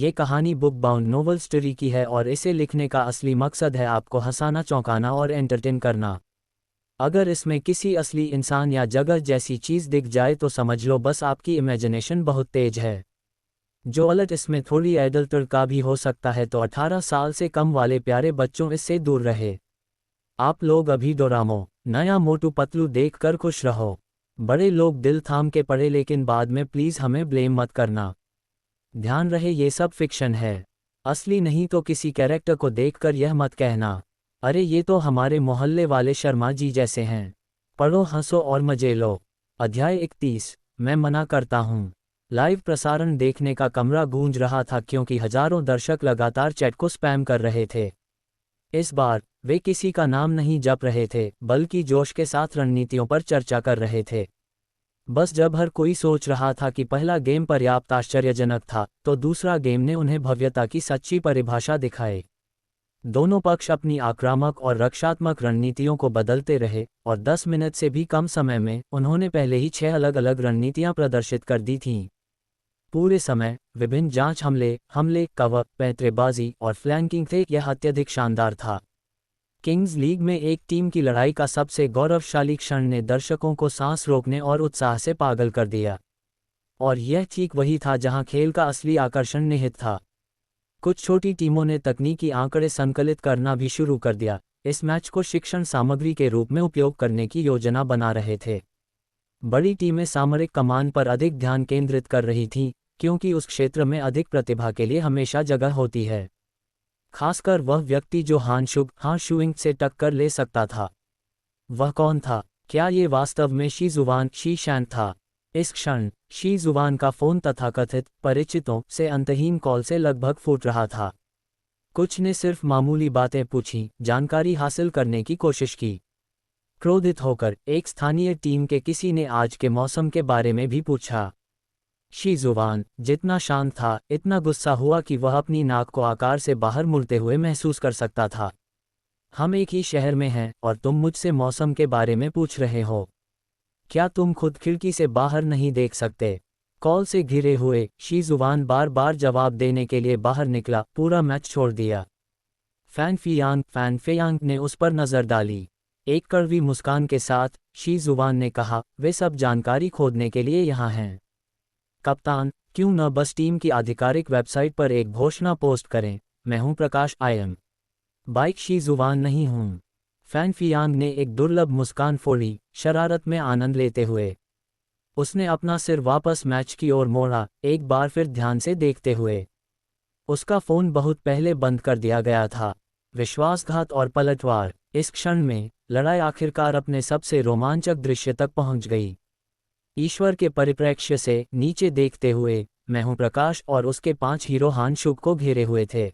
ये कहानी book bound novel story की है और इसे लिखने का असली मकसद है आपको हंसाना, चौंकाना और एंटरटेन करना। अगर इसमें किसी असली इंसान या जगह जैसी चीज़ दिख जाए तो समझ लो बस आपकी इमेजिनेशन बहुत तेज है। जो अलट इसमें थोड़ी एडल्टर का भी हो सकता है, तो 18 साल से कम वाले प्यारे बच्चों इससे दूर रहे। आप लोग अभी डोरामो नया मोटू पतलू देख कर खुश रहो। बड़े लोग दिल थाम के पढ़े, लेकिन बाद में प्लीज़ हमें ब्लेम मत करना। ध्यान रहे ये सब फिक्शन है, असली नहीं। तो किसी कैरेक्टर को देखकर यह मत कहना, अरे ये तो हमारे मोहल्ले वाले शर्मा जी जैसे हैं। पढ़ो, हंसो और मजे लो। अध्याय 31। मैं मना करता हूँ। लाइव प्रसारण देखने का कमरा गूंज रहा था क्योंकि हजारों दर्शक लगातार चैट को स्पैम कर रहे थे। इस बार वे किसी का नाम नहीं जप रहे थे, बल्कि जोश के साथ रणनीतियों पर चर्चा कर रहे थे। बस जब हर कोई सोच रहा था कि पहला गेम पर्याप्त आश्चर्यजनक था, तो दूसरा गेम ने उन्हें भव्यता की सच्ची परिभाषा दिखाई। दोनों पक्ष अपनी आक्रामक और रक्षात्मक रणनीतियों को बदलते रहे, और 10 मिनट से भी कम समय में उन्होंने पहले ही 6 अलग अलग रणनीतियां प्रदर्शित कर दी थीं। पूरे समय विभिन्न जांच हमले, कवर, पैंतरेबाजी और फ्लैंकिंग थे। यह अत्यधिक शानदार था। किंग्स लीग में एक टीम की लड़ाई का सबसे गौरवशाली क्षण ने दर्शकों को सांस रोकने और उत्साह से पागल कर दिया। और यह ठीक वही था जहां खेल का असली आकर्षण निहित था। कुछ छोटी टीमों ने तकनीकी आंकड़े संकलित करना भी शुरू कर दिया, इस मैच को शिक्षण सामग्री के रूप में उपयोग करने की योजना बना रहे थे। बड़ी टीमें सामरिक कमान पर अधिक ध्यान केंद्रित कर रही थीं, क्योंकि उस क्षेत्र में अधिक प्रतिभा के लिए हमेशा जगह होती है। खासकर वह व्यक्ति जो हान शुइंग से टक्कर ले सकता था। वह कौन था? क्या ये वास्तव में शी जुवान शी शैन था? इस क्षण शी जुवान का फोन तथाकथित परिचितों से अंतहीन कॉल से लगभग फूट रहा था। कुछ ने सिर्फ मामूली बातें पूछी, जानकारी हासिल करने की कोशिश की। क्रोधित होकर एक स्थानीय टीम के किसी ने आज के मौसम के बारे में भी पूछा। शी जुवान जितना शांत था, इतना गुस्सा हुआ कि वह अपनी नाक को आकार से बाहर मुड़ते हुए महसूस कर सकता था। हम एक ही शहर में हैं और तुम मुझसे मौसम के बारे में पूछ रहे हो? क्या तुम खुद खिड़की से बाहर नहीं देख सकते? कॉल से घिरे हुए शी जुवान बार बार जवाब देने के लिए बाहर निकला, पूरा मैच छोड़ दिया। फैन फेयांग ने उस पर नजर डाली। एक कड़वी मुस्कान के साथ शी जुवान ने कहा, वे सब जानकारी खोदने के लिए यहाँ हैं। कप्तान, क्यों न बस टीम की आधिकारिक वेबसाइट पर एक घोषणा पोस्ट करें, मैं हूं प्रकाश, आई बाइक शी जुवान नहीं हूं। फैन फियांग ने एक दुर्लभ मुस्कान फोड़ी, शरारत में आनंद लेते हुए। उसने अपना सिर वापस मैच की ओर मोड़ा, एक बार फिर ध्यान से देखते हुए। उसका फोन बहुत पहले बंद कर दिया गया था। विश्वासघात और पलटवार। इस क्षण में लड़ाई आखिरकार अपने सबसे रोमांचक दृश्य तक पहुंच गई। ईश्वर के परिप्रेक्ष्य से नीचे देखते हुए, मैं हूं प्रकाश और उसके 5 हीरो हान शुक को घेरे हुए थे।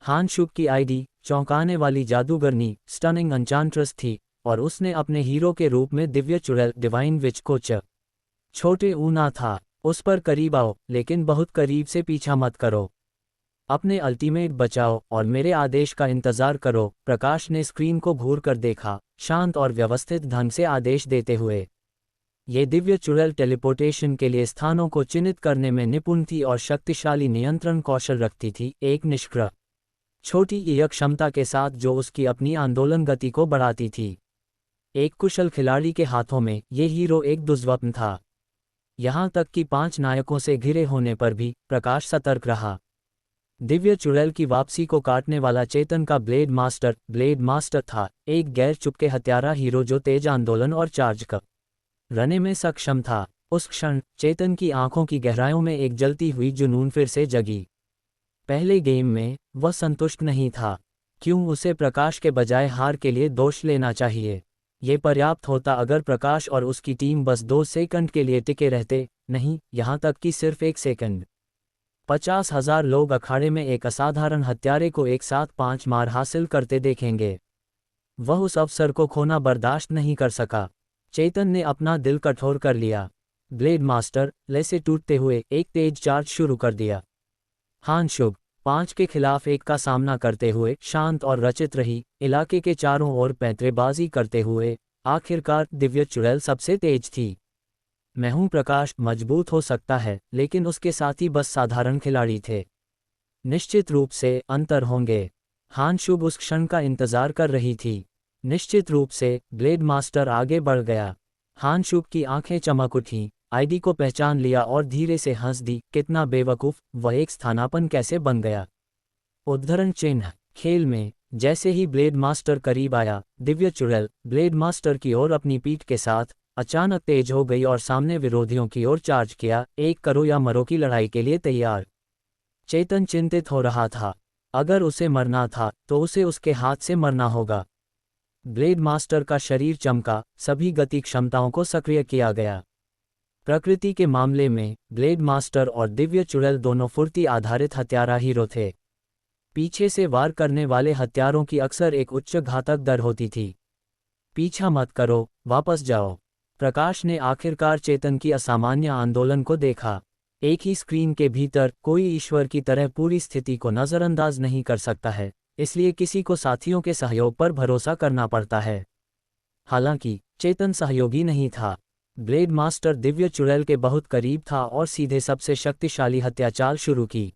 हान शुक की आईडी चौंकाने वाली जादूगरनी स्टनिंग एन्चांट्रेस थी, और उसने अपने हीरो के रूप में दिव्य चुड़ैल डिवाइन विच को छोटे ऊना था। उस पर करीब आओ, लेकिन बहुत करीब से पीछा मत करो। अपने अल्टीमेट बचाओ और मेरे आदेश का इंतजार करो। प्रकाश ने स्क्रीन को घूर कर देखा, शांत और व्यवस्थित ढंग से आदेश देते हुए। ये दिव्य चुड़ैल टेलीपोर्टेशन के लिए स्थानों को चिन्हित करने में निपुण थी और शक्तिशाली नियंत्रण कौशल रखती थी, एक निष्क्रिय छोटी यह क्षमता के साथ जो उसकी अपनी आंदोलन गति को बढ़ाती थी। एक कुशल खिलाड़ी के हाथों में ये हीरो एक दुर्स्वप्न था। यहाँ तक कि 5 नायकों से घिरे होने पर भी प्रकाश सतर्क रहा। दिव्य चुड़ैल की वापसी को काटने वाला चेतन का ब्लेड मास्टर था, एक गैर चुपके हत्यारा हीरो जो तेज आंदोलन और चार्ज करने में सक्षम था। उस क्षण चेतन की आंखों की गहराइयों में एक जलती हुई जुनून फिर से जगी। पहले गेम में वह संतुष्ट नहीं था। क्यों उसे प्रकाश के बजाय हार के लिए दोष लेना चाहिए? ये पर्याप्त होता अगर प्रकाश और उसकी टीम बस 2 सेकंड के लिए टिके रहते, नहीं, यहाँ तक कि सिर्फ 1 सेकंड। 50,000 लोग अखाड़े में एक असाधारण हत्यारे को एक साथ 5 मार हासिल करते देखेंगे। वह उस अवसर को खोना बर्दाश्त नहीं कर सका। चेतन ने अपना दिल कठोर कर लिया। ब्लेड मास्टर ले टूटते हुए एक तेज चार्ज शुरू कर दिया। हान शुक 5 के खिलाफ 1 का सामना करते हुए शांत और रचित रही, इलाके के चारों ओर पैंतरेबाजी करते हुए। आखिरकार दिव्य चुड़ैल सबसे तेज थी। मैं हूं प्रकाश मजबूत हो सकता है, लेकिन उसके साथी बस साधारण खिलाड़ी थे। निश्चित रूप से अंतर होंगे। हान शुग उस क्षण का इंतजार कर रही थी। निश्चित रूप से ब्लेड मास्टर आगे बढ़ गया। हान शुग की आंखें चमक उठीं, आईडी को पहचान लिया और धीरे से हंस दी। कितना बेवकूफ, वह एक स्थानापन्न कैसे बन गया। उद्धरण चिन्ह। खेल में जैसे ही ब्लेड मास्टर करीब आया, दिव्य चुड़ैल ब्लेड मास्टर की ओर अपनी पीठ के साथ अचानक तेज हो गई और सामने विरोधियों की ओर चार्ज किया, एक करो या मरो की लड़ाई के लिए तैयार। चेतन चिंतित हो रहा था। अगर उसे मरना था तो उसे उसके हाथ से मरना होगा। ब्लेड मास्टर का शरीर चमका, सभी गति क्षमताओं को सक्रिय किया गया। प्रकृति के मामले में ब्लेड मास्टर और दिव्य चुड़ैल दोनों फुर्ती आधारित हत्यारा हीरो थे। पीछे से वार करने वाले हत्यारों की अक्सर एक उच्च घातक दर होती थी। पीछा मत करो, वापस जाओ। प्रकाश ने आखिरकार चेतन की असामान्य आंदोलन को देखा। एक ही स्क्रीन के भीतर कोई ईश्वर की तरह पूरी स्थिति को नज़रअंदाज नहीं कर सकता है, इसलिए किसी को साथियों के सहयोग पर भरोसा करना पड़ता है। हालांकि चेतन सहयोगी नहीं था। ब्लेड मास्टर दिव्य चुड़ैल के बहुत करीब था और सीधे सबसे शक्तिशाली हत्याचाल शुरू की।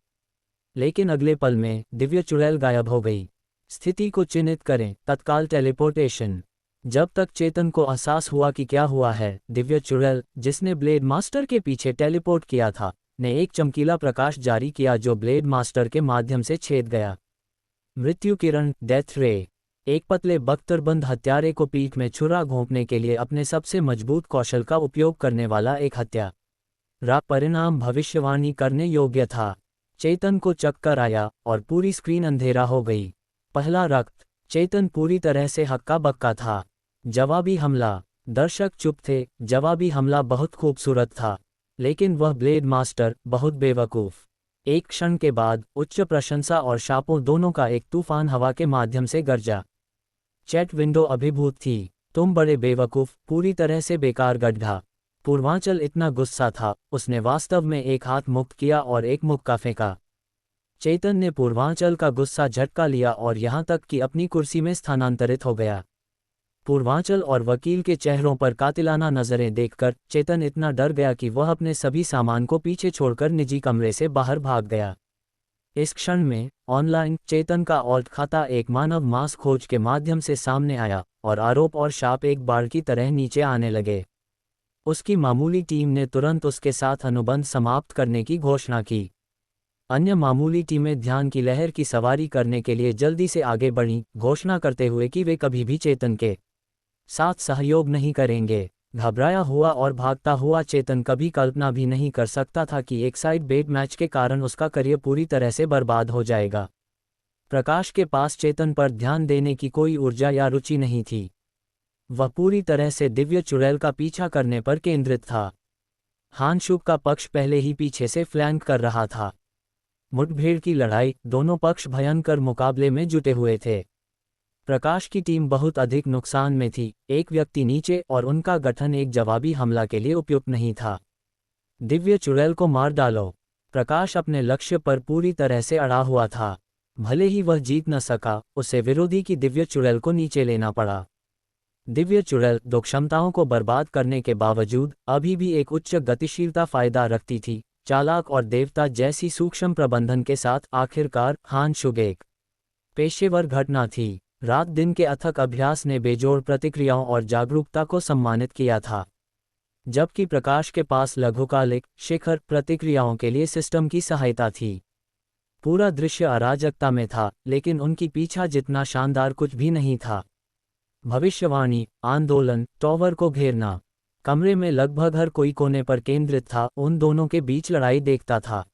लेकिन अगले पल में दिव्य चुड़ैल गायब हो गई। स्थिति को चिन्हित करें, तत्काल टेलीपोर्टेशन। जब तक चेतन को एहसास हुआ कि क्या हुआ है, दिव्य चुड़ैल, जिसने ब्लेड मास्टर के पीछे टेलीपोर्ट किया था, ने एक चमकीला प्रकाश जारी किया जो ब्लेड मास्टर के माध्यम से छेद गया। मृत्यु किरण, डेथ रे। एक पतले बख्तरबंद हत्यारे को पीठ में छुरा घोंपने के लिए अपने सबसे मजबूत कौशल का उपयोग करने वाला एक हत्यारा परिणाम भविष्यवाणी करने योग्य था। चेतन को चक्कर आया और पूरी स्क्रीन अंधेरा हो गई। पहला रक्त। चेतन पूरी तरह से हक्का बक्का था। जवाबी हमला। दर्शक चुप थे। जवाबी हमला बहुत खूबसूरत था, लेकिन वह ब्लेड मास्टर बहुत बेवकूफ। एक क्षण के बाद उच्च प्रशंसा और शापों दोनों का एक तूफान हवा के माध्यम से गरजा। चैट विंडो अभिभूत थी। तुम बड़े बेवकूफ, पूरी तरह से बेकार गड्ढा। पूर्वांचल इतना गुस्सा था, उसने वास्तव में एक हाथ मुक्त किया और एक मुक्का फेंका। चेतन ने पूर्वांचल का गुस्सा झटका लिया और यहां तक कि अपनी कुर्सी में स्थानांतरित हो गया। पूर्वांचल और वकील के चेहरों पर कातिलाना नजरें देखकर चेतन इतना डर गया कि वह अपने सभी सामान को पीछे छोड़कर निजी कमरे से बाहर भाग गया। इस क्षण में ऑनलाइन चेतन का ऑल्ट खाता एक मानव मांस खोज के माध्यम से सामने आया और आरोप और शाप एक बाढ़ की तरह नीचे आने लगे। उसकी मामूली टीम ने तुरंत उसके साथ अनुबंध समाप्त करने की घोषणा की। अन्य मामूली टीमें ध्यान की लहर की सवारी करने के लिए जल्दी से आगे बढ़ीं, घोषणा करते हुए कि वे कभी भी चेतन के साथ सहयोग नहीं करेंगे। घबराया हुआ और भागता हुआ चेतन कभी कल्पना भी नहीं कर सकता था कि एक साइड बेट मैच के कारण उसका करियर पूरी तरह से बर्बाद हो जाएगा। प्रकाश के पास चेतन पर ध्यान देने की कोई ऊर्जा या रुचि नहीं थी। वह पूरी तरह से दिव्य चुड़ैल का पीछा करने पर केंद्रित था। हान शुग का पक्ष पहले ही पीछे से फ्लैंक कर रहा था। मुठभेड़ की लड़ाई, दोनों पक्ष भयंकर मुकाबले में जुटे हुए थे। प्रकाश की टीम बहुत अधिक नुकसान में थी, एक व्यक्ति नीचे और उनका गठन एक जवाबी हमला के लिए उपयुक्त नहीं था। दिव्य चुड़ैल को मार डालो। प्रकाश अपने लक्ष्य पर पूरी तरह से अड़ा हुआ था। भले ही वह जीत न सका, उसे विरोधी की दिव्य चुड़ैल को नीचे लेना पड़ा। दिव्य चुड़ैल दो क्षमताओं को बर्बाद करने के बावजूद अभी भी एक उच्च गतिशीलता फायदा रखती थी, चालाक और देवता जैसी सूक्ष्म प्रबंधन के साथ। आखिरकार हान शुग एक पेशेवर घटना थी। रात दिन के अथक अभ्यास ने बेजोड़ प्रतिक्रियाओं और जागरूकता को सम्मानित किया था, जबकि प्रकाश के पास लघुकालिक शिखर प्रतिक्रियाओं के लिए सिस्टम की सहायता थी। पूरा दृश्य अराजकता में था, लेकिन उनकी पीछा जितना शानदार कुछ भी नहीं था। भविष्यवाणी, आंदोलन, टॉवर को घेरना। कमरे में लगभग हर कोई कोने पर केंद्रित था, उन दोनों के बीच लड़ाई देखता था।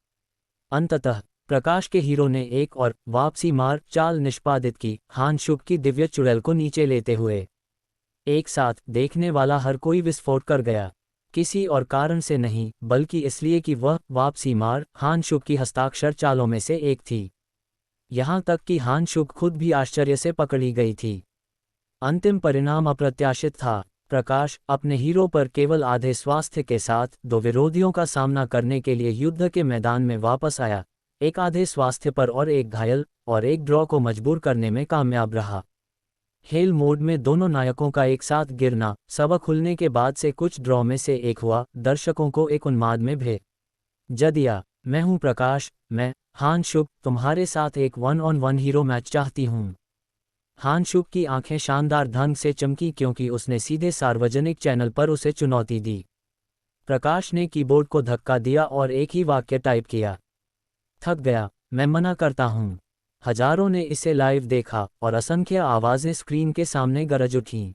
अंततः प्रकाश के हीरो ने एक और वापसी मार चाल निष्पादित की, हान शुग की दिव्य चुड़ैल को नीचे लेते हुए। एक साथ देखने वाला हर कोई विस्फोट कर गया, किसी और कारण से नहीं, बल्कि इसलिए कि वह वापसी मार हान शुग की हस्ताक्षर चालों में से एक थी। यहां तक कि हान शुग खुद भी आश्चर्य से पकड़ी गई थी। अंतिम परिणाम अप्रत्याशित था। प्रकाश अपने हीरो पर केवल आधे स्वास्थ्य के साथ दो विरोधियों का सामना करने के लिए युद्ध के मैदान में वापस आया, एक आधे स्वास्थ्य पर और एक घायल, और एक ड्रॉ को मजबूर करने में कामयाब रहा। खेल मोड में दोनों नायकों का एक साथ गिरना सबक खुलने के बाद से कुछ ड्रॉ में से एक हुआ, दर्शकों को एक उन्माद में भेज दिया। मैं हूं प्रकाश, मैं, हान शुक, तुम्हारे साथ एक 1-on-1 हीरो मैच चाहती हूं। हान शुक की आंखें शानदार ढंग से चमकी क्योंकि उसने सीधे सार्वजनिक चैनल पर उसे चुनौती दी। प्रकाश ने कीबोर्ड को धक्का दिया और एक ही वाक्य टाइप किया। थक गया, मैं मना करता हूं। हजारों ने इसे लाइव देखा और असंख्य आवाजें स्क्रीन के सामने गरज उठीं।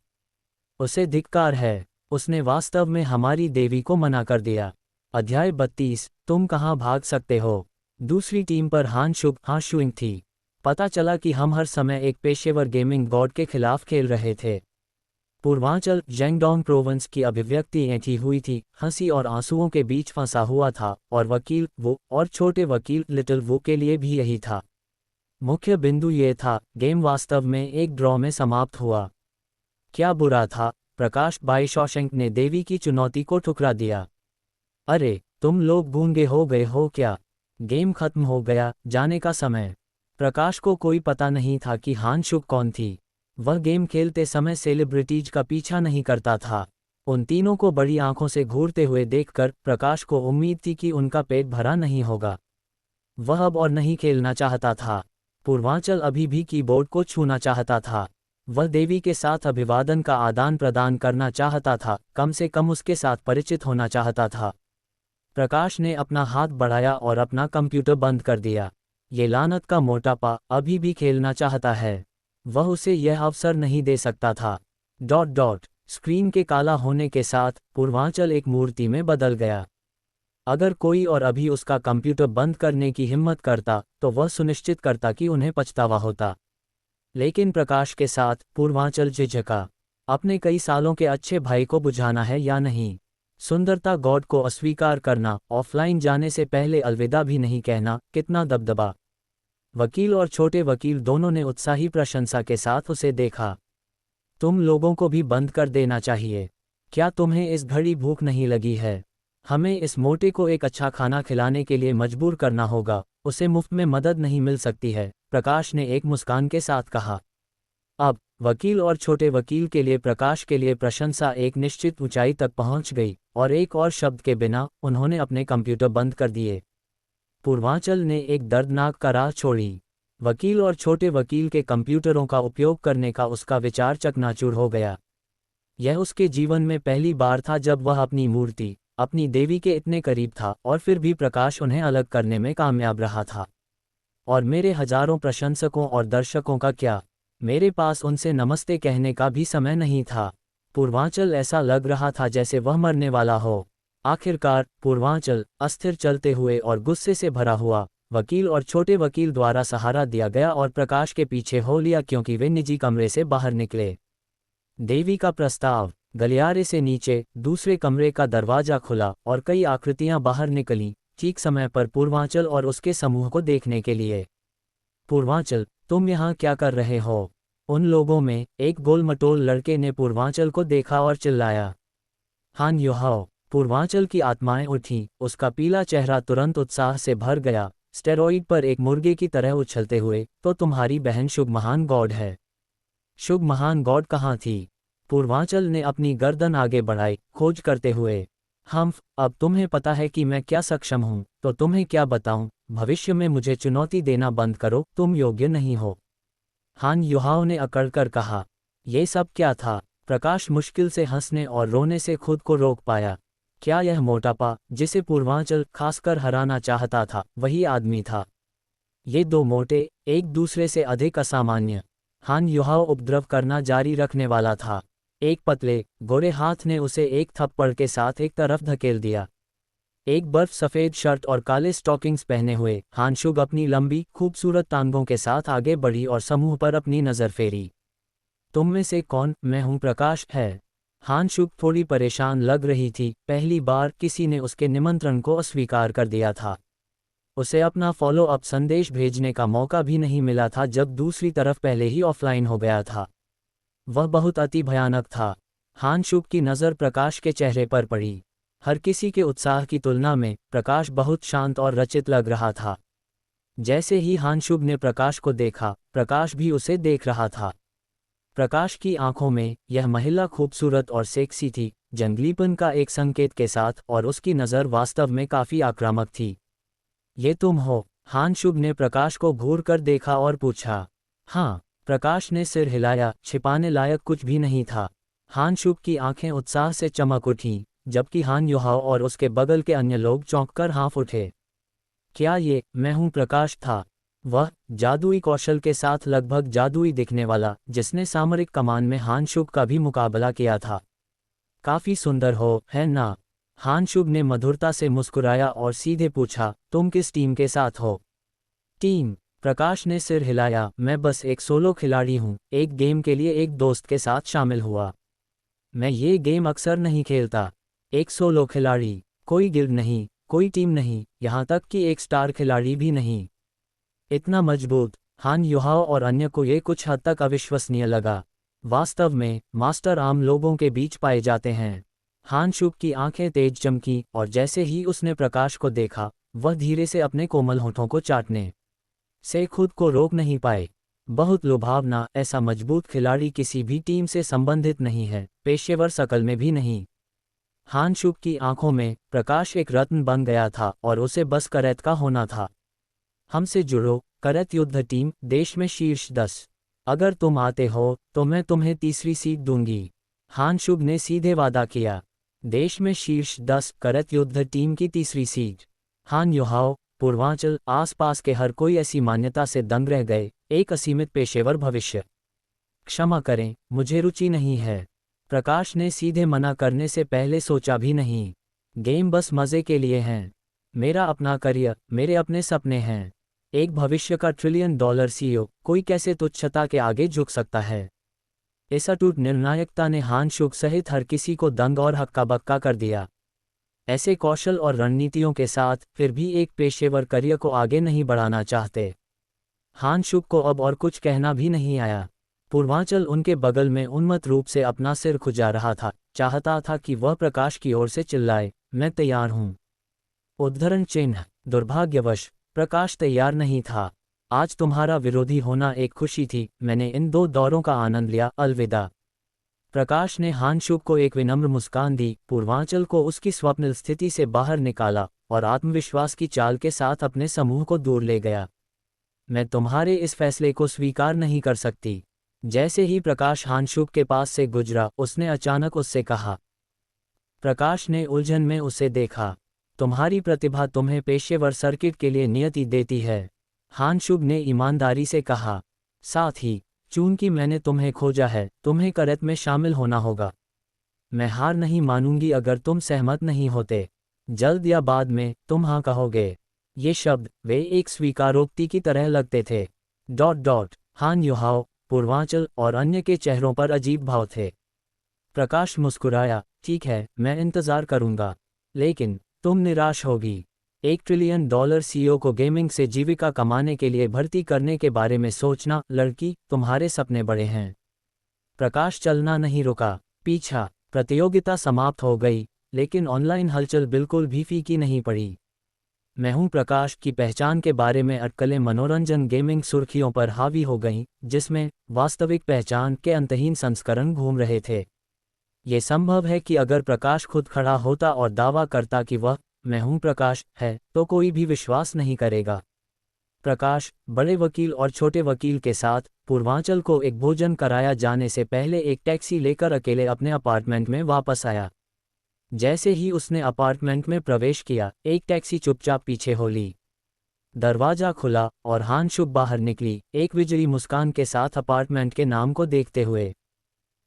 उसे धिक्कार है, उसने वास्तव में हमारी देवी को मना कर दिया। अध्याय 32, तुम कहां भाग सकते हो। दूसरी टीम पर हान शुक हाशुइंग थी। पता चला कि हम हर समय एक पेशेवर गेमिंग गॉड के खिलाफ खेल रहे थे। पूर्वांचल जेंगडोंग प्रोविंस की अभिव्यक्ति ऐंठी हुई थी, हंसी और आंसुओं के बीच फंसा हुआ था, और वकील वो और छोटे वकील लिटिल वो के लिए भी यही था। मुख्य बिंदु ये था, गेम वास्तव में एक ड्रॉ में समाप्त हुआ। क्या बुरा था, प्रकाश बाईशॉशेंक ने देवी की चुनौती को ठुकरा दिया। अरे, तुम लोग गूंगे हो गए हो क्या? गेम खत्म हो गया, जाने का समय। प्रकाश को कोई पता नहीं था कि हान शुक कौन थी। वह गेम खेलते समय सेलिब्रिटीज का पीछा नहीं करता था। उन तीनों को बड़ी आंखों से घूरते हुए देखकर प्रकाश को उम्मीद थी कि उनका पेट भरा नहीं होगा। वह अब और नहीं खेलना चाहता था। पूर्वांचल अभी भी कीबोर्ड को छूना चाहता था। वह देवी के साथ अभिवादन का आदान प्रदान करना चाहता था, कम से कम उसके साथ परिचित होना चाहता था। प्रकाश ने अपना हाथ बढ़ाया और अपना कंप्यूटर बंद कर दिया। ये लानत का मोटापा अभी भी खेलना चाहता है। वह उसे यह अवसर नहीं दे सकता था। स्क्रीन के काला होने के साथ पूर्वांचल एक मूर्ति में बदल गया। अगर कोई और अभी उसका कंप्यूटर बंद करने की हिम्मत करता तो वह सुनिश्चित करता कि उन्हें पछतावा होता। लेकिन प्रकाश के साथ पूर्वांचल झिझका। अपने कई सालों के अच्छे भाई को बुझाना है या नहीं? सुंदरता गॉड को अस्वीकार करना, ऑफलाइन जाने से पहले अलविदा भी नहीं कहना, कितना दबदबा। वकील और छोटे वकील दोनों ने उत्साही प्रशंसा के साथ उसे देखा। तुम लोगों को भी बंद कर देना चाहिए। क्या तुम्हें इस घड़ी भूख नहीं लगी है? हमें इस मोटे को एक अच्छा खाना खिलाने के लिए मजबूर करना होगा, उसे मुफ्त में मदद नहीं मिल सकती है, प्रकाश ने एक मुस्कान के साथ कहा। अब वकील और छोटे वकील के लिए प्रकाश के लिए प्रशंसा एक निश्चित ऊंचाई तक पहुंच गई, और एक और शब्द के बिना उन्होंने अपने कंप्यूटर बंद कर दिए। पूर्वांचल ने एक दर्दनाक करार छोड़ी। वकील और छोटे वकील के कंप्यूटरों का उपयोग करने का उसका विचार चकनाचूर हो गया। यह उसके जीवन में पहली बार था जब वह अपनी मूर्ति, अपनी देवी के इतने करीब था, और फिर भी प्रकाश उन्हें अलग करने में कामयाब रहा था। और मेरे हजारों प्रशंसकों और दर्शकों का क्या? मेरे पास उनसे नमस्ते कहने का भी समय नहीं था। पूर्वांचल ऐसा लग रहा था जैसे वह मरने वाला हो। आखिरकार पूर्वांचल अस्थिर चलते हुए और गुस्से से भरा हुआ वकील और छोटे वकील द्वारा सहारा दिया गया और प्रकाश के पीछे हो लिया क्योंकि वे निजी कमरे से बाहर निकले। देवी का प्रस्ताव। गलियारे से नीचे दूसरे कमरे का दरवाजा खुला और कई आकृतियां बाहर निकलीं, ठीक समय पर पूर्वांचल और उसके समूह को देखने के लिए। पूर्वांचल, तुम यहाँ क्या कर रहे हो? उन लोगों में एक गोलमटोल लड़के ने पूर्वांचल को देखा और चिल्लाया। हान युहाओ। पूर्वांचल की आत्माएं उठीं, उसका पीला चेहरा तुरंत उत्साह से भर गया, स्टेरॉइड पर एक मुर्गे की तरह उछलते हुए। तो तुम्हारी बहन शुभ महान गॉड है। शुभ महान गॉड कहाँ थी? पूर्वांचल ने अपनी गर्दन आगे बढ़ाई, खोज करते हुए। अब तुम्हें पता है कि मैं क्या सक्षम हूँ, तो तुम्हें क्या बताऊं? भविष्य में मुझे चुनौती देना बंद करो, तुम योग्य नहीं हो। हान युहाओ ने अकड़कर कहा। ये सब क्या था? प्रकाश मुश्किल से हंसने और रोने से खुद को रोक पाया। क्या यह मोटापा, जिसे पूर्वांचल खासकर हराना चाहता था, वही आदमी था? ये दो मोटे, एक दूसरे से अधिक असामान्य। हान युहाओ उपद्रव करना जारी रखने वाला था। एक पतले, गोरे हाथ ने उसे एक थप्पड़ के साथ एक तरफ धकेल दिया। एक बर्फ सफ़ेद शर्ट और काले स्टॉकिंग्स पहने हुए हान शुक अपनी लंबी, खूबसूरत टांगों के साथ आगे बढ़ी और समूह पर अपनी नज़र फेरी। तुम में से कौन? मैं हूं प्रकाश है। हान शुक थोड़ी परेशान लग रही थी, पहली बार किसी ने उसके निमंत्रण को अस्वीकार कर दिया था। उसे अपना फॉलो अप संदेश भेजने का मौका भी नहीं मिला था जब दूसरी तरफ पहले ही ऑफलाइन हो गया था। वह बहुत अति भयानक था। हान शुक की नज़र प्रकाश के चेहरे पर पड़ी। हर किसी के उत्साह की तुलना में प्रकाश बहुत शांत और रचित लग रहा था। जैसे ही हान शुक ने प्रकाश को देखा, प्रकाश भी उसे देख रहा था। प्रकाश की आंखों में यह महिला खूबसूरत और सेक्सी थी, जंगलीपन का एक संकेत के साथ, और उसकी नज़र वास्तव में काफ़ी आक्रामक थी। ये तुम हो? हानशुग ने प्रकाश को घूर कर देखा और पूछा। हाँ, प्रकाश ने सिर हिलाया, छिपाने लायक कुछ भी नहीं था। हानशुग की आंखें उत्साह से चमक उठीं, जबकि हान युहाओ और उसके बगल के अन्य लोग चौंककर हाँफ उठे। क्या ये मैं हूँ प्रकाश था? वह जादुई कौशल के साथ लगभग जादुई दिखने वाला, जिसने सामरिक कमान में हानशुग का भी मुकाबला किया था। काफी सुंदर हो, है ना? हानशुग ने मधुरता से मुस्कुराया और सीधे पूछा, तुम किस टीम के साथ हो? टीम? प्रकाश ने सिर हिलाया, मैं बस एक सोलो खिलाड़ी हूँ, एक गेम के लिए एक दोस्त के साथ शामिल हुआ। मैं ये गेम अक्सर नहीं खेलता। एक सोलो खिलाड़ी, कोई गिल्ड नहीं, कोई टीम नहीं, यहाँ तक कि एक स्टार खिलाड़ी भी नहीं। इतना मजबूत? हान युहाओ और अन्य को ये कुछ हद तक अविश्वसनीय लगा। वास्तव में मास्टर आम लोगों के बीच पाए जाते हैं। हानशुग की आंखें तेज चमकी और जैसे ही उसने प्रकाश को देखा, वह धीरे से अपने कोमल होठों को चाटने से खुद को रोक नहीं पाए। बहुत लुभावना, ऐसा मजबूत खिलाड़ी किसी भी टीम से संबंधित नहीं है, पेशेवर शकल में भी नहीं। हानशुग की आंखों में प्रकाश एक रत्न बन गया था और उसे बस करैत का होना था। हमसे जुड़ो, करैत युद्ध टीम, देश में शीर्ष 10। अगर तुम आते हो तो मैं तुम्हें तीसरी सीट दूंगी। हानशुग ने सीधे वादा किया। देश में शीर्ष 10 करैत युद्ध टीम की तीसरी सीट। हान युहाओ, पूर्वांचल, आसपास के हर कोई ऐसी मान्यता से दंग रह गए, एक असीमित पेशेवर भविष्य। क्षमा करें, मुझे रुचि नहीं है। प्रकाश ने सीधे मना करने से पहले सोचा भी नहीं। गेम बस मजे के लिए हैं। मेरा अपना करियर, मेरे अपने सपने हैं। एक भविष्य का $1 ट्रिलियन सीईओ, कोई कैसे तुच्छता के आगे झुक सकता है? इस अटूट निर्णायकता ने हानशुग सहित हर किसी को दंग और हक्का बक्का कर दिया। ऐसे कौशल और रणनीतियों के साथ फिर भी एक पेशेवर करियर को आगे नहीं बढ़ाना चाहते। हानशुग को अब और कुछ कहना भी नहीं आया। पूर्वांचल उनके बगल में उन्मत्त रूप से अपना सिर खुजा रहा था, चाहता था कि वह प्रकाश की ओर से चिल्लाए, मैं तैयार हूँ। उद्धरण चिन्ह। दुर्भाग्यवश प्रकाश तैयार नहीं था। आज तुम्हारा विरोधी होना एक खुशी थी, मैंने इन 2 दौरों का आनंद लिया, अलविदा। प्रकाश ने हानशुग को एक विनम्र मुस्कान दी, पूर्वांचल को उसकी स्वप्निल स्थिति से बाहर निकाला और आत्मविश्वास की चाल के साथ अपने समूह को दूर ले गया। मैं तुम्हारे इस फैसले को स्वीकार नहीं कर सकती। जैसे ही प्रकाश हानशुग के पास से गुजरा, उसने अचानक उससे कहा। प्रकाश ने उलझन में उसे देखा। तुम्हारी प्रतिभा तुम्हें पेशेवर सर्किट के लिए नियति देती है, हानशुग ने ईमानदारी से कहा। साथ ही, चूंकि मैंने तुम्हें खोजा है, तुम्हें करैत में शामिल होना होगा। मैं हार नहीं मानूंगी अगर तुम सहमत नहीं होते। जल्द या बाद में तुम हाँ कहोगे। ये शब्द वे एक स्वीकारोक्ति की तरह लगते थे। हान युहाओ, पूर्वांचल और अन्य के चेहरों पर अजीब भाव थे। प्रकाश मुस्कुराया, ठीक है, मैं इंतजार करूंगा। लेकिन तुम निराश होगी। $1 ट्रिलियन सीईओ को गेमिंग से जीविका कमाने के लिए भर्ती करने के बारे में सोचना, लड़की, तुम्हारे सपने बड़े हैं। प्रकाश चलना नहीं रुका। पीछा। प्रतियोगिता समाप्त हो गई, लेकिन ऑनलाइन हलचल बिल्कुल भी फीकी नहीं पड़ी। मैं हूं प्रकाश की पहचान के बारे में अटकलें मनोरंजन गेमिंग सुर्खियों पर हावी हो गईं, जिसमें वास्तविक पहचान के अंतहीन संस्करण घूम रहे थे। ये संभव है कि अगर प्रकाश खुद खड़ा होता और दावा करता कि वह मैं हूं प्रकाश है, तो कोई भी विश्वास नहीं करेगा। प्रकाश, बड़े वकील और छोटे वकील के साथ, पूर्वांचल को एक भोजन कराया जाने से पहले एक टैक्सी लेकर अकेले अपने अपार्टमेंट में वापस आया। जैसे ही उसने अपार्टमेंट में प्रवेश किया, एक टैक्सी चुपचाप पीछे हो ली। दरवाजा खुला और हानशुग बाहर निकली, एक विजयी मुस्कान के साथ अपार्टमेंट के नाम को देखते हुए।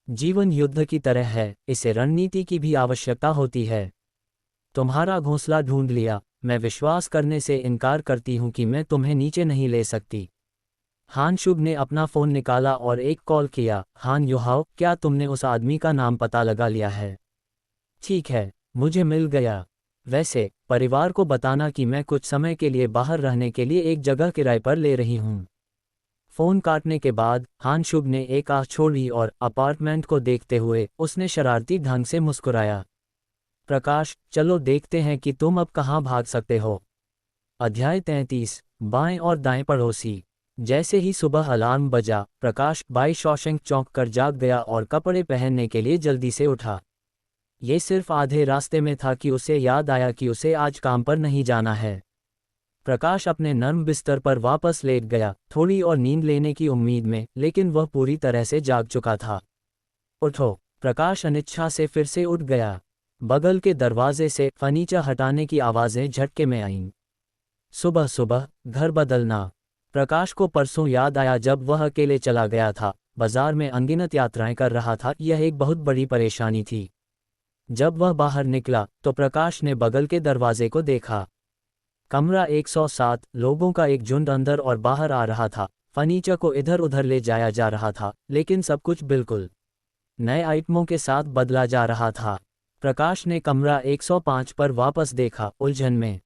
जीवन युद्ध की तरह है, इसे रणनीति की भी आवश्यकता होती है। तुम्हारा घोंसला ढूंढ लिया, मैं विश्वास करने से इनकार करती हूँ कि मैं तुम्हें नीचे नहीं ले सकती। हानशुग ने अपना फ़ोन निकाला और एक कॉल किया। हान युहाओ, क्या तुमने उस आदमी का नाम पता लगा लिया है? ठीक है, मुझे मिल गया। वैसे, परिवार को बताना कि मैं कुछ समय के लिए बाहर रहने के लिए एक जगह किराए पर ले रही हूँ। फ़ोन काटने के बाद, हानशुग ने एक आह छोड़ी और अपार्टमेंट को देखते हुए, उसने शरारती ढंग से मुस्कुराया। प्रकाश, चलो देखते हैं कि तुम अब कहाँ भाग सकते हो। अध्याय 33, बाएं और दाएं पड़ोसी। जैसे ही सुबह अलार्म बजा, प्रकाश बाई शॉशैंक चौंक कर जाग गया और कपड़े पहनने के लिए जल्दी से उठा। ये सिर्फ आधे रास्ते में था कि उसे याद आया कि उसे आज काम पर नहीं जाना है। प्रकाश अपने नर्म बिस्तर पर वापस लेट गया, थोड़ी और नींद लेने की उम्मीद में, लेकिन वह पूरी तरह से जाग चुका था। उठो, प्रकाश अनिच्छा से फिर से उठ गया। बगल के दरवाजे से फर्नीचर हटाने की आवाज़ें झटके में आईं। सुबह सुबह घर बदलना। प्रकाश को परसों याद आया जब वह अकेले चला गया था, बाजार में अनगिनत यात्राएं कर रहा था। यह एक बहुत बड़ी परेशानी थी। जब वह बाहर निकला तो प्रकाश ने बगल के दरवाजे को देखा। कमरा 107, लोगों का एक झुंड अंदर और बाहर आ रहा था। फर्नीचर को इधर उधर ले जाया जा रहा था, लेकिन सब कुछ बिल्कुल नए आइटमों के साथ बदला जा रहा था। प्रकाश ने कमरा 105 पर वापस देखा, उलझन में।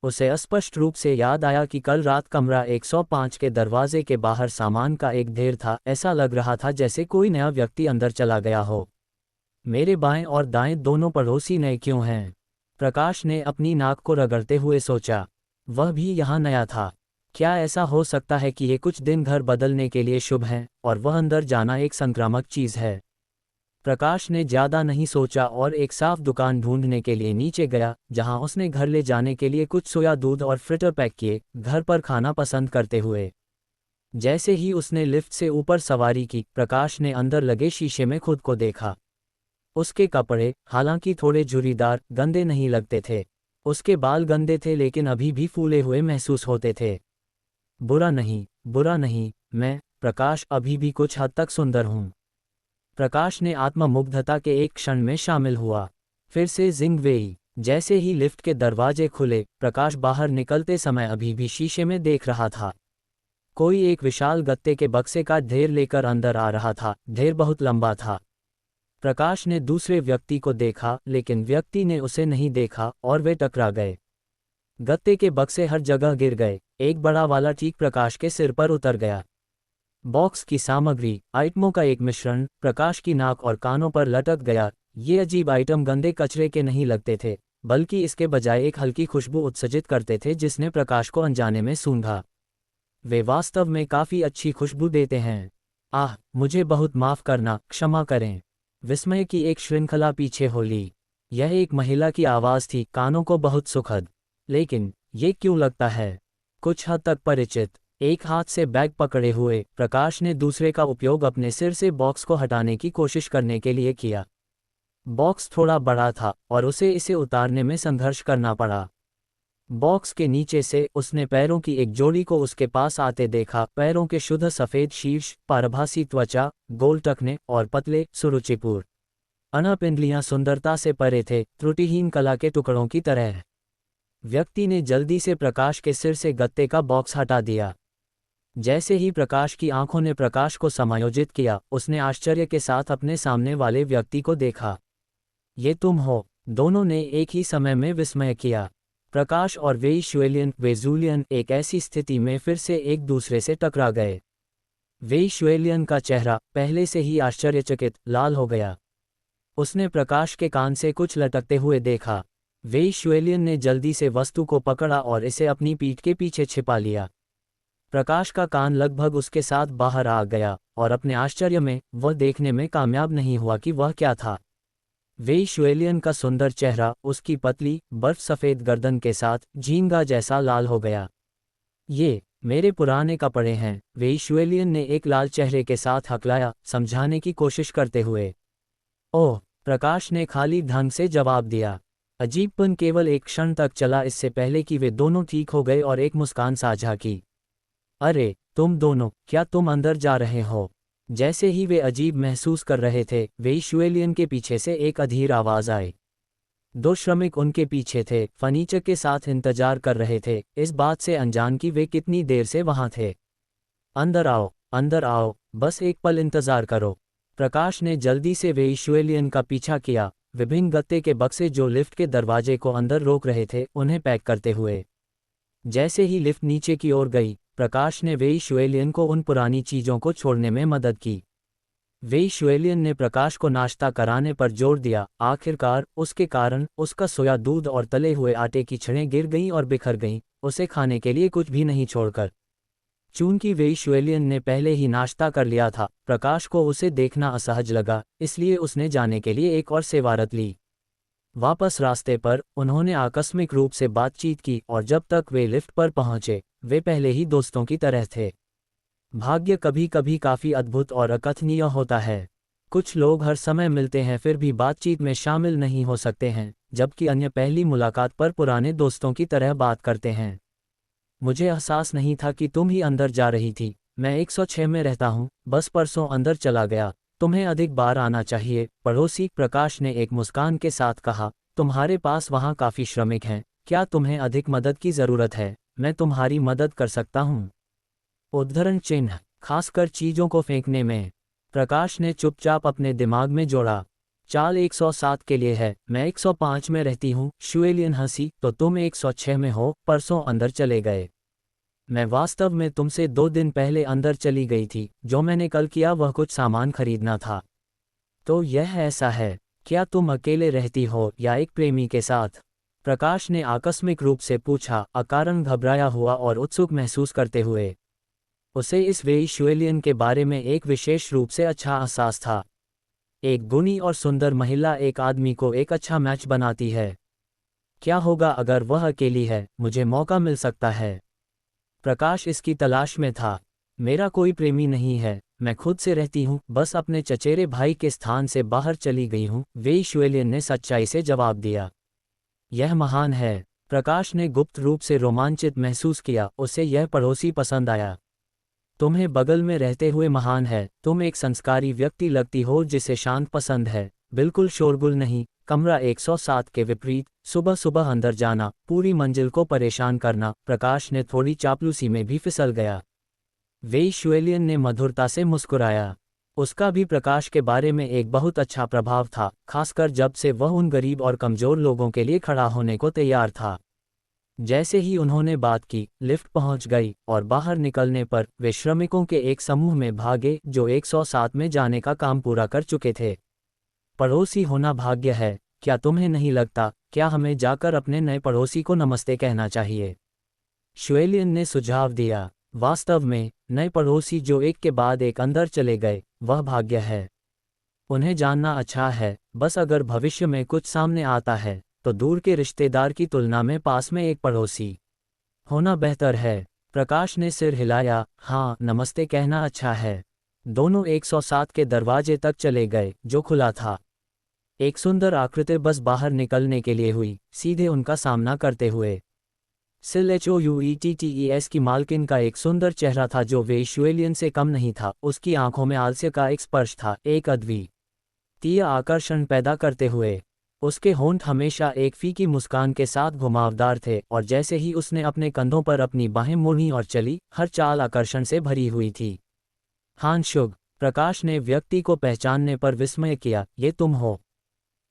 उसे स्पष्ट रूप से याद आया कि कल रात कमरा 105 के दरवाजे के बाहर सामान का एक ढेर था। ऐसा लग रहा था जैसे कोई नया व्यक्ति अंदर चला गया हो। मेरे बाएं और दाएं दोनों पड़ोसी नए क्यों हैं? प्रकाश ने अपनी नाक को रगड़ते हुए सोचा। वह भी यहाँ नया था। क्या ऐसा हो सकता है कि ये कुछ दिन घर बदलने के लिए शुभ हैं और वह अंदर जाना एक संक्रामक चीज़ है? प्रकाश ने ज़्यादा नहीं सोचा और एक साफ दुकान ढूंढने के लिए नीचे गया, जहां उसने घर ले जाने के लिए कुछ सोया दूध और फ्रिटर पैक किए, घर पर खाना पसंद करते हुए। जैसे ही उसने लिफ्ट से ऊपर सवारी की, प्रकाश ने अंदर लगे शीशे में खुद को देखा। उसके कपड़े, हालांकि थोड़े झुर्रीदार, गंदे नहीं लगते थे। उसके बाल गंदे थे लेकिन अभी भी फूले हुए महसूस होते थे। बुरा नहीं, मैं, प्रकाश, अभी भी कुछ हद तक सुंदर हूँ। प्रकाश ने आत्ममुग्धता के एक क्षण में शामिल हुआ। फिर से जिंग वेई। जैसे ही लिफ्ट के दरवाजे खुले, प्रकाश बाहर निकलते समय अभी भी शीशे में देख रहा था। कोई एक विशाल गत्ते के बक्से का ढेर लेकर अंदर आ रहा था। ढेर बहुत लंबा था। प्रकाश ने दूसरे व्यक्ति को देखा, लेकिन व्यक्ति ने उसे नहीं देखा और वे टकरा गए। गत्ते के बक्से हर जगह गिर गए। एक बड़ा वाला ठीक प्रकाश के सिर पर उतर गया। बॉक्स की सामग्री, आइटमों का एक मिश्रण, प्रकाश की नाक और कानों पर लटक गया। ये अजीब आइटम गंदे कचरे के नहीं लगते थे, बल्कि इसके बजाय एक हल्की खुशबू उत्सर्जित करते थे जिसने प्रकाश को अनजाने में सूंघा। वे वास्तव में काफ़ी अच्छी खुशबू देते हैं। आह, मुझे बहुत माफ़ करना, क्षमा करें। विस्मय की एक श्रृंखला पीछे हो ली। यह एक महिला की आवाज़ थी, कानों को बहुत सुखद। लेकिन ये क्यों लगता है कुछ हद तक परिचित। एक हाथ से बैग पकड़े हुए, प्रकाश ने दूसरे का उपयोग अपने सिर से बॉक्स को हटाने की कोशिश करने के लिए किया। बॉक्स थोड़ा बड़ा था और उसे इसे उतारने में संघर्ष करना पड़ा। बॉक्स के नीचे से उसने पैरों की एक जोड़ी को उसके पास आते देखा। पैरों के शुद्ध सफ़ेद शीर्ष, पारभासी त्वचा, गोल टखने और पतले, सुरुचिपूर्ण अनापिंडलियां सुंदरता से परे थे, त्रुटिहीन कला के टुकड़ों की तरह। व्यक्ति ने जल्दी से प्रकाश के सिर से गत्ते का बॉक्स हटा दिया। जैसे ही प्रकाश की आंखों ने प्रकाश को समायोजित किया, उसने आश्चर्य के साथ अपने सामने वाले व्यक्ति को देखा। ये तुम हो? दोनों ने एक ही समय में विस्मय किया। प्रकाश और वेजुलियन एक ऐसी स्थिति में फिर से एक दूसरे से टकरा गए। वेजुलियन का चेहरा, पहले से ही आश्चर्यचकित, लाल हो गया। उसने प्रकाश के कान से कुछ लटकते हुए देखा। वेजुलियन ने जल्दी से वस्तु को पकड़ा और इसे अपनी पीठ के पीछे छिपा लिया। प्रकाश का कान लगभग उसके साथ बाहर आ गया और अपने आश्चर्य में वह देखने में कामयाब नहीं हुआ कि वह क्या था। वेजुलियन का सुंदर चेहरा उसकी पतली, बर्फ सफ़ेद गर्दन के साथ झींगा जैसा लाल हो गया। ये मेरे पुराने कपड़े हैं, वेजुलियन ने एक लाल चेहरे के साथ हकलाया, समझाने की कोशिश करते हुए। ओह, प्रकाश ने खाली ढंग से जवाब दिया। अजीबपन केवल एक क्षण तक चला, इससे पहले कि वे दोनों ठीक हो गए और एक मुस्कान साझा की। अरे, तुम दोनों, क्या तुम अंदर जा रहे हो? जैसे ही वे अजीब महसूस कर रहे थे, वेजुलियन के पीछे से एक अधीर आवाज़ आई। दो श्रमिक उनके पीछे थे, फर्नीचर के साथ इंतजार कर रहे थे, इस बात से अनजान कि वे कितनी देर से वहां थे। अंदर आओ, बस एक पल इंतजार करो। प्रकाश ने जल्दी से वेजुलियन का पीछा किया, विभिन्न गत्ते के बक्से जो लिफ्ट के दरवाजे को अंदर रोक रहे थे, उन्हें पैक करते हुए। जैसे ही लिफ्ट नीचे की ओर गई, प्रकाश ने वेजुलियन को उन पुरानी चीज़ों को छोड़ने में मदद की। वेजुलियन ने प्रकाश को नाश्ता कराने पर जोर दिया। आखिरकार, उसके कारण उसका सोया दूध और तले हुए आटे की छड़ें गिर गईं और बिखर गईं, उसे खाने के लिए कुछ भी नहीं छोड़कर। चूंकि वेजुलियन ने पहले ही नाश्ता कर लिया था, प्रकाश को उसे देखना असहज लगा, इसलिए उसने जाने के लिए एक और सेवारत ली। वापस रास्ते पर उन्होंने आकस्मिक रूप से बातचीत की और जब तक वे लिफ्ट पर पहुंचे वे पहले ही दोस्तों की तरह थे। भाग्य कभी कभी काफ़ी अद्भुत और अकथनीय होता है। कुछ लोग हर समय मिलते हैं फिर भी बातचीत में शामिल नहीं हो सकते हैं, जबकि अन्य पहली मुलाकात पर पुराने दोस्तों की तरह बात करते हैं। मुझे एहसास नहीं था कि तुम ही अंदर जा रही थी। मैं 106 में रहता हूँ, बस परसों अंदर चला गया। तुम्हें अधिक बार आना चाहिए, पड़ोसी प्रकाश ने एक मुस्कान के साथ कहा। तुम्हारे पास वहाँ काफ़ी श्रमिक हैं, क्या तुम्हें अधिक मदद की ज़रूरत है? मैं तुम्हारी मदद कर सकता हूँ। उद्धरण चिन्ह, खासकर चीज़ों को फेंकने में। प्रकाश ने चुपचाप अपने दिमाग में जोड़ा। चाल 107 के लिए है, मैं 105 में रहती हूँ। शुएलियन हंसी, तो तुम 106 में हो, परसों अंदर चले गए। मैं वास्तव में तुमसे 2 दिन पहले अंदर चली गई थी। जो मैंने कल किया वह कुछ सामान खरीदना था। तो यह ऐसा है, क्या तुम अकेले रहती हो या एक प्रेमी के साथ? प्रकाश ने आकस्मिक रूप से पूछा, अकारण घबराया हुआ और उत्सुक महसूस करते हुए। उसे इस वेइशुएलियन के बारे में एक विशेष रूप से अच्छा एहसास था। एक गुणी और सुंदर महिला एक आदमी को एक अच्छा मैच बनाती है। क्या होगा अगर वह अकेली है? मुझे मौका मिल सकता है। प्रकाश इसकी तलाश में था। मेरा कोई प्रेमी नहीं है, मैं खुद से रहती हूँ, बस अपने चचेरे भाई के स्थान से बाहर चली गई हूँ, वेइशुएलियन ने सच्चाई से जवाब दिया। यह महान है। प्रकाश ने गुप्त रूप से रोमांचित महसूस किया, उसे यह पड़ोसी पसंद आया। तुम्हें बगल में रहते हुए महान है। तुम एक संस्कारी व्यक्ति लगती हो जिसे शांत पसंद है, बिल्कुल शोरगुल नहीं। कमरा 107 के विपरीत, सुबह सुबह अंदर जाना, पूरी मंजिल को परेशान करना। प्रकाश ने थोड़ी चापलूसी में भी फिसल गया। वेइशुएलियन ने मधुरता से मुस्कुराया। उसका भी प्रकाश के बारे में एक बहुत अच्छा प्रभाव था, खासकर जब से वह उन गरीब और कमजोर लोगों के लिए खड़ा होने को तैयार था। जैसे ही उन्होंने बात की, लिफ्ट पहुंच गई और बाहर निकलने पर वे श्रमिकों के एक समूह में भागे जो 107 में जाने का काम पूरा कर चुके थे। पड़ोसी होना भाग्य है, क्या तुम्हें नहीं लगता? क्या हमें जाकर अपने नए पड़ोसी को नमस्ते कहना चाहिए? शुएलियन ने सुझाव दिया। वास्तव में, नए पड़ोसी जो एक के बाद एक अंदर चले गए, वह भाग्य है। उन्हें जानना अच्छा है, बस अगर भविष्य में कुछ सामने आता है तो दूर के रिश्तेदार की तुलना में पास में एक पड़ोसी होना बेहतर है। प्रकाश ने सिर हिलाया, हाँ, नमस्ते कहना अच्छा है। दोनों 107 के दरवाजे तक चले गए, जो खुला था। एक सुंदर आकृति बस बाहर निकलने के लिए हुई, सीधे उनका सामना करते हुए। SILHOUETTES की मालकिन का एक सुंदर चेहरा था जो वेइशुएलियन से कम नहीं था। उसकी आंखों में आलस्य का एक स्पर्श था, एक अद्वितीय आकर्षण पैदा करते हुए। उसके होंठ हमेशा एक फीकी मुस्कान के साथ घुमावदार थे और जैसे ही उसने अपने कंधों पर अपनी बाहें मोड़ी और चली, हर चाल आकर्षण से भरी हुई थी। हानशुग, प्रकाश ने व्यक्ति को पहचानने पर विस्मय किया, ये तुम हो?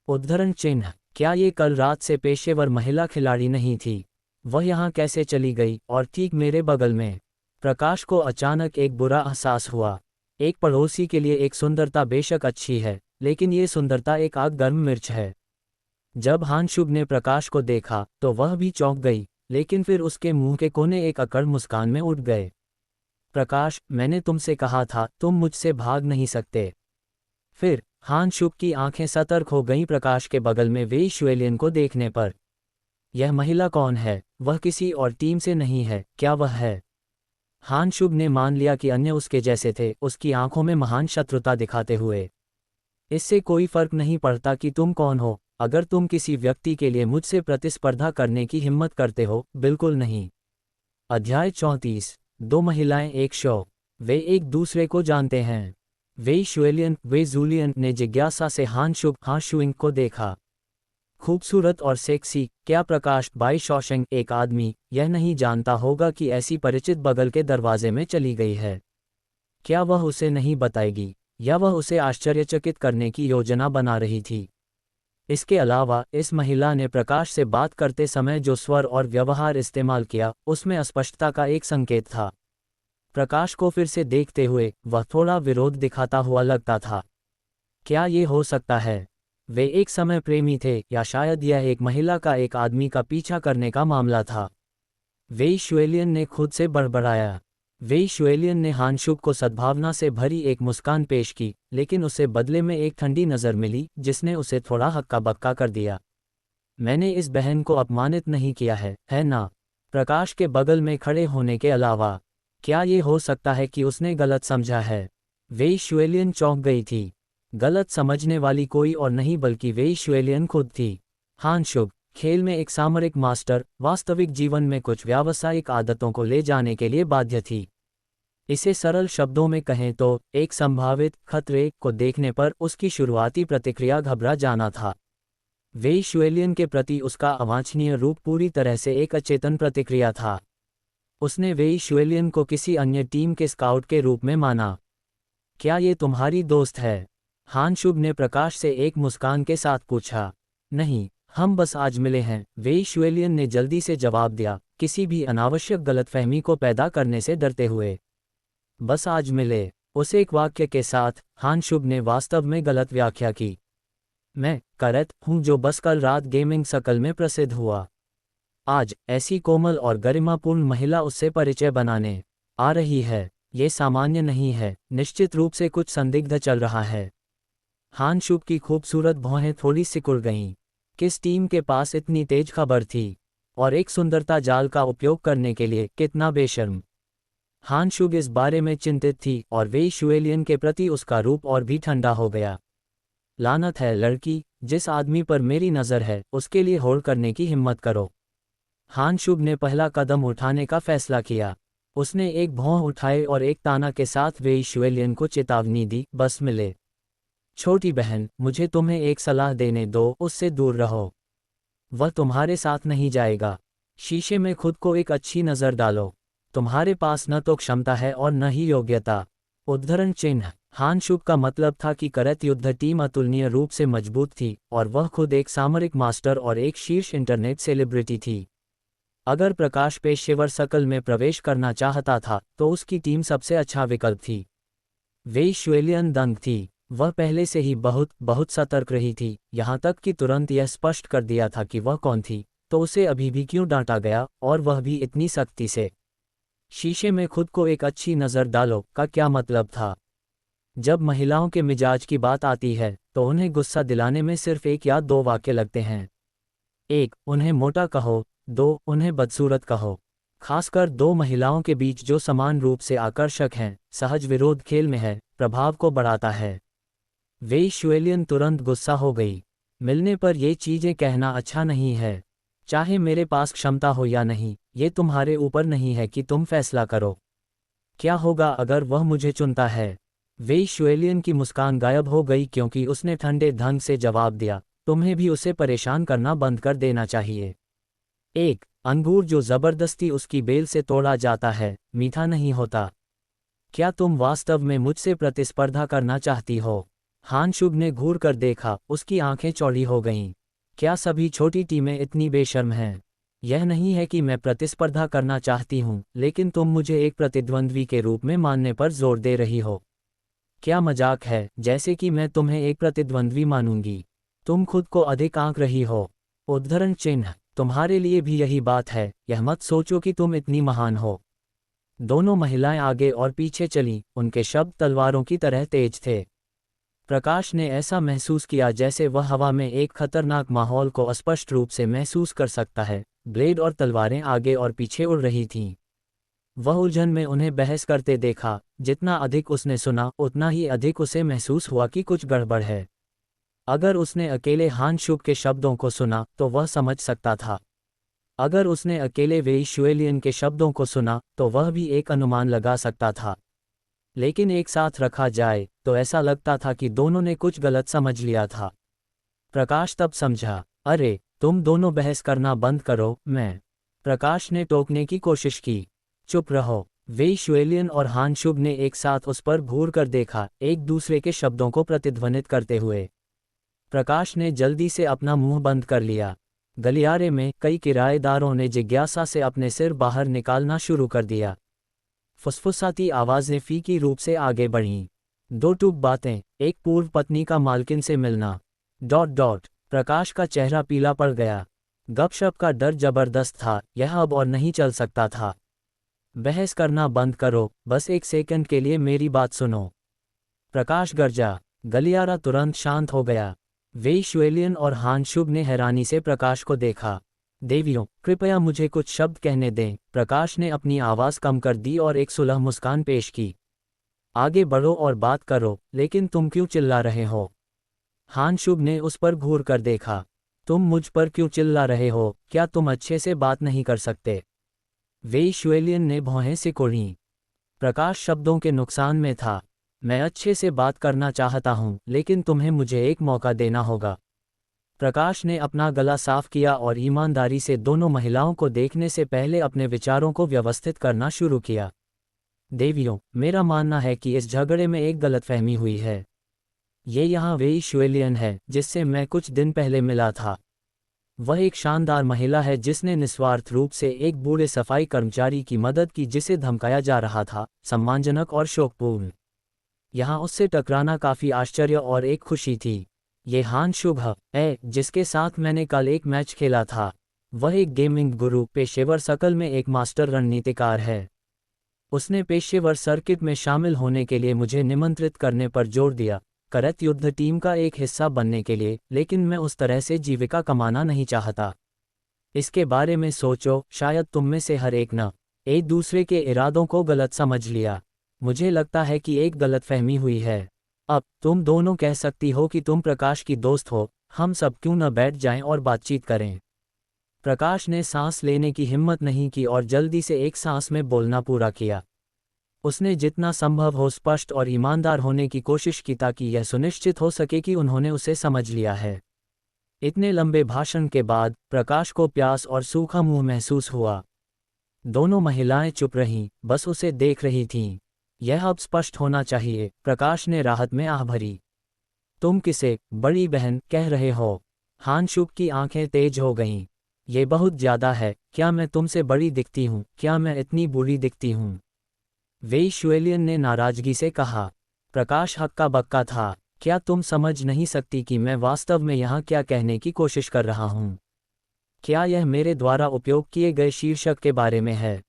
उद्धरण चिन्ह, क्या ये कल रात से पेशेवर महिला खिलाड़ी नहीं थी? वह यहाँ कैसे चली गई, और ठीक मेरे बगल में? प्रकाश को अचानक एक बुरा एहसास हुआ। एक पड़ोसी के लिए एक सुंदरता बेशक अच्छी है, लेकिन ये सुंदरता एक आग गर्म मिर्च है। जब हानशुग ने प्रकाश को देखा तो वह भी चौंक गई, लेकिन फिर उसके मुंह के कोने एक अकड़ मुस्कान में उठ गए। प्रकाश, मैंने तुमसे कहा था, तुम मुझसे भाग नहीं सकते। फिर हानशुग की आंखें सतर्क हो गईं प्रकाश के बगल में वेइशुएलियन को देखने पर। यह महिला कौन है? वह किसी और टीम से नहीं है, क्या वह है? हानशुग ने मान लिया कि अन्य उसके जैसे थे, उसकी आंखों में महान शत्रुता दिखाते हुए। इससे कोई फर्क नहीं पड़ता कि तुम कौन हो, अगर तुम किसी व्यक्ति के लिए मुझसे प्रतिस्पर्धा करने की हिम्मत करते हो, बिल्कुल नहीं। अध्याय 34। दो महिलाएं एक शो। वे एक दूसरे को जानते हैं। वेइशुएलियन ने जिज्ञासा से हानशुग को देखा। खूबसूरत और सेक्सी, क्या प्रकाश बाई शॉशेंग एक आदमी यह नहीं जानता होगा कि ऐसी परिचित बगल के दरवाजे में चली गई है? क्या वह उसे नहीं बताएगी, या वह उसे आश्चर्यचकित करने की योजना बना रही थी? इसके अलावा इस महिला ने प्रकाश से बात करते समय जो स्वर और व्यवहार इस्तेमाल किया, उसमें अस्पष्टता का एक संकेत था। प्रकाश को फिर से देखते हुए वह थोड़ा विरोध दिखाता हुआ लगता था। क्या ये हो सकता है वे एक समय प्रेमी थे, या शायद यह एक महिला का एक आदमी का पीछा करने का मामला था? वेइशुएलियन ने खुद से बड़बड़ाया। वेइशुएलियन ने हानशुग को सद्भावना से भरी एक मुस्कान पेश की, लेकिन उसे बदले में एक ठंडी नज़र मिली जिसने उसे थोड़ा हक्का बक्का कर दिया। मैंने इस बहन को अपमानित नहीं किया है ना? प्रकाश के बगल में खड़े होने के अलावा क्या ये हो सकता है कि उसने गलत समझा है? वेई शुएलियन चौंक गई थी। गलत समझने वाली कोई और नहीं बल्कि वेई शुएलियन खुद थी। हान शुग, खेल में एक सामरिक मास्टर, वास्तविक जीवन में कुछ व्यावसायिक आदतों को ले जाने के लिए बाध्य थी। इसे सरल शब्दों में कहें तो एक संभावित खतरे को देखने पर उसकी शुरुआती प्रतिक्रिया घबरा जाना था। वेई शुएलियन के प्रति उसका अवांछनीय रूप पूरी तरह से एक अचेतन प्रतिक्रिया था। उसने वेई शुएलियन को किसी अन्य टीम के स्काउट के रूप में माना। क्या ये तुम्हारी दोस्त है? हान शुग ने प्रकाश से एक मुस्कान के साथ पूछा। नहीं, हम बस आज मिले हैं, वेई शुएलियन ने जल्दी से जवाब दिया, किसी भी अनावश्यक गलतफहमी को पैदा करने से डरते हुए। बस आज मिले। उस एक वाक्य के साथ हान शुग ने वास्तव में गलत व्याख्या की। मैं करत हूँ जो बस कल रात गेमिंग सर्कल में प्रसिद्ध हुआ। आज ऐसी कोमल और गरिमापूर्ण महिला उससे परिचय बनाने आ रही है। ये सामान्य नहीं है, निश्चित रूप से कुछ संदिग्ध चल रहा है। हान शुग की खूबसूरत भौहें थोड़ी सिकुड़ गईं। किस टीम के पास इतनी तेज खबर थी? और एक सुंदरता जाल का उपयोग करने के लिए कितना बेशर्म। हान शुग इस बारे में चिंतित थी और वेई शुएलियन के प्रति उसका रूप और भी ठंडा हो गया। लानत है लड़की, जिस आदमी पर मेरी नज़र है उसके लिए होड़ करने की हिम्मत करो। हान शुग ने पहला कदम उठाने का फैसला किया। उसने एक भौं उठाए और एक ताना के साथ वेई शुएलियन को चेतावनी दी, बस मिले। छोटी बहन, मुझे तुम्हें एक सलाह देने दो, उससे दूर रहो। वह तुम्हारे साथ नहीं जाएगा। शीशे में खुद को एक अच्छी नज़र डालो। तुम्हारे पास न तो क्षमता है और न ही योग्यता। उद्धरण चिन्ह। हान शुग का मतलब था कि करत युद्ध टीम अतुलनीय रूप से मजबूत थी और वह खुद एक सामरिक मास्टर और एक शीर्ष इंटरनेट सेलिब्रिटी थी। अगर प्रकाश पेशेवर सर्कल में प्रवेश करना चाहता था तो उसकी टीम सबसे अच्छा विकल्प थी। वेई शुएलियन दंग थी। वह पहले से ही बहुत सतर्क रही थी, यहाँ तक कि तुरंत यह स्पष्ट कर दिया था कि वह कौन थी, तो उसे अभी भी क्यों डांटा गया, और वह भी इतनी सख्ती से। शीशे में खुद को एक अच्छी नज़र डालो का क्या मतलब था? जब महिलाओं के मिजाज की बात आती है तो उन्हें गुस्सा दिलाने में सिर्फ एक या दो वाक्य लगते हैं। 1. उन्हें मोटा कहो। 2. उन्हें बदसूरत कहो। खासकर दो महिलाओं के बीच जो समान रूप से आकर्षक हैं, सहज विरोध खेल में है, प्रभाव को बढ़ाता है। वेई शुएलियन तुरंत गुस्सा हो गई। मिलने पर ये चीज़ें कहना अच्छा नहीं है। चाहे मेरे पास क्षमता हो या नहीं, ये तुम्हारे ऊपर नहीं है कि तुम फैसला करो। क्या होगा अगर वह मुझे चुनता है? वेई शुएलियन की मुस्कान गायब हो गई क्योंकि उसने ठंडे ढंग से जवाब दिया, तुम्हें भी उसे परेशान करना बंद कर देना चाहिए। 1. अंगूर जो ज़बरदस्ती उसकी बेल से तोड़ा जाता है, मीठा नहीं होता। क्या तुम वास्तव में मुझसे प्रतिस्पर्धा करना चाहती हो? हान शुग ने घूर कर देखा, उसकी आंखें चौड़ी हो गईं। क्या सभी छोटी टीमें इतनी बेशर्म हैं? यह नहीं है कि मैं प्रतिस्पर्धा करना चाहती हूँ, लेकिन तुम मुझे एक प्रतिद्वंद्वी के रूप में मानने पर जोर दे रही हो। क्या मजाक है, जैसे कि मैं तुम्हें एक प्रतिद्वंद्वी मानूंगी। तुम खुद को अधिक आंक रही हो। उद्धरण चिन्ह। तुम्हारे लिए भी यही बात है, यह मत सोचो कि तुम इतनी महान हो। दोनों महिलाएं आगे और पीछे चलीं, उनके शब्द तलवारों की तरह तेज थे। प्रकाश ने ऐसा महसूस किया जैसे वह हवा में एक खतरनाक माहौल को स्पष्ट रूप से महसूस कर सकता है। ब्लेड और तलवारें आगे और पीछे उड़ रही थीं। वह उलझन में उन्हें बहस करते देखा। जितना अधिक उसने सुना उतना ही अधिक उसे महसूस हुआ कि कुछ गड़बड़ है। अगर उसने अकेले हान शुग के शब्दों को सुना तो वह समझ सकता था। अगर उसने अकेले वेई शुएलियन के शब्दों को सुना तो वह भी एक अनुमान लगा सकता था। लेकिन एक साथ रखा जाए तो ऐसा लगता था कि दोनों ने कुछ गलत समझ लिया था। प्रकाश तब समझा, अरे तुम दोनों बहस करना बंद करो। मैं प्रकाश ने टोकने की कोशिश की। चुप रहो। वेई शुएलियन और हान शुग ने एक साथ उस पर घूर कर देखा, एक दूसरे के शब्दों को प्रतिध्वनित करते हुए। प्रकाश ने जल्दी से अपना मुंह बंद कर लिया। गलियारे में कई किराएदारों ने जिज्ञासा से अपने सिर बाहर निकालना शुरू कर दिया। फुसफुसाती आवाज़ें फीकी रूप से आगे बढ़ीं। दो टूक बातें, एक पूर्व पत्नी का मालकिन से मिलना। ... प्रकाश का चेहरा पीला पड़ गया। गपशप का डर जबरदस्त था, यह अब और नहीं चल सकता था। बहस करना बंद करो, बस एक सेकंड के लिए मेरी बात सुनो। प्रकाश गरजा। गलियारा तुरंत शांत हो गया। वेई शुएलियन और हान शुग ने हैरानी से प्रकाश को देखा। देवियों, कृपया मुझे कुछ शब्द कहने दें। प्रकाश ने अपनी आवाज़ कम कर दी और एक सुलह मुस्कान पेश की। आगे बढ़ो और बात करो, लेकिन तुम क्यों चिल्ला रहे हो? हान शुग ने उस पर घूर कर देखा। तुम मुझ पर क्यों चिल्ला रहे हो? क्या तुम अच्छे से बात नहीं कर सकते? वेई शुएलियन ने भौहें सिकोड़ीं। प्रकाश शब्दों के नुकसान में था। मैं अच्छे से बात करना चाहता हूँ, लेकिन तुम्हें मुझे एक मौका देना होगा। प्रकाश ने अपना गला साफ किया और ईमानदारी से दोनों महिलाओं को देखने से पहले अपने विचारों को व्यवस्थित करना शुरू किया। देवियों, मेरा मानना है कि इस झगड़े में एक गलतफहमी हुई है। ये यहाँ वेई शुएलियन है, जिससे मैं कुछ दिन पहले मिला था। वह एक शानदार महिला है जिसने निस्वार्थ रूप से एक बूढ़े सफाई कर्मचारी की मदद की जिसे धमकाया जा रहा था, सम्मानजनक और शोकपूर्ण। यहाँ उससे टकराना काफ़ी आश्चर्य और एक खुशी थी। ये हान शुग है, जिसके साथ मैंने कल एक मैच खेला था। वह एक गेमिंग गुरु, पेशेवर शकल में एक मास्टर रणनीतिकार है। उसने पेशेवर सर्किट में शामिल होने के लिए मुझे निमंत्रित करने पर जोर दिया, करत युद्ध टीम का एक हिस्सा बनने के लिए, लेकिन मैं उस तरह से जीविका कमाना नहीं चाहता। इसके बारे में सोचो, शायद तुम में से हर एक न एक दूसरे के इरादों को गलत समझ लिया। मुझे लगता है कि एक गलतफहमी हुई है। अब तुम दोनों कह सकती हो कि तुम प्रकाश की दोस्त हो। हम सब क्यों न बैठ जाएं और बातचीत करें? प्रकाश ने सांस लेने की हिम्मत नहीं की और जल्दी से एक सांस में बोलना पूरा किया। उसने जितना संभव हो स्पष्ट और ईमानदार होने की कोशिश की ताकि यह सुनिश्चित हो सके कि उन्होंने उसे समझ लिया है। इतने लंबे भाषण के बाद प्रकाश को प्यास और सूखा मुंह महसूस हुआ। दोनों महिलाएं चुप रहीं, बस उसे देख रही थीं। यह अब स्पष्ट होना चाहिए, प्रकाश ने राहत में आह भरी। तुम किसे बड़ी बहन कह रहे हो? हान शुग की आंखें तेज हो गईं। ये बहुत ज्यादा है। क्या मैं तुमसे बड़ी दिखती हूँ? क्या मैं इतनी बुरी दिखती हूँ? वेई शुएलियन ने नाराजगी से कहा। प्रकाश हक्का बक्का था। क्या तुम समझ नहीं सकती कि मैं वास्तव में यहाँ क्या कहने की कोशिश कर रहा हूँ? क्या यह मेरे द्वारा उपयोग किए गए शीर्षक के बारे में है?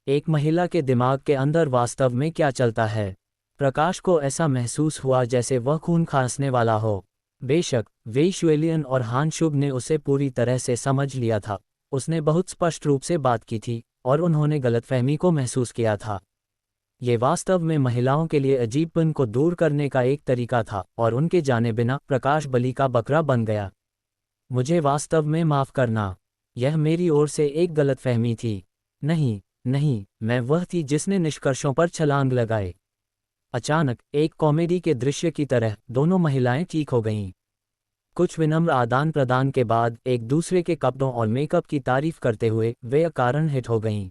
एक महिला के दिमाग के अंदर वास्तव में क्या चलता है? प्रकाश को ऐसा महसूस हुआ जैसे वह खून खांसने वाला हो। बेशक, वेई शुएलियन और हान शुग ने उसे पूरी तरह से समझ लिया था। उसने बहुत स्पष्ट रूप से बात की थी, और उन्होंने गलतफहमी को महसूस किया था। ये वास्तव में महिलाओं के लिए अजीबपन को दूर करने का एक तरीका था, और उनके जाने बिना प्रकाश बलि का बकरा बन गया। मुझे वास्तव में माफ़ करना। यह मेरी ओर से एक गलतफहमी थी। नहीं, नहीं, मैं वह थी जिसने निष्कर्षों पर छलांग लगाए। अचानक, एक कॉमेडी के दृश्य की तरह, दोनों महिलाएं ठीक हो गईं। कुछ विनम्र आदान प्रदान के बाद, एक दूसरे के कपड़ों और मेकअप की तारीफ करते हुए, वे अकारण हिट हो गईं।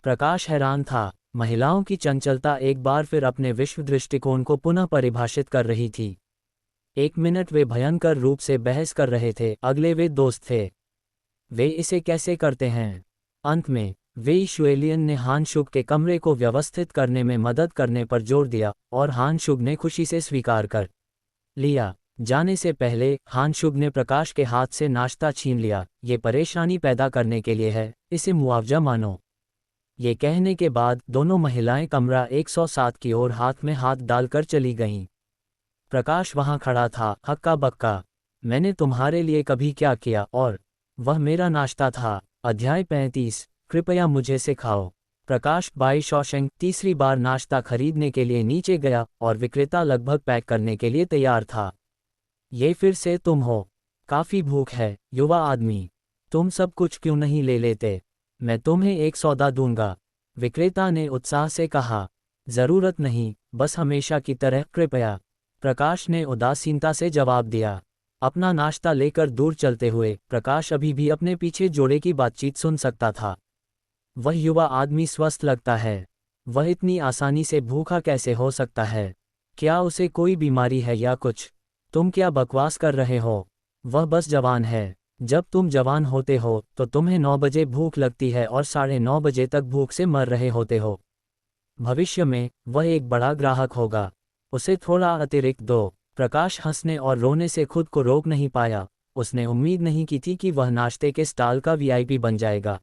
प्रकाश हैरान था। महिलाओं की चंचलता एक बार फिर अपने विश्व दृष्टिकोण को पुनः परिभाषित कर रही थी। एक मिनट वे भयंकर रूप से बहस कर रहे थे, अगले वे दोस्त थे। वे इसे कैसे करते हैं? अंत में, वेई शुएलियन ने हान शुग के कमरे को व्यवस्थित करने में मदद करने पर जोर दिया, और हान शुग ने खुशी से स्वीकार कर लिया। जाने से पहले, हान शुग ने प्रकाश के हाथ से नाश्ता छीन लिया। ये परेशानी पैदा करने के लिए है, इसे मुआवजा मानो। ये कहने के बाद, दोनों महिलाएं कमरा 107 की ओर हाथ में हाथ डालकर चली गईं। प्रकाश वहां खड़ा था, हक्का बक्का। मैंने तुम्हारे लिए कभी क्या किया? और वह मेरा नाश्ता था। अध्याय 35। कृपया मुझे सिखाओ। प्रकाश बाई शॉशैंक तीसरी बार नाश्ता खरीदने के लिए नीचे गया, और विक्रेता लगभग पैक करने के लिए तैयार था। ये फिर से तुम हो? काफ़ी भूख है, युवा आदमी। तुम सब कुछ क्यों नहीं ले लेते? मैं तुम्हें एक सौदा दूंगा, विक्रेता ने उत्साह से कहा। ज़रूरत नहीं, बस हमेशा की तरह, कृपया, प्रकाश ने उदासीनता से जवाब दिया। अपना नाश्ता लेकर दूर चलते हुए, प्रकाश अभी भी अपने पीछे जोड़े की बातचीत सुन सकता था। वह युवा आदमी स्वस्थ लगता है। वह इतनी आसानी से भूखा कैसे हो सकता है? क्या उसे कोई बीमारी है या कुछ? तुम क्या बकवास कर रहे हो? वह बस जवान है। जब तुम जवान होते हो तो तुम्हें 9 बजे भूख लगती है और 9:30 बजे तक भूख से मर रहे होते हो। भविष्य में, वह एक बड़ा ग्राहक होगा। उसे थोड़ा अतिरिक्त दो। प्रकाश हंसने और रोने से खुद को रोक नहीं पाया। उसने उम्मीद नहीं की थी कि वह नाश्ते के स्टॉल का वीआईपी बन जाएगा।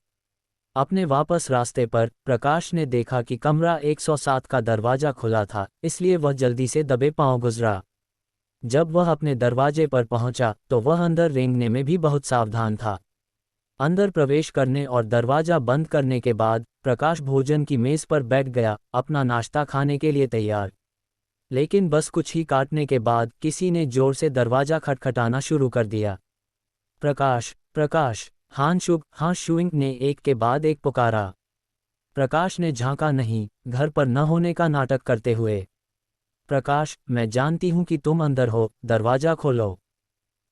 अपने वापस रास्ते पर, प्रकाश ने देखा कि कमरा 107 का दरवाजा खुला था, इसलिए वह जल्दी से दबे पांव गुजरा। जब वह अपने दरवाजे पर पहुंचा तो वह अंदर रेंगने में भी बहुत सावधान था। अंदर प्रवेश करने और दरवाजा बंद करने के बाद प्रकाश भोजन की मेज पर बैठ गया, अपना नाश्ता खाने के लिए तैयार। लेकिन बस कुछ ही काटने के बाद किसी ने जोर से दरवाजा खटखटाना शुरू कर दिया। प्रकाश, प्रकाश, हां शुइंग ने एक के बाद एक पुकारा। प्रकाश ने झांका नहीं, घर पर न होने का नाटक करते हुए। प्रकाश, मैं जानती हूं कि तुम अंदर हो, दरवाजा खोलो।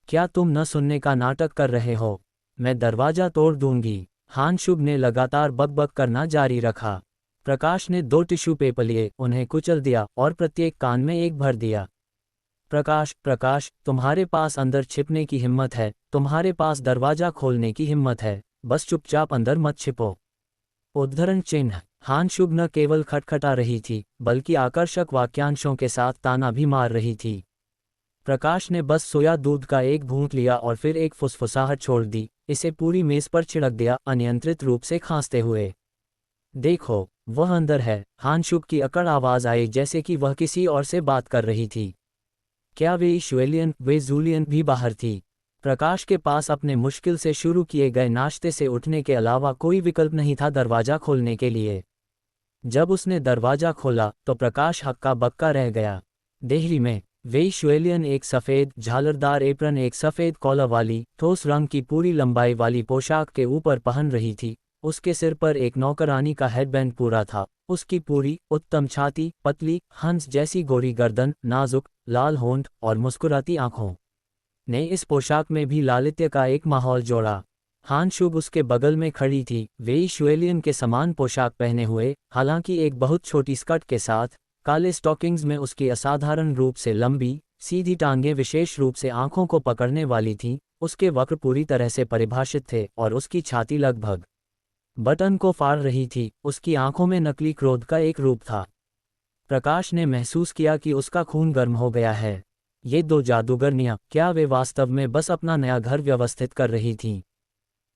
क्या तुम न सुनने का नाटक कर रहे हो? मैं दरवाजा तोड़ दूंगी। हानशुग ने लगातार बकबक करना जारी रखा। प्रकाश ने 2 टिश्यू पेपर लिए, उन्हें कुचल दिया और प्रत्येक कान में एक भर दिया। प्रकाश, प्रकाश, तुम्हारे पास अंदर छिपने की हिम्मत है, तुम्हारे पास दरवाजा खोलने की हिम्मत है, बस चुपचाप अंदर मत छिपो। उद्धरण चिन्ह। हानशुग न केवल खटखटा रही थी, बल्कि आकर्षक वाक्यांशों के साथ ताना भी मार रही थी। प्रकाश ने बस सोया दूध का एक घूंट लिया और फिर एक फुसफुसाहट छोड़ दी, इसे पूरी मेज पर छिड़क दिया, अनियंत्रित रूप से खांसते हुए। देखो, वह अंदर है। हानशुग की अकड़ आवाज आई, जैसे कि वह किसी और से बात कर रही थी। क्या वे शुएलियन, वे जूलियन भी बाहर थी? प्रकाश के पास अपने मुश्किल से शुरू किए गए नाश्ते से उठने के अलावा कोई विकल्प नहीं था दरवाजा खोलने के लिए। जब उसने दरवाजा खोला तो प्रकाश हक्का बक्का रह गया। देहरी में वे शुएलियन एक सफ़ेद झालरदार एप्रन, एक सफ़ेद कॉलर वाली ठोस रंग की पूरी लंबाई वाली पोशाक के ऊपर पहन रही थी। उसके सिर पर एक नौकरानी का हेडबैंड पूरा था। उसकी पूरी उत्तम छाती, पतली हंस जैसी गोरी गर्दन, नाजुक लाल होंठ और मुस्कुराती आंखों ने इस पोशाक में भी लालित्य का एक माहौल जोड़ा। हानशुग उसके बगल में खड़ी थी, वे शुएलियन के समान पोशाक पहने हुए, हालांकि एक बहुत छोटी स्कर्ट के साथ। काले स्टॉकिंग्स में उसकी असाधारण रूप से लंबी सीधी टांगें विशेष रूप से आंखों को पकड़ने वाली थीं। उसके वक्र पूरी तरह से परिभाषित थे और उसकी छाती लगभग बटन को फाड़ रही थी। उसकी आंखों में नकली क्रोध का एक रूप था। प्रकाश ने महसूस किया कि उसका खून गर्म हो गया है। ये 2 जादूगरनियां, क्या वे वास्तव में बस अपना नया घर व्यवस्थित कर रही थीं?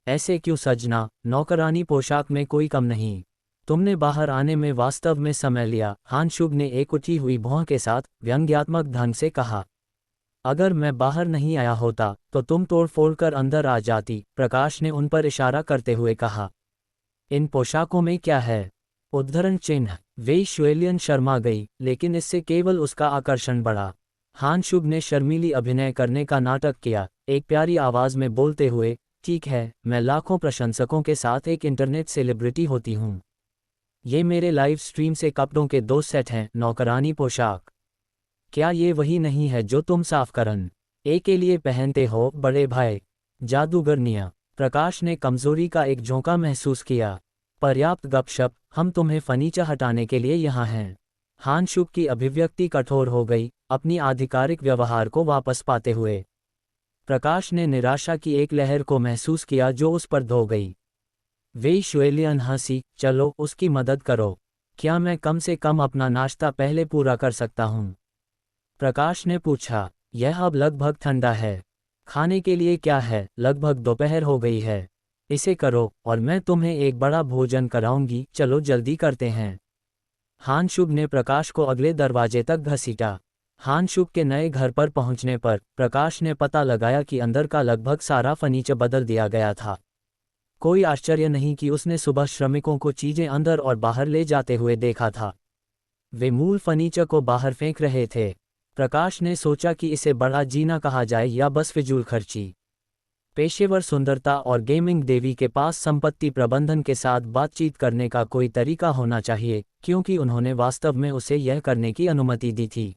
ऐसे क्यों सजना, नौकरानी पोशाक में कोई कम नहीं। तुमने बाहर आने में वास्तव में समय लिया, हानशुग ने एक उठी हुई भौं के साथ व्यंग्यात्मक ढंग से कहा। अगर मैं बाहर नहीं आया होता तो तुम तोड़-फोड़ कर अंदर आ जाती, प्रकाश ने उन पर इशारा करते हुए कहा। इन पोशाकों में क्या है? उद्धरण चिन्ह। वे शुएलियन शर्मा गई, लेकिन इससे केवल उसका आकर्षण बढ़ा। हानशुग ने शर्मीली अभिनय करने का नाटक किया, एक प्यारी आवाज में बोलते हुए, ठीक है, मैं लाखों प्रशंसकों के साथ एक इंटरनेट सेलिब्रिटी होती हूँ। ये मेरे लाइव स्ट्रीम से कपड़ों के 2 सेट हैं। नौकरानी पोशाक, क्या ये वही नहीं है जो तुम साफ करन ए के लिए पहनते हो, बड़े भाई? जादूगरनियां। प्रकाश ने कमजोरी का एक झोंका महसूस किया। पर्याप्त गपशप, हम तुम्हें फर्नीचर हटाने के लिए यहाँ हैं। हानशुग की अभिव्यक्ति कठोर हो गई, अपनी आधिकारिक व्यवहार को वापस पाते हुए। प्रकाश ने निराशा की एक लहर को महसूस किया जो उस पर धो गई। वे शुएलियन हंसी, चलो उसकी मदद करो। क्या मैं कम से कम अपना नाश्ता पहले पूरा कर सकता हूँ? प्रकाश ने पूछा। यह अब लगभग ठंडा है। खाने के लिए क्या है? लगभग दोपहर हो गई है। इसे करो और मैं तुम्हें एक बड़ा भोजन कराऊंगी, चलो जल्दी करते हैं। हानशुग ने प्रकाश को अगले दरवाजे तक घसीटा। हानशुग के नए घर पर पहुंचने पर प्रकाश ने पता लगाया कि अंदर का लगभग सारा फर्नीचर बदल दिया गया था। कोई आश्चर्य नहीं कि उसने सुबह श्रमिकों को चीजें अंदर और बाहर ले जाते हुए देखा था। वे मूल फर्नीचर को बाहर फेंक रहे थे। प्रकाश ने सोचा कि इसे बड़ा जीना कहा जाए या बस फिजूल खर्ची। पेशेवर सुंदरता और गेमिंग देवी के पास संपत्ति प्रबंधन के साथ बातचीत करने का कोई तरीका होना चाहिए, क्योंकि उन्होंने वास्तव में उसे यह करने की अनुमति दी थी।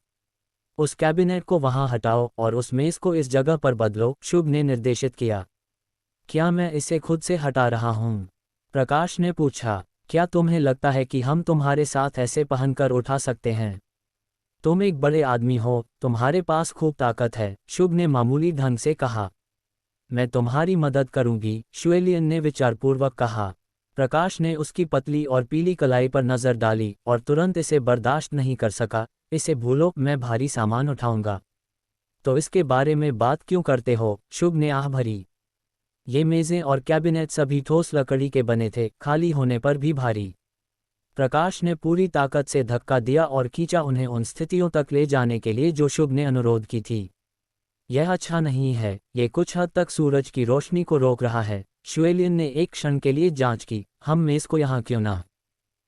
उस कैबिनेट को वहां हटाओ और उस मेज को इस जगह पर बदलो, शुभ ने निर्देशित किया। क्या मैं इसे खुद से हटा रहा हूं? प्रकाश ने पूछा। क्या तुम्हें लगता है कि हम तुम्हारे साथ ऐसे पहनकर उठा सकते हैं? तुम एक बड़े आदमी हो, तुम्हारे पास खूब ताकत है, शुभ ने मामूली ढंग से कहा। मैं तुम्हारी मदद करूंगी, शुएलियन ने विचारपूर्वक कहा। प्रकाश ने उसकी पतली और पीली कलाई पर नजर डाली और तुरंत इसे बर्दाश्त नहीं कर सका। इसे भूलो, मैं भारी सामान उठाऊंगा। तो इसके बारे में बात क्यों करते हो? शुभ ने आह भरी। ये मेज़ें और कैबिनेट सभी ठोस लकड़ी के बने थे, खाली होने पर भी भारी। प्रकाश ने पूरी ताकत से धक्का दिया और खींचा उन्हें उन स्थितियों तक ले जाने के लिए जो शुभ ने अनुरोध की थी। यह अच्छा नहीं है, ये कुछ हद तक सूरज की रोशनी को रोक रहा है। शुएलियन ने एक क्षण के लिए जांच की, हम मेज को यहाँ क्यों ना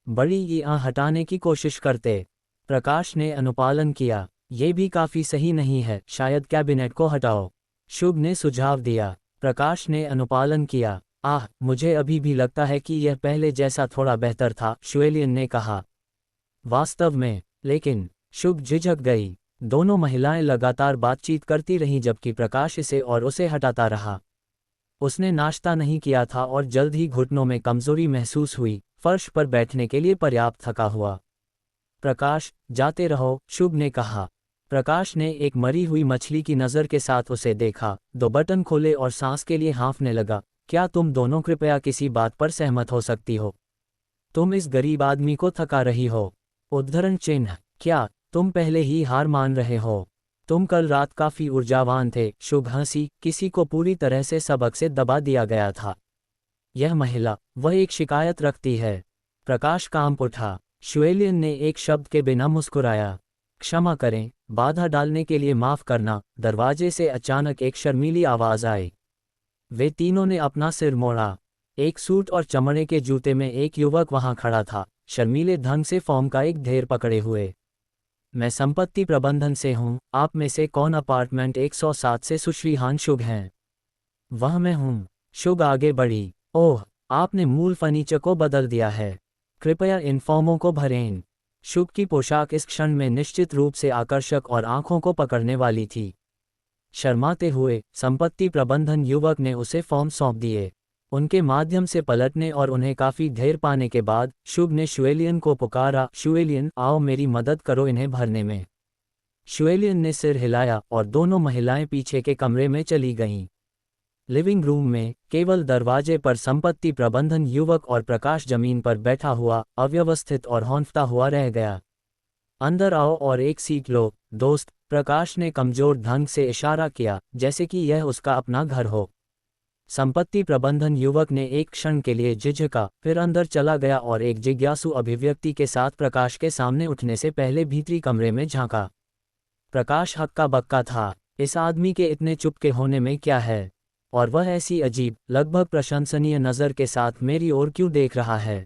बड़ी यहाँ हटाने की कोशिश करते। प्रकाश ने अनुपालन किया, ये भी काफ़ी सही नहीं है, शायद कैबिनेट को हटाओ, शुभ ने सुझाव दिया। प्रकाश ने अनुपालन किया, मुझे अभी भी लगता है कि यह पहले जैसा थोड़ा बेहतर था, शुएलियन ने कहा। वास्तव में, लेकिन शुभ झिझक गई। दोनों महिलाएं लगातार बातचीत करती रहीं जबकि प्रकाश इसे और उसे हटाता रहा। उसने नाश्ता नहीं किया था और जल्द ही घुटनों में कमजोरी महसूस हुई, फर्श पर बैठने के लिए पर्याप्त थका हुआ। प्रकाश, जाते रहो, शुभ ने कहा। प्रकाश ने एक मरी हुई मछली की नज़र के साथ उसे देखा, 2 बटन खोले और सांस के लिए हाँफने लगा। क्या तुम दोनों कृपया किसी बात पर सहमत हो सकती हो? तुम इस गरीब आदमी को थका रही हो। उद्धरण चिन्ह, क्या तुम पहले ही हार मान रहे हो? तुम कल रात काफ़ी ऊर्जावान थे, शुभ हंसी, किसी को पूरी तरह से सबक से दबा दिया गया था। यह महिला, वह एक शिकायत रखती है। प्रकाश कांप उठा। शुएलियन ने एक शब्द के बिना मुस्कुराया। क्षमा करें, बाधा डालने के लिए माफ़ करना। दरवाजे से अचानक एक शर्मीली आवाज़ आई। वे तीनों ने अपना सिर मोड़ा। एक सूट और चमड़े के जूते में एक युवक वहां खड़ा था, शर्मीले ढंग से फॉर्म का एक ढेर पकड़े हुए। मैं संपत्ति प्रबंधन से हूं, आप में से कौन अपार्टमेंट 107 से सुश्री हान शुभ हैं? वह मैं हूं। शुभ आगे बढ़ी। ओह, आपने मूल फर्नीचर को बदल दिया है। कृपया इन फॉर्मों को भरें। शुभ की पोशाक इस क्षण में निश्चित रूप से आकर्षक और आंखों को पकड़ने वाली थी। शर्माते हुए संपत्ति प्रबंधन युवक ने उसे फॉर्म सौंप दिए। उनके माध्यम से पलटने और उन्हें काफ़ी ढेर पाने के बाद शुभ ने शुएलियन को पुकारा, शुएलियन, आओ मेरी मदद करो इन्हें भरने में। शुएलियन ने सिर हिलाया और दोनों महिलाएं पीछे के कमरे में चली गईं। लिविंग रूम में केवल दरवाजे पर संपत्ति प्रबंधन युवक और प्रकाश जमीन पर बैठा हुआ, अव्यवस्थित और हौंफता हुआ रह गया। अंदर आओ और एक सीट लो, दोस्त, प्रकाश ने कमजोर ढंग से इशारा किया, जैसे कि यह उसका अपना घर हो। संपत्ति प्रबंधन युवक ने एक क्षण के लिए झिझका, फिर अंदर चला गया और एक जिज्ञासु अभिव्यक्ति के साथ प्रकाश के सामने उठने से पहले भीतरी कमरे में झांका। प्रकाश हक्का बक्का था, इस आदमी के इतने चुपके होने में क्या है? और वह ऐसी अजीब, लगभग प्रशंसनीय नज़र के साथ मेरी ओर क्यों देख रहा है?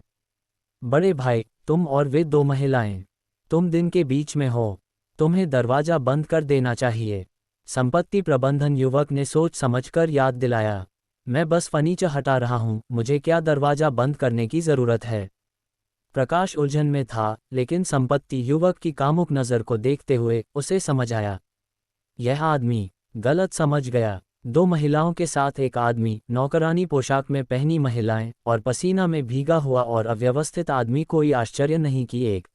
बड़े भाई, तुम और वे 2 महिलाएं, तुम दिन के बीच में हो, तुम्हें दरवाज़ा बंद कर देना चाहिए। संपत्ति प्रबंधन युवक ने सोच समझकर याद दिलाया, मैं बस फर्नीचर हटा रहा हूँ, मुझे क्या दरवाज़ा बंद करने की ज़रूरत है? प्रकाश उलझन में था, लेकिन संपत्ति युवक की कामुक नज़र को देखते हुए उसे समझ आया। यह आदमी गलत समझ गया। 2 महिलाओं के साथ एक आदमी, नौकरानी पोशाक में पहनी महिलाएं और पसीना में भीगा हुआ और अव्यवस्थित आदमी, कोई आश्चर्य नहीं कि एक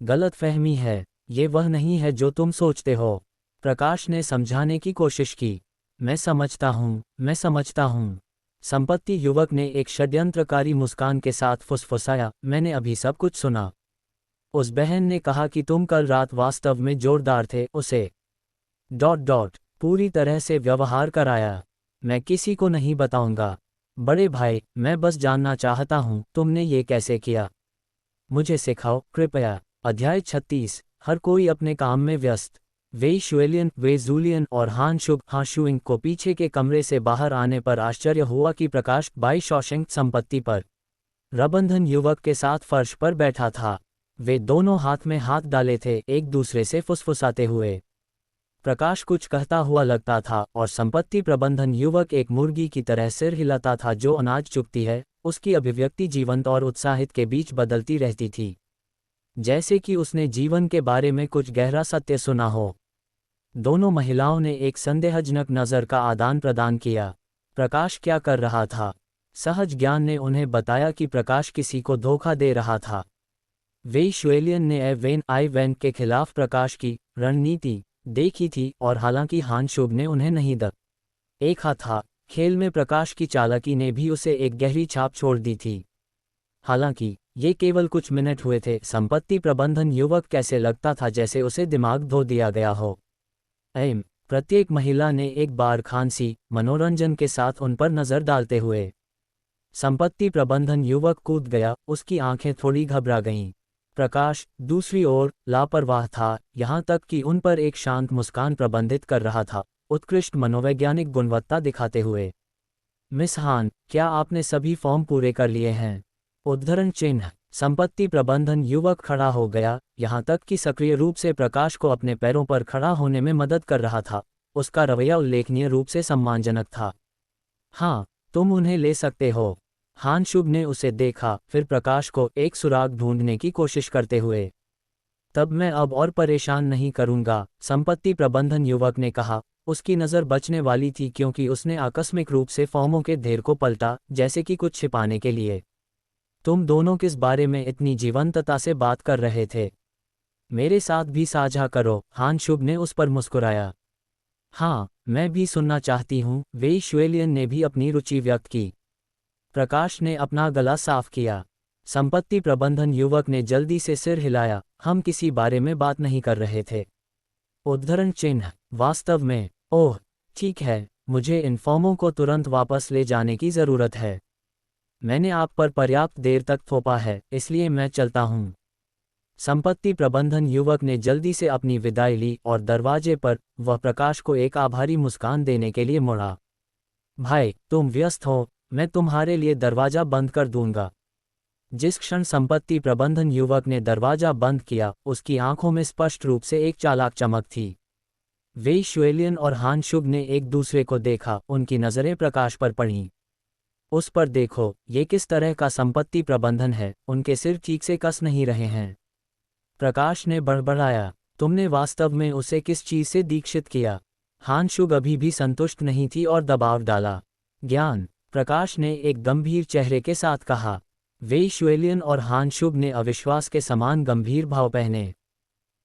गलत फहमी है। ये वह नहीं है जो तुम सोचते हो। प्रकाश ने समझाने की कोशिश की। मैं समझता हूँ। संपत्ति युवक ने एक षड्यंत्रकारी मुस्कान के साथ फुसफुसाया, मैंने अभी सब कुछ सुना। उस बहन ने कहा कि तुम कल रात वास्तव में जोरदार थे, उसे पूरी तरह से व्यवहार कराया। मैं किसी को नहीं बताऊंगा। बड़े भाई, मैं बस जानना चाहता हूँ, तुमने ये कैसे किया? मुझे सिखाओ, कृपया। अध्याय 36। हर कोई अपने काम में व्यस्त। वे शुएलियन, वे जूलियन और हान शुभ हाशुइंग को पीछे के कमरे से बाहर आने पर आश्चर्य हुआ कि प्रकाश बाई शॉशेंग संपत्ति पर प्रबंधन युवक के साथ फर्श पर बैठा था। वे दोनों हाथ में हाथ डाले थे, एक दूसरे से फुसफुसाते हुए। प्रकाश कुछ कहता हुआ लगता था और संपत्ति प्रबंधन युवक एक मुर्गी की तरह सिर हिलाता था जो अनाज चुगती है। उसकी अभिव्यक्ति जीवंत और उत्साहित के बीच बदलती रहती थी, जैसे कि उसने जीवन के बारे में कुछ गहरा सत्य सुना हो। दोनों महिलाओं ने एक संदेहजनक नज़र का आदान प्रदान किया। प्रकाश क्या कर रहा था? सहज ज्ञान ने उन्हें बताया कि प्रकाश किसी को धोखा दे रहा था। वे शुएलियन ने आई वेंट के खिलाफ प्रकाश की रणनीति देखी थी और हालांकि हान शुभ ने उन्हें नहीं देखा था, खेल में प्रकाश की चालाकी ने भी उसे एक गहरी छाप छोड़ दी थी। हालांकि ये केवल कुछ मिनट हुए थे, संपत्ति प्रबंधन युवक कैसे लगता था जैसे उसे दिमाग धो दिया गया हो। प्रत्येक महिला ने एक बार खांसी मनोरंजन के साथ उन पर नज़र डालते हुए संपत्ति प्रबंधन युवक कूद गया, उसकी आंखें थोड़ी घबरा गईं। प्रकाश, दूसरी ओर, लापरवाह था, यहाँ तक कि उन पर एक शांत मुस्कान प्रबंधित कर रहा था, उत्कृष्ट मनोवैज्ञानिक गुणवत्ता दिखाते हुए। मिस हान, क्या आपने सभी फॉर्म पूरे कर लिए हैं? उद्धरण चिन्ह। संपत्ति प्रबंधन युवक खड़ा हो गया, यहाँ तक कि सक्रिय रूप से प्रकाश को अपने पैरों पर खड़ा होने में मदद कर रहा था। उसका रवैया उल्लेखनीय रूप से सम्मानजनक था। हाँ, तुम उन्हें ले सकते हो। हान शुभ ने उसे देखा, फिर प्रकाश को, एक सुराग ढूंढने की कोशिश करते हुए। तब मैं अब और परेशान नहीं करूंगा, संपत्ति प्रबंधन युवक ने कहा। उसकी नज़र बचने वाली थी क्योंकि उसने आकस्मिक रूप से फॉर्मों के ढेर को पलटा, जैसे कि कुछ छिपाने के लिए। तुम दोनों किस बारे में इतनी जीवंतता से बात कर रहे थे? मेरे साथ भी साझा करो, हान शुभ ने उस पर मुस्कुराया। हाँ, मैं भी सुनना चाहती हूँ, वेई शुएलियन ने भी अपनी रुचि व्यक्त की। प्रकाश ने अपना गला साफ किया। संपत्ति प्रबंधन युवक ने जल्दी से सिर हिलाया, हम किसी बारे में बात नहीं कर रहे थे। उद्धरण चिन्ह। वास्तव में? ओह, ठीक है, मुझे इन फॉर्मों को तुरंत वापस ले जाने की ज़रूरत है। मैंने आप पर पर्याप्त देर तक थोपा है, इसलिए मैं चलता हूँ। संपत्ति प्रबंधन युवक ने जल्दी से अपनी विदाई ली और दरवाजे पर वह प्रकाश को एक आभारी मुस्कान देने के लिए मुड़ा। भाई, तुम व्यस्त हो, मैं तुम्हारे लिए दरवाज़ा बंद कर दूंगा। जिस क्षण संपत्ति प्रबंधन युवक ने दरवाज़ा बंद किया, उसकी आंखों में स्पष्ट रूप से एक चालाक चमक थी। वेई शुएलियन और हान शुभ ने एक दूसरे को देखा, उनकी नज़रें प्रकाश पर पड़ीं। उस पर देखो, ये किस तरह का संपत्ति प्रबंधन है, उनके सिर ठीक से कस नहीं रहे हैं। प्रकाश ने बड़बड़ाया, तुमने वास्तव में उसे किस चीज़ से दीक्षित किया? हान शुभ अभी भी संतुष्ट नहीं थी और दबाव डाला। ज्ञान, प्रकाश ने एक गंभीर चेहरे के साथ कहा। वेई शुएलियन और हान शुभ ने अविश्वास के समान गंभीर भाव पहने।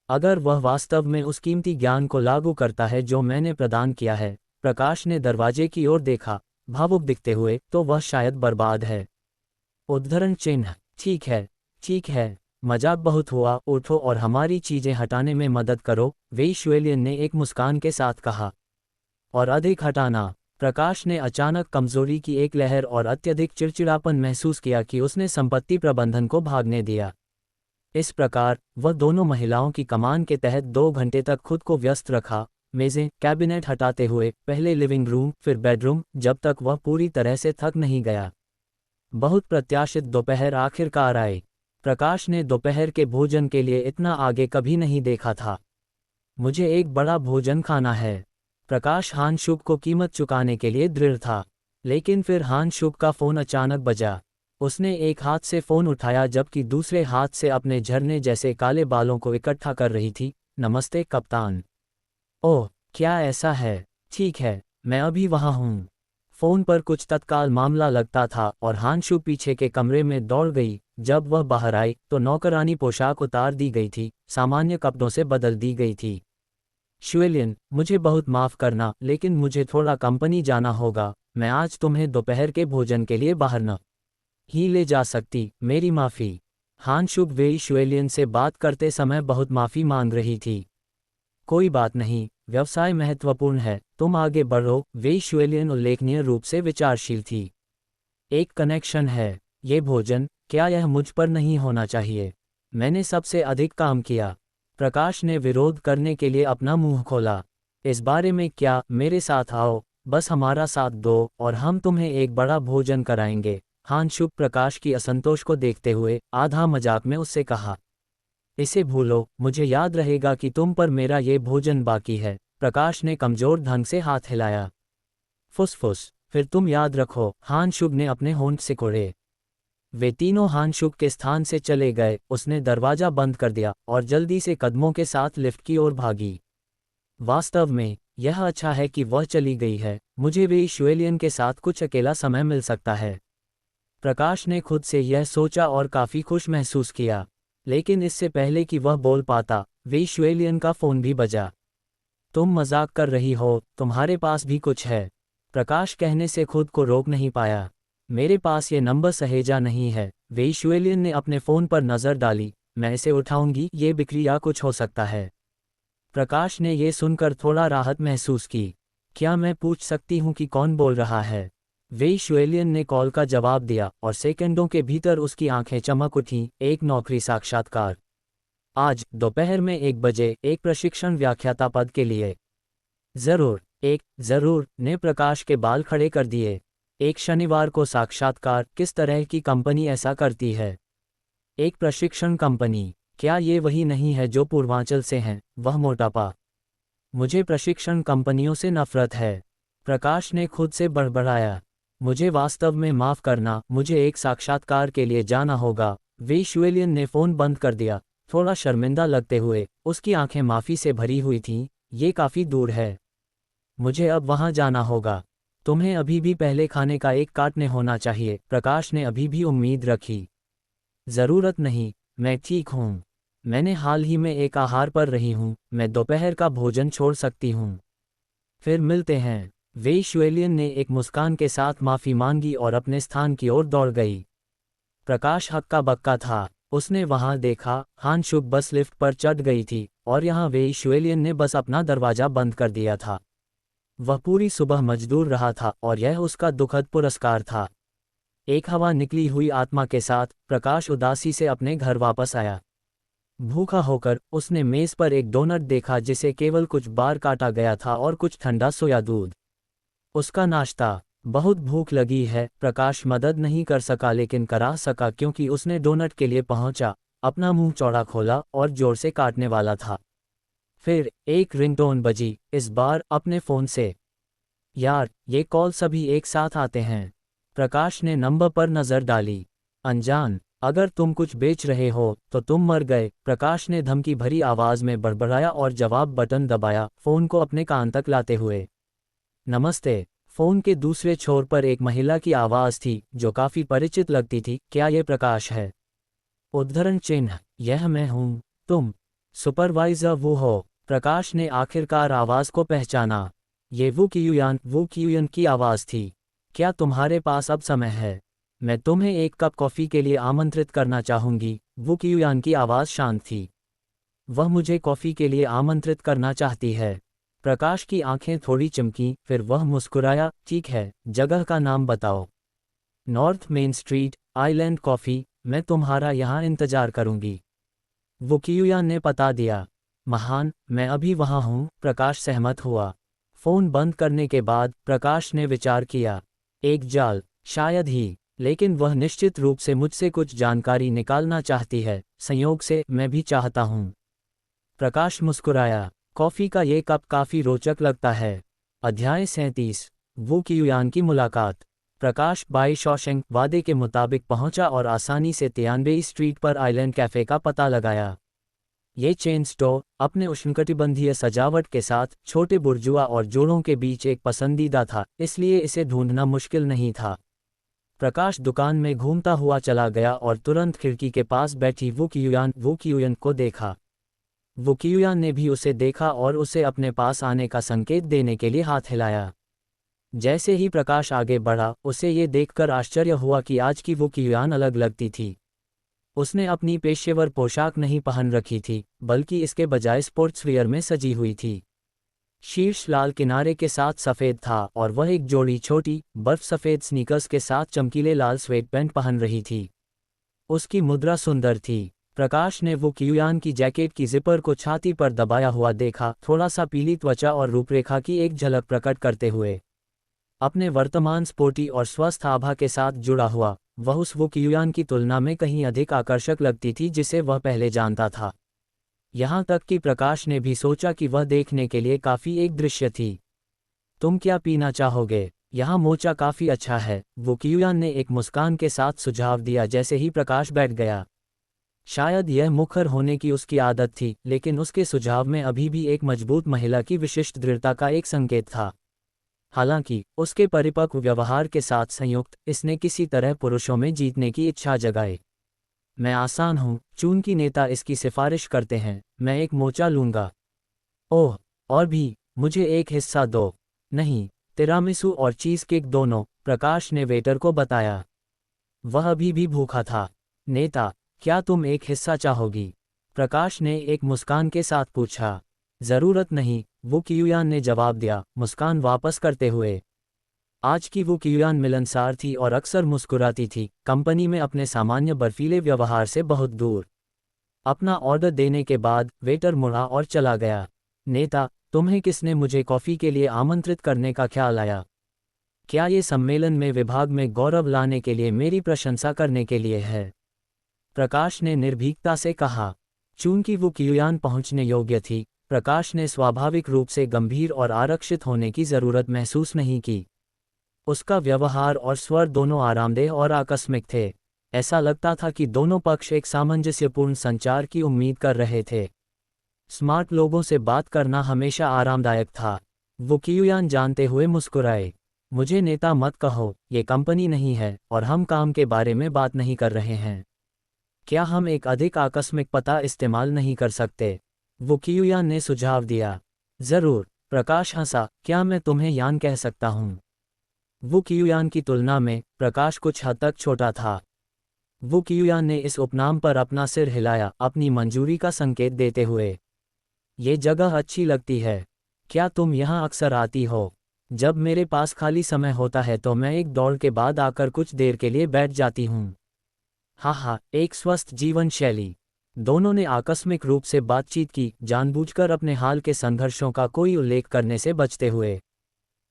अगर वह वास्तव में उस कीमती ज्ञान को लागू करता है जो मैंने प्रदान किया है, प्रकाश ने दरवाजे की ओर देखा, भावुक दिखते हुए, तो वह शायद बर्बाद है। उद्धरण चिन्ह। ठीक है, मजाक बहुत हुआ, उठो और हमारी चीजें हटाने में मदद करो, वेई शुएलियन ने एक मुस्कान के साथ कहा। और अधिक हटाना। प्रकाश ने अचानक कमजोरी की एक लहर और अत्यधिक चिड़चिड़ापन महसूस किया कि उसने संपत्ति प्रबंधन को भागने दिया। इस प्रकार, वह दोनों महिलाओं की कमान के तहत 2 घंटे तक खुद को व्यस्त रखा, मेज़ें, कैबिनेट हटाते हुए, पहले लिविंग रूम, फिर बेडरूम, जब तक वह पूरी तरह से थक नहीं गया। बहुत प्रत्याशित दोपहर आखिरकार आए। प्रकाश ने दोपहर के भोजन के लिए इतना आगे कभी नहीं देखा था। मुझे एक बड़ा भोजन खाना है। प्रकाश हान शुभ को कीमत चुकाने के लिए दृढ़ था। लेकिन फिर हान शुभ का फ़ोन अचानक बजा। उसने एक हाथ से फ़ोन उठाया जबकि दूसरे हाथ से अपने झरने जैसे काले बालों को इकट्ठा कर रही थी। नमस्ते कप्तान। ओह, क्या ऐसा है? ठीक है, मैं अभी वहाँ हूँ। फ़ोन पर कुछ तत्काल मामला लगता था और हान शुभ पीछे के कमरे में दौड़ गई। जब वह बाहर आई तो नौकरानी पोशाक उतार दी गई थी, सामान्य कपड़ों से बदल दी गई थी। शुएलियन, मुझे बहुत माफ़ करना, लेकिन मुझे थोड़ा कंपनी जाना होगा। मैं आज तुम्हें दोपहर के भोजन के लिए बाहर न ही ले जा सकती, मेरी माफ़ी। हान शुभ वेई शुएलियन से बात करते समय बहुत माफ़ी मांग रही थी। कोई बात नहीं, व्यवसाय महत्वपूर्ण है, तुम आगे बढ़ो। वेई शुएलियन उल्लेखनीय रूप से विचारशील थी। एक कनेक्शन है। ये भोजन, क्या यह मुझ पर नहीं होना चाहिए? मैंने सबसे अधिक काम किया। प्रकाश ने विरोध करने के लिए अपना मुंह खोला। इस बारे में क्या? मेरे साथ आओ, बस हमारा साथ दो और हम तुम्हें एक बड़ा भोजन कराएंगे। हान शुभ प्रकाश की असंतोष को देखते हुए आधा मजाक में उससे कहा। इसे भूलो, मुझे याद रहेगा कि तुम पर मेरा ये भोजन बाकी है। प्रकाश ने कमजोर ढंग से हाथ हिलाया। फुसफुस, फिर तुम याद रखो। हान शुभ ने अपने होंठ सिकोड़े। वे तीनों हान शुभ के स्थान से चले गए। उसने दरवाजा बंद कर दिया और जल्दी से कदमों के साथ लिफ्ट की ओर भागी। वास्तव में, यह अच्छा है कि वह चली गई है। मुझे वेई शुएलियन के साथ कुछ अकेला समय मिल सकता है। प्रकाश ने खुद से यह सोचा और काफ़ी खुश महसूस किया। लेकिन इससे पहले कि वह बोल पाता, वेई शुएलियन का फ़ोन भी बजा। तुम मजाक कर रही हो, तुम्हारे पास भी कुछ है? प्रकाश कहने से खुद को रोक नहीं पाया। मेरे पास ये नंबर सहेजा नहीं है। वेई शुएलियन ने अपने फ़ोन पर नज़र डाली। मैं इसे उठाऊंगी, ये बिक्री या कुछ हो सकता है। प्रकाश ने ये सुनकर थोड़ा राहत महसूस की। क्या मैं पूछ सकती हूँ कि कौन बोल रहा है? वेई शुएलियन ने कॉल का जवाब दिया और सेकंडों के भीतर उसकी आंखें चमक उठीं। एक नौकरी साक्षात्कार। आज दोपहर में 1 बजे एक प्रशिक्षण व्याख्याता पद के लिए। जरूर ने प्रकाश के बाल खड़े कर दिए। एक शनिवार को साक्षात्कार, किस तरह की कंपनी ऐसा करती है? एक प्रशिक्षण कंपनी। क्या ये वही नहीं है जो पूर्वांचल से हैं? वह मोटापा। मुझे प्रशिक्षण कंपनियों से नफरत है। प्रकाश ने खुद से बड़बड़ाया। मुझे वास्तव में माफ़ करना, मुझे एक साक्षात्कार के लिए जाना होगा। वेई शुएलियन ने फ़ोन बंद कर दिया, थोड़ा शर्मिंदा लगते हुए। उसकी आंखें माफ़ी से भरी हुई थीं। ये काफ़ी दूर है। मुझे अब वहाँ जाना होगा। तुम्हें अभी भी पहले खाने का एक काटने होना चाहिए। प्रकाश ने अभी भी उम्मीद रखी। ज़रूरत नहीं, मैं ठीक हूँ। मैंने हाल ही में एक आहार पर रही हूँ। मैं दोपहर का भोजन छोड़ सकती हूँ। फिर मिलते हैं। वेई शुएलियन ने एक मुस्कान के साथ माफ़ी मांगी और अपने स्थान की ओर दौड़ गई। प्रकाश हक्का बक्का था। उसने वहां देखा, हान शुक बस लिफ्ट पर चढ़ गई थी और यहाँ वेई शुएलियन ने बस अपना दरवाज़ा बंद कर दिया था। वह पूरी सुबह मजदूर रहा था और यह उसका दुखद पुरस्कार था। एक हवा निकली हुई आत्मा के साथ प्रकाश उदासी से अपने घर वापस आया। भूखा होकर उसने मेज़ पर एक डोनट देखा जिसे केवल कुछ बार काटा गया था और कुछ ठंडा सोया दूध। उसका नाश्ता। बहुत भूख लगी है। प्रकाश मदद नहीं कर सका लेकिन करा सका क्योंकि उसने डोनट के लिए पहुंचा, अपना मुंह चौड़ा खोला और जोर से काटने वाला था। फिर एक रिंगटोन बजी, इस बार अपने फ़ोन से। यार, ये कॉल सभी एक साथ आते हैं। प्रकाश ने नंबर पर नज़र डाली। अनजान, अगर तुम कुछ बेच रहे हो तो तुम मर गए। प्रकाश ने धमकी भरी आवाज़ में बड़बड़ाया और जवाब बटन दबाया, फ़ोन को अपने कान तक लाते हुए। नमस्ते। फ़ोन के दूसरे छोर पर एक महिला की आवाज़ थी जो काफ़ी परिचित लगती थी। क्या ये प्रकाश है? उद्धरण चिन्ह, यह मैं हूँ। तुम सुपरवाइज़र वो हो? प्रकाश ने आखिरकार आवाज़ को पहचाना। ये वू कियुयान की आवाज़ थी। क्या तुम्हारे पास अब समय है? मैं तुम्हें एक कप कॉफ़ी के लिए आमंत्रित करना चाहूँगी। वू कियुयान की आवाज़ शांत थी। वह मुझे कॉफ़ी के लिए आमंत्रित करना चाहती है। प्रकाश की आंखें थोड़ी चमकीं, फिर वह मुस्कुराया। ठीक है, जगह का नाम बताओ। North main street, island coffee. मैं तुम्हारा यहाँ इंतज़ार करूँगी। वो कियुयान ने पता दिया। महान, मैं अभी वहाँ हूँ। प्रकाश सहमत हुआ। फ़ोन बंद करने के बाद प्रकाश ने विचार किया। एक जाल, शायद ही, लेकिन वह निश्चित रूप से मुझसे कुछ जानकारी निकालना चाहती है। संयोग से मैं भी चाहता हूँ। प्रकाश मुस्कुराया। कॉफ़ी का ये कप काफ़ी रोचक लगता है। अध्याय 37। वू कियुयान की मुलाकात। प्रकाश बाई शॉशेंक वादे के मुताबिक पहुंचा और आसानी से तियानबेई स्ट्रीट पर आइलैंड कैफ़े का पता लगाया। ये चेन स्टोर अपने उष्णकटिबंधीय सजावट के साथ छोटे बुर्जुआ और जोड़ों के बीच एक पसंदीदा था, इसलिए इसे ढूंढना मुश्किल नहीं था। प्रकाश दुकान में घूमता हुआ चला गया और तुरंत खिड़की के पास बैठी वू कियुयान को देखा। वू कियुयान ने भी उसे देखा और उसे अपने पास आने का संकेत देने के लिए हाथ हिलाया। जैसे ही प्रकाश आगे बढ़ा, उसे ये देखकर आश्चर्य हुआ कि आज की वू कियुयान अलग लगती थी। उसने अपनी पेशेवर पोशाक नहीं पहन रखी थी, बल्कि इसके बजाय स्पोर्ट्सवियर में सजी हुई थी। शीर्ष लाल किनारे के साथ सफ़ेद था और वह एक जोड़ी छोटी, बर्फ सफ़ेद स्नीकर्स के साथ चमकीले लाल स्वेट पैंट पहन रही थी। उसकी मुद्रा सुंदर थी। प्रकाश ने वो कियुयान की जैकेट की जिपर को छाती पर दबाया हुआ देखा, थोड़ा सा पीली त्वचा और रूपरेखा की एक झलक प्रकट करते हुए। अपने वर्तमान स्पोर्टी और स्वस्थ आभा के साथ जुड़ा हुआ, वह उस वो कियुयान की तुलना में कहीं अधिक आकर्षक लगती थी जिसे वह पहले जानता था। यहाँ तक कि प्रकाश ने भी सोचा कि वह देखने के लिए काफ़ी एक दृश्य थी। तुम क्या पीना चाहोगे? यहाँ मोचा काफ़ी अच्छा है, वो कियुयान ने एक मुस्कान के साथ सुझाव दिया जैसे ही प्रकाश बैठ गया। शायद यह मुखर होने की उसकी आदत थी, लेकिन उसके सुझाव में अभी भी एक मजबूत महिला की विशिष्ट दृढ़ता का एक संकेत था। हालांकि उसके परिपक्व व्यवहार के साथ संयुक्त, इसने किसी तरह पुरुषों में जीतने की इच्छा जगाई। मैं आसान हूँ, चूंकि नेता इसकी सिफारिश करते हैं, मैं एक मोचा लूँगा। ओह, और भी, मुझे एक हिस्सा दो। नहीं, तिरामिसू और चीज़ केक दोनों, प्रकाश ने वेटर को बताया। वह अभी भी भूखा था। नेता, क्या तुम एक हिस्सा चाहोगी? प्रकाश ने एक मुस्कान के साथ पूछा। ज़रूरत नहीं, वो कियुयान ने जवाब दिया, मुस्कान वापस करते हुए। आज की वो कियुआन मिलनसार थी और अक्सर मुस्कुराती थी, कंपनी में अपने सामान्य बर्फीले व्यवहार से बहुत दूर। अपना ऑर्डर देने के बाद वेटर मुड़ा और चला गया। नेता, तुम्हें किसने मुझे कॉफ़ी के लिए आमंत्रित करने का ख्याल आया? क्या ये सम्मेलन में विभाग में गौरव लाने के लिए मेरी प्रशंसा करने के लिए है? प्रकाश ने निर्भीकता से कहा। चूंकि वो कियुआन पहुंचने योग्य थी, प्रकाश ने स्वाभाविक रूप से गंभीर और आरक्षित होने की जरूरत महसूस नहीं की। उसका व्यवहार और स्वर दोनों आरामदेह और आकस्मिक थे। ऐसा लगता था कि दोनों पक्ष एक सामंजस्यपूर्ण संचार की उम्मीद कर रहे थे। स्मार्ट लोगों से बात करना हमेशा आरामदायक था। वो कियुआन जानते हुए मुस्कुराए। मुझे नेता मत कहो, ये कंपनी नहीं है और हम काम के बारे में बात नहीं कर रहे हैं। क्या हम एक अधिक आकस्मिक पता इस्तेमाल नहीं कर सकते? वो कियुआन ने सुझाव दिया। जरूर, प्रकाश हंसा। क्या मैं तुम्हें यान कह सकता हूँ? वो कियुआन की तुलना में प्रकाश कुछ हद तक छोटा था। वो कियुआन ने इस उपनाम पर अपना सिर हिलाया, अपनी मंजूरी का संकेत देते हुए। ये जगह अच्छी लगती है। क्या तुम यहाँ अक्सर आती हो? जब मेरे पास खाली समय होता है तो मैं एक दौड़ के बाद आकर कुछ देर के लिए बैठ जाती हूँ। हाँ, एक स्वस्थ जीवन शैली। दोनों ने आकस्मिक रूप से बातचीत की, जानबूझकर अपने हाल के संघर्षों का कोई उल्लेख करने से बचते हुए।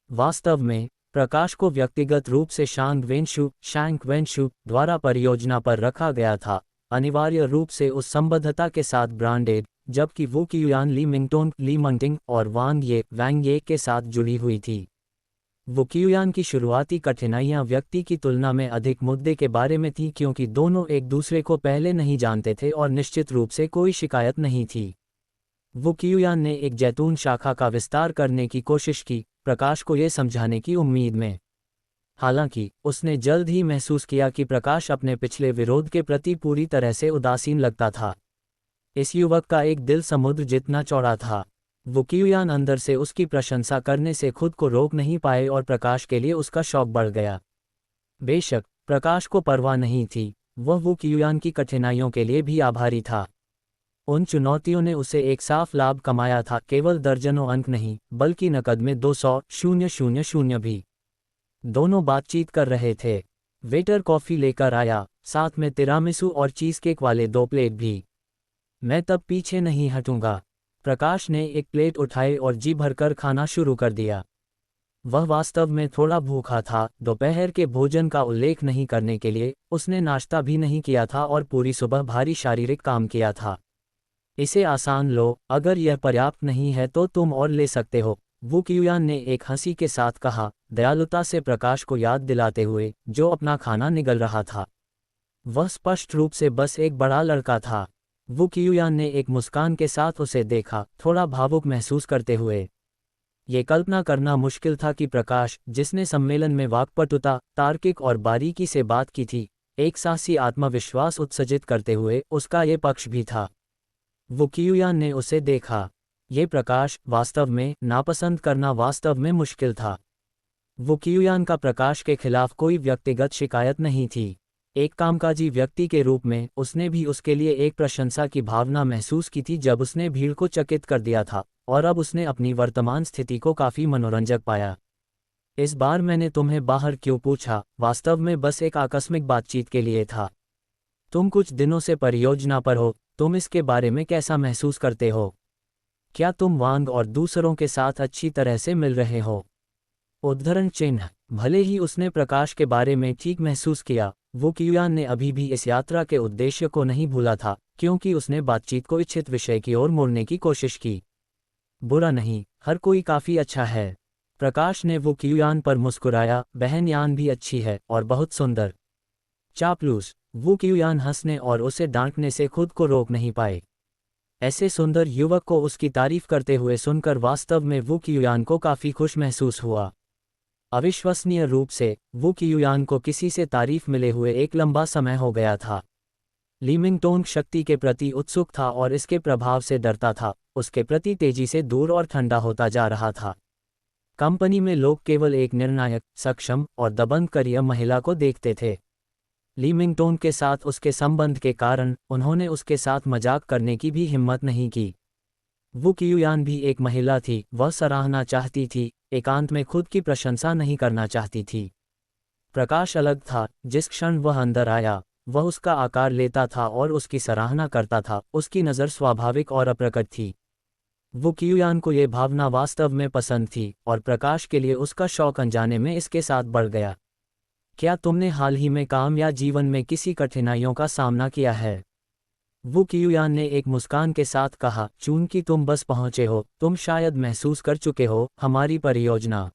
वास्तव में प्रकाश को व्यक्तिगत रूप से शैंक वेंशु द्वारा परियोजना पर रखा गया था, अनिवार्य रूप से उस संबद्धता के साथ ब्रांडेड, जबकि वो कियुआन ली मंटिंग और वांग ये के साथ जुड़ी हुई थी। वो कियुआन की शुरुआती कठिनाइयां व्यक्ति की तुलना में अधिक मुद्दे के बारे में थी, क्योंकि दोनों एक दूसरे को पहले नहीं जानते थे और निश्चित रूप से कोई शिकायत नहीं थी। वो कियुआन ने एक जैतून शाखा का विस्तार करने की कोशिश की, प्रकाश को ये समझाने की उम्मीद में। हालांकि उसने जल्द ही महसूस किया कि प्रकाश अपने पिछले विरोध के प्रति पूरी तरह से उदासीन लगता था। इस युवक का एक दिल समुद्र जितना चौड़ा था। वो कियुआन अंदर से उसकी प्रशंसा करने से खुद को रोक नहीं पाए और प्रकाश के लिए उसका शौक बढ़ गया। बेशक प्रकाश को परवाह नहीं थी, वह वो कियुआन की कठिनाइयों के लिए भी आभारी था। उन चुनौतियों ने उसे एक साफ लाभ कमाया था, केवल दर्जनों अंक नहीं, बल्कि नकद में 200,000 भी। दोनों बातचीत कर रहे थे। वेटर कॉफ़ी लेकर आया, साथ में तिरामिसू और चीज़ केक वाले 2 प्लेट भी। मैं तब पीछे नहीं हटूंगा। प्रकाश ने एक प्लेट उठाई और जी भरकर खाना शुरू कर दिया। वह वास्तव में थोड़ा भूखा था। दोपहर के भोजन का उल्लेख नहीं करने के लिए उसने नाश्ता भी नहीं किया था और पूरी सुबह भारी शारीरिक काम किया था। इसे आसान लो, अगर यह पर्याप्त नहीं है तो तुम और ले सकते हो, वो कियुआन ने एक हंसी के साथ कहा, दयालुता से प्रकाश को याद दिलाते हुए जो अपना खाना निगल रहा था। वह स्पष्ट रूप से बस एक बड़ा लड़का था। वो कियुआन ने एक मुस्कान के साथ उसे देखा, थोड़ा भावुक महसूस करते हुए। ये कल्पना करना मुश्किल था कि प्रकाश, जिसने सम्मेलन में वाक्पटुता, तार्किक और बारीकी से बात की थी, एक साहसी आत्मविश्वास उत्सर्जित करते हुए उसका ये पक्ष भी था। वो कियुआन ने उसे देखा। ये प्रकाश वास्तव में नापसंद करना वास्तव में मुश्किल था। वो कियुआन का प्रकाश के खिलाफ कोई व्यक्तिगत शिकायत नहीं थी। एक कामकाजी व्यक्ति के रूप में उसने भी उसके लिए एक प्रशंसा की भावना महसूस की थी जब उसने भीड़ को चकित कर दिया था, और अब उसने अपनी वर्तमान स्थिति को काफी मनोरंजक पाया। इस बार मैंने तुम्हें बाहर क्यों पूछा, वास्तव में बस एक आकस्मिक बातचीत के लिए था। तुम कुछ दिनों से परियोजना पर हो, तुम इसके बारे में कैसा महसूस करते हो? क्या तुम वांग और दूसरों के साथ अच्छी तरह से मिल रहे हो? उद्धरण चिन्ह। भले ही उसने प्रकाश के बारे में ठीक महसूस किया, वो कियुआन ने अभी भी इस यात्रा के उद्देश्य को नहीं भूला था, क्योंकि उसने बातचीत को इच्छित विषय की ओर मोड़ने की कोशिश की। बुरा नहीं, हर कोई काफी अच्छा है। प्रकाश ने वो कियुआन पर मुस्कुराया, बहन यान भी अच्छी है और बहुत सुंदर। चापलूस। वो कियुआन हंसने और उसे डांटने से खुद को रोक नहीं पाए। ऐसे सुंदर युवक को उसकी तारीफ करते हुए सुनकर वास्तव में वो कियुआन को काफी खुश महसूस हुआ। अविश्वसनीय रूप से वो कियुआन को किसी से तारीफ मिले हुए एक लंबा समय हो गया था। लीमिंगटोन शक्ति के प्रति उत्सुक था और इसके प्रभाव से डरता था, उसके प्रति तेजी से दूर और ठंडा होता जा रहा था। कंपनी में लोग केवल एक निर्णायक, सक्षम और दबंग करियर महिला को देखते थे। लीमिंगटोन के साथ उसके संबंध के कारण उन्होंने उसके साथ मजाक करने की भी हिम्मत नहीं की। वू कियुयान भी एक महिला थी, वह सराहना चाहती थी, एकांत में खुद की प्रशंसा नहीं करना चाहती थी। प्रकाश अलग था, जिस क्षण वह अंदर आया, वह उसका आकार लेता था और उसकी सराहना करता था, उसकी नज़र स्वाभाविक और अप्रकट थी। वू कियुयान को ये भावना वास्तव में पसंद थी, और प्रकाश के लिए उसका शौक अनजाने में इसके साथ बढ़ गया। क्या तुमने हाल ही में काम या जीवन में किसी कठिनाइयों का सामना किया है? वू कियुयान ने एक मुस्कान के साथ कहा, चूंकि तुम बस पहुंचे हो, तुम शायद महसूस कर चुके हो, हमारी परियोजना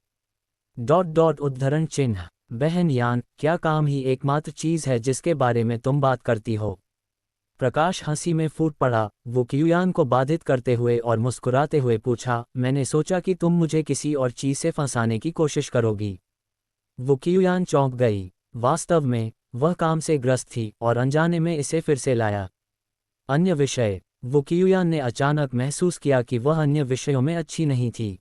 उद्धरण चिन्ह। बहन यान, क्या काम ही एकमात्र चीज़ है जिसके बारे में तुम बात करती हो? प्रकाश हंसी में फूट पड़ा, वो कियुयान को बाधित करते हुए और मुस्कुराते हुए पूछा, मैंने सोचा कि तुम मुझे किसी और चीज़ से फंसाने की कोशिश करोगी। वो कियुयान चौंक गई। वास्तव में वह काम से ग्रस्त थी और अनजाने में इसे फिर से लाया। अन्य विषय। वो कियुयान ने अचानक महसूस किया कि वह अन्य विषयों में अच्छी नहीं थी।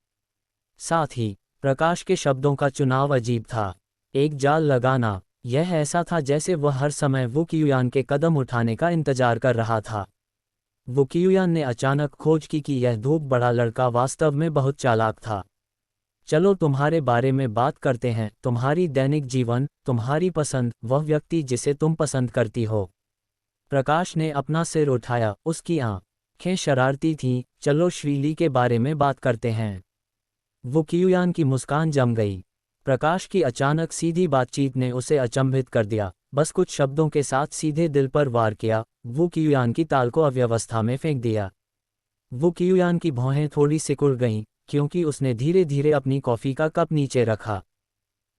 साथ ही प्रकाश के शब्दों का चुनाव अजीब था। एक जाल लगाना, यह ऐसा था जैसे वह हर समय वो कियुयान के कदम उठाने का इंतजार कर रहा था। वो कियुयान ने अचानक खोज की कि यह धूप बड़ा लड़का वास्तव में बहुत चालाक था। चलो तुम्हारे बारे में बात करते हैं, तुम्हारी दैनिक जीवन, तुम्हारी पसंद, वह व्यक्ति जिसे तुम पसंद करती हो। प्रकाश ने अपना सिर उठाया, उसकी आंखें शरारती थीं। चलो श्रीली के बारे में बात करते हैं। वो कियुयान की मुस्कान जम गई। प्रकाश की अचानक सीधी बातचीत ने उसे अचंभित कर दिया, बस कुछ शब्दों के साथ सीधे दिल पर वार किया। वो कियुयान की ताल को अव्यवस्था में फेंक दिया। वो कियुयान की भौहें थोड़ी सिकुड़ गईं, क्योंकि उसने धीरे धीरे अपनी कॉफ़ी का कप नीचे रखा।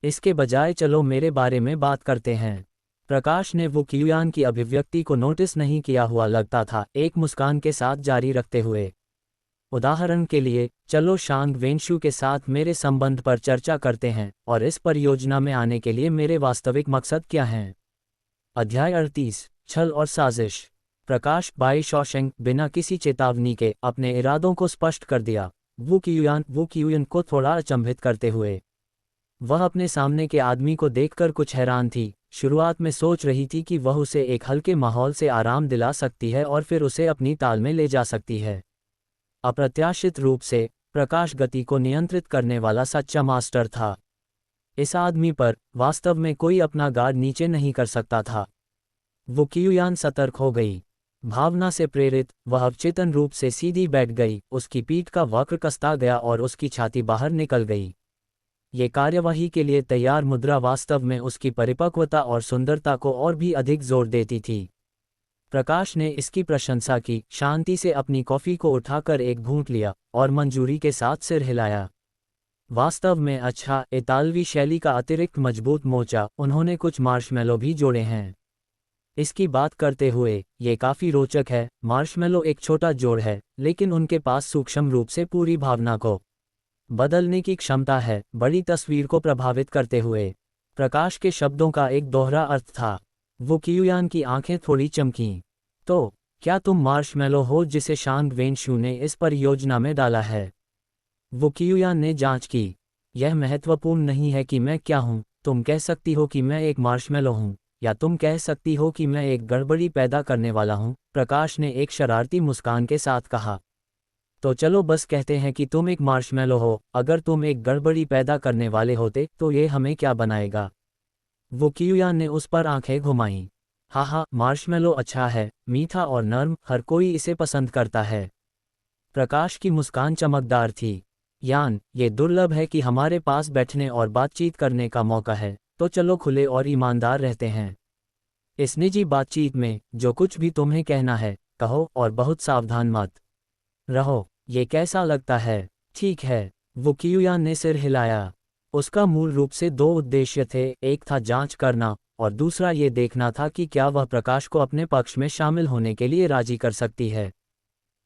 इसके बजाय चलो मेरे बारे में बात करते हैं। प्रकाश ने वो कियुयान की अभिव्यक्ति को नोटिस नहीं किया हुआ लगता था, एक मुस्कान के साथ जारी रखते हुए। उदाहरण के लिए, चलो शांग वेंशु के साथ मेरे संबंध पर चर्चा करते हैं, और इस परियोजना में आने के लिए मेरे वास्तविक मकसद क्या हैं। अध्याय 38, छल और साजिश। प्रकाश बाई शॉशेंग बिना किसी चेतावनी के अपने इरादों को स्पष्ट कर दिया। वो कियुयान को थोड़ा अचंभित करते हुए। वह अपने सामने के आदमी को देखकर कुछ हैरान थी। शुरुआत में सोच रही थी कि वह उसे एक हल्के माहौल से आराम दिला सकती है और फिर उसे अपनी ताल में ले जा सकती है। अप्रत्याशित रूप से प्रकाश गति को नियंत्रित करने वाला सच्चा मास्टर था। इस आदमी पर वास्तव में कोई अपना गार्ड नीचे नहीं कर सकता था। वो कियुयान सतर्क हो गई। भावना से प्रेरित वह अवचेतन रूप से सीधी बैठ गई, उसकी पीठ का वक्र कसता गया और उसकी छाती बाहर निकल गई। ये कार्यवाही के लिए तैयार मुद्रा वास्तव में उसकी परिपक्वता और सुंदरता को और भी अधिक जोर देती थी। प्रकाश ने इसकी प्रशंसा की, शांति से अपनी कॉफ़ी को उठाकर एक घूंट लिया और मंजूरी के साथ सिर हिलाया। वास्तव में अच्छा, इतालवी शैली का अतिरिक्त मजबूत मोर्चा, उन्होंने कुछ मार्शमेलो भी जोड़े हैं। इसकी बात करते हुए, ये काफ़ी रोचक है। मार्शमेलो एक छोटा जोड़ है, लेकिन उनके पास सूक्ष्म रूप से पूरी भावना को बदलने की क्षमता है, बड़ी तस्वीर को प्रभावित करते हुए। प्रकाश के शब्दों का एक दोहरा अर्थ था। वो कियुयान की आंखें थोड़ी चमकीं। तो क्या तुम मार्शमेलो हो जिसे शांग वेंशु ने इस परियोजना में डाला है? वो कियुयान ने जांच की। यह महत्वपूर्ण नहीं है कि मैं क्या हूँ, तुम कह सकती हो कि मैं एक मार्शमेलो हूँ, या तुम कह सकती हो कि मैं एक गड़बड़ी पैदा करने वाला हूँ, प्रकाश ने एक शरारती मुस्कान के साथ कहा। तो चलो बस कहते हैं कि तुम एक मार्शमेलो हो। अगर तुम एक गड़बड़ी पैदा करने वाले होते तो ये हमें क्या बनाएगा? वो कियुयान ने उस पर आंखें घुमाईं। हाँ, मार्शमेलो अच्छा है, मीठा और नर्म, हर कोई इसे पसंद करता है। प्रकाश की मुस्कान चमकदार थी। यान, ये दुर्लभ है कि हमारे पास बैठने और बातचीत करने का मौका है, तो चलो खुले और ईमानदार रहते हैं। इस निजी बातचीत में जो कुछ भी तुम्हें कहना है, कहो, और बहुत सावधान मत रहो। ये कैसा लगता है? ठीक है। वो कियुयान ने सिर हिलाया। उसका मूल रूप से दो उद्देश्य थे, एक था जांच करना और दूसरा ये देखना था कि क्या वह प्रकाश को अपने पक्ष में शामिल होने के लिए राजी कर सकती है।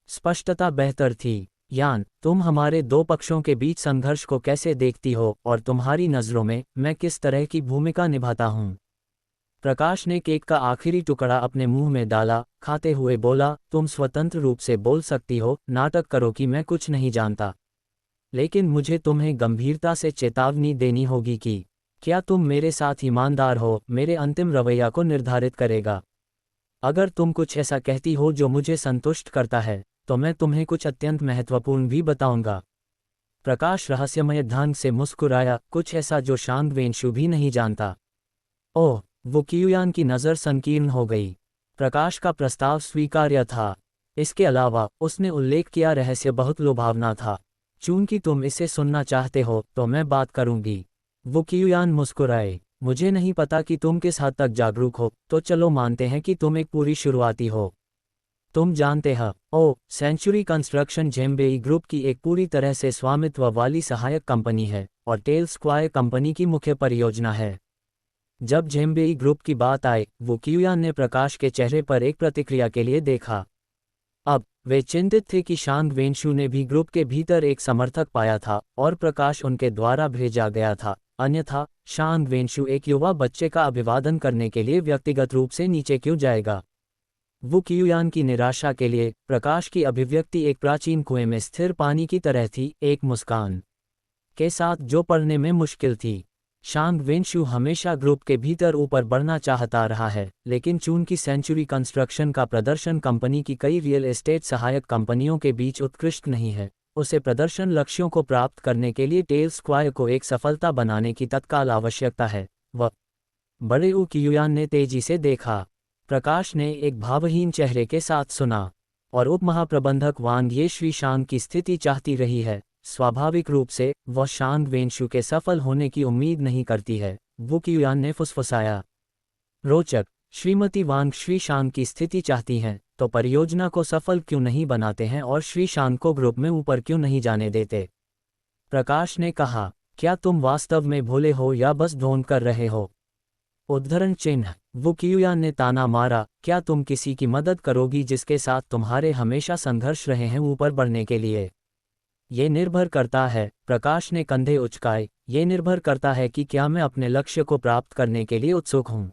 स्पष्टता बेहतर थी। यान, तुम हमारे दो पक्षों के बीच संघर्ष को कैसे देखती हो, और तुम्हारी नज़रों में मैं किस तरह की भूमिका निभाता हूँ? प्रकाश ने केक का आखिरी टुकड़ा अपने मुंह में डाला, खाते हुए बोला, तुम स्वतंत्र रूप से बोल सकती हो, नाटक करो कि मैं कुछ नहीं जानता। लेकिन मुझे तुम्हें गंभीरता से चेतावनी देनी होगी कि क्या तुम मेरे साथ ईमानदार हो, मेरे अंतिम रवैया को निर्धारित करेगा। अगर तुम कुछ ऐसा कहती हो जो मुझे संतुष्ट करता है, तो मैं तुम्हें कुछ अत्यंत महत्वपूर्ण भी बताऊंगा। प्रकाश रहस्यमय ढंग से मुस्कुराया, कुछ ऐसा जो शांग वेंशु भी नहीं जानता। ओह, वो कियुयान की नज़र संकीर्ण हो गई। प्रकाश का प्रस्ताव स्वीकार्य था। इसके अलावा उसने उल्लेख किया रहस्य बहुत लुभावना था। चूंकि तुम इसे सुनना चाहते हो तो मैं बात करूंगी। वो कियुयान मुस्कुराए। मुझे नहीं पता कि तुम किस हद तक जागरूक हो, तो चलो मानते हैं कि तुम एक पूरी शुरुआती हो। तुम जानते हो, सेंचुरी कंस्ट्रक्शन जेम्बेई ग्रुप की एक पूरी तरह से स्वामित्व वाली सहायक कंपनी है और टेल स्क्वायर कंपनी की मुख्य परियोजना है। जब जेम्बेई ग्रुप की बात आए, वो कियुयान ने प्रकाश के चेहरे पर एक प्रतिक्रिया के लिए देखा। अब वे चिंतित थे कि शांग वेंशु ने भी ग्रुप के भीतर एक समर्थक पाया था और प्रकाश उनके द्वारा भेजा गया था, अन्यथा शांग वेंशु एक युवा बच्चे का अभिवादन करने के लिए व्यक्तिगत रूप से नीचे क्यों जाएगा। वो कियुयान की निराशा के लिए प्रकाश की अभिव्यक्ति एक प्राचीन कुएं में स्थिर पानी की तरह थी, एक मुस्कान के साथ जो पढ़ने में मुश्किल थी। शांग वेंशु हमेशा ग्रुप के भीतर ऊपर बढ़ना चाहता रहा है, लेकिन चूंकि सेंचुरी कंस्ट्रक्शन का प्रदर्शन कंपनी की कई रियल एस्टेट सहायक कंपनियों के बीच उत्कृष्ट नहीं है, उसे प्रदर्शन लक्ष्यों को प्राप्त करने के लिए टेल स्क्वायर को एक सफलता बनाने की तत्काल आवश्यकता है। वह बड़े ऊ कियुयान ने तेजी से देखा। प्रकाश ने एक भावहीन चेहरे के साथ सुना। और उप महाप्रबंधक वांग ये श्री शांग की स्थिति चाहती रही है। स्वाभाविक रूप से वह शांग वेंशु के सफल होने की उम्मीद नहीं करती है, वो कियुयान ने फुसफुसाया। रोचक, श्रीमती वांग श्री शांग की स्थिति चाहती हैं, तो परियोजना को सफल क्यों नहीं बनाते हैं और श्री शांग को ग्रुप में ऊपर क्यों नहीं जाने देते? प्रकाश ने कहा, क्या तुम वास्तव में भोले हो या बस ढोंग कर रहे हो? उद्धरण चिन्ह। वो कियुयान ने ताना मारा, क्या तुम किसी की मदद करोगी जिसके साथ तुम्हारे हमेशा संघर्ष रहे हैं ऊपर बढ़ने के लिए? ये निर्भर करता है, प्रकाश ने कंधे उचकाए, ये निर्भर करता है कि क्या मैं अपने लक्ष्य को प्राप्त करने के लिए उत्सुक हूँ।